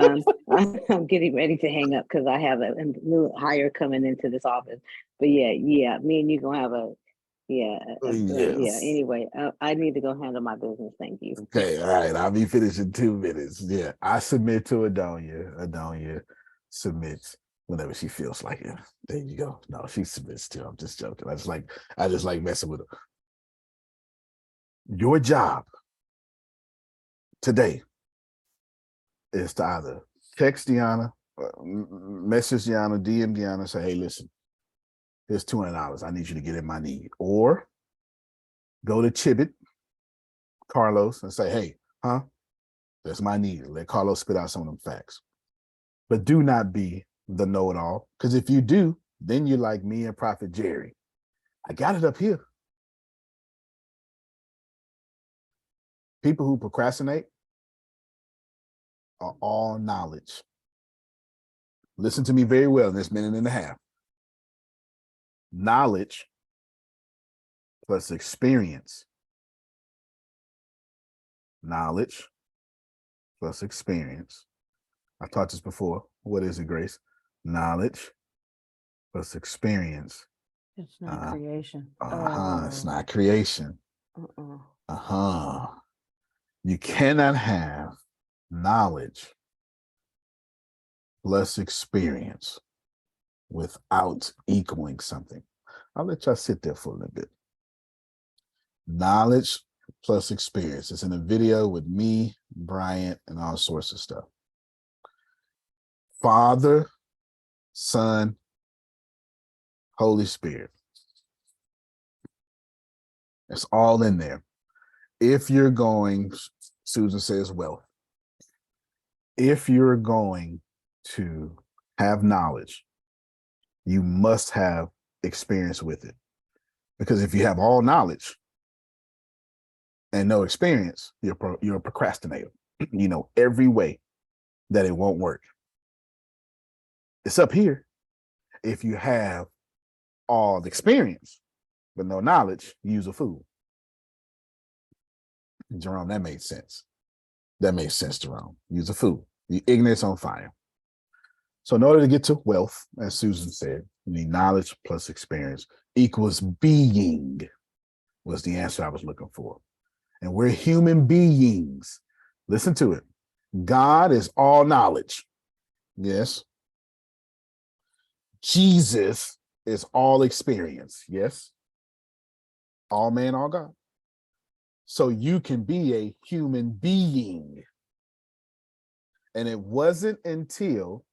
I'm getting ready to hang up because I have a new hire coming into this office. But yeah, me and you gonna have yeah. Anyway, I need to go handle my business. Thank you. Okay, all right. I'll be finished in 2 minutes. Yeah, I submit to Adonia. Adonia submits whenever she feels like it. There you go. No, she submits too. I'm just joking. I just like messing with her. Your job today is to either text Deanna, message Deanna, DM Deanna, say, hey, listen, here's $200. I need you to get in my need. Or go to Chibit, Carlos, and say, hey, that's my need. Let Carlos spit out some of them facts. But do not be the know-it-all, because if you do, then you're like me and Prophet Jerry. I got it up here. People who procrastinate are all knowledge. Listen to me very well in this minute and a half. Knowledge plus experience. Knowledge plus experience. I taught this before. What is it, Grace? Knowledge plus experience. It's not creation. It's not creation. You cannot have knowledge plus experience without equaling something. I'll let y'all sit there for a little bit. Knowledge plus experience. It's in a video with me, Bryant, and all sorts of stuff. Father, Son, Holy Spirit. It's all in there. If you're going, Susan says wealth. If you're going to have knowledge, you must have experience with it. Because if you have all knowledge and no experience, you're a procrastinator. You know every way that it won't work. It's up here. If you have all the experience but no knowledge, use a fool. Jerome, that made sense. That made sense, Jerome. Use a fool. The ignorance on fire. So in order to get to wealth, as Susan said, you need knowledge plus experience equals being, was the answer I was looking for. And we're human beings. Listen to it. God is all knowledge. Yes. Jesus is all experience. Yes. All man, all God. So you can be a human being. And it wasn't until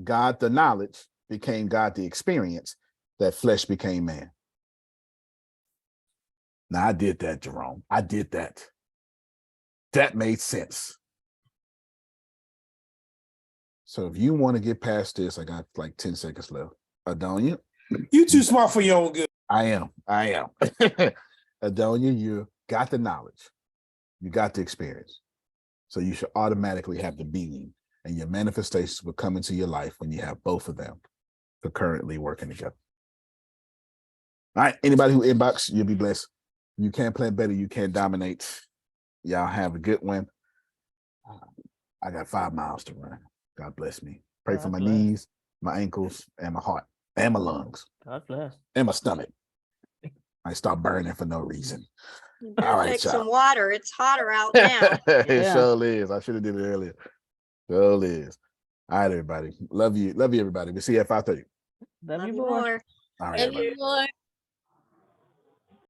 God the knowledge became God the experience that flesh became man. Now I did that, Jerome. I did that. That made sense. So if you want to get past this, I got like 10 seconds left. Adonia. You too smart for your own good. I am. Adonia, you got the knowledge. You got the experience. So you should automatically have the being, and your manifestations will come into your life when you have both of them concurrently working together. All right. Anybody who inbox, you'll be blessed. You can't plan better. You can't dominate. Y'all have a good one. I got 5 miles to run. God bless me. Pray for my knees, my ankles, and my heart, and my lungs. God bless. And my stomach. I start burning for no reason. You better All right, take y'all. some water. It's hotter out now. It sure is. I should have did it earlier. Sure is. All right, everybody. Love you. Love you, everybody. We'll see you at 5:30. Love you more. All right, Love everybody. you more.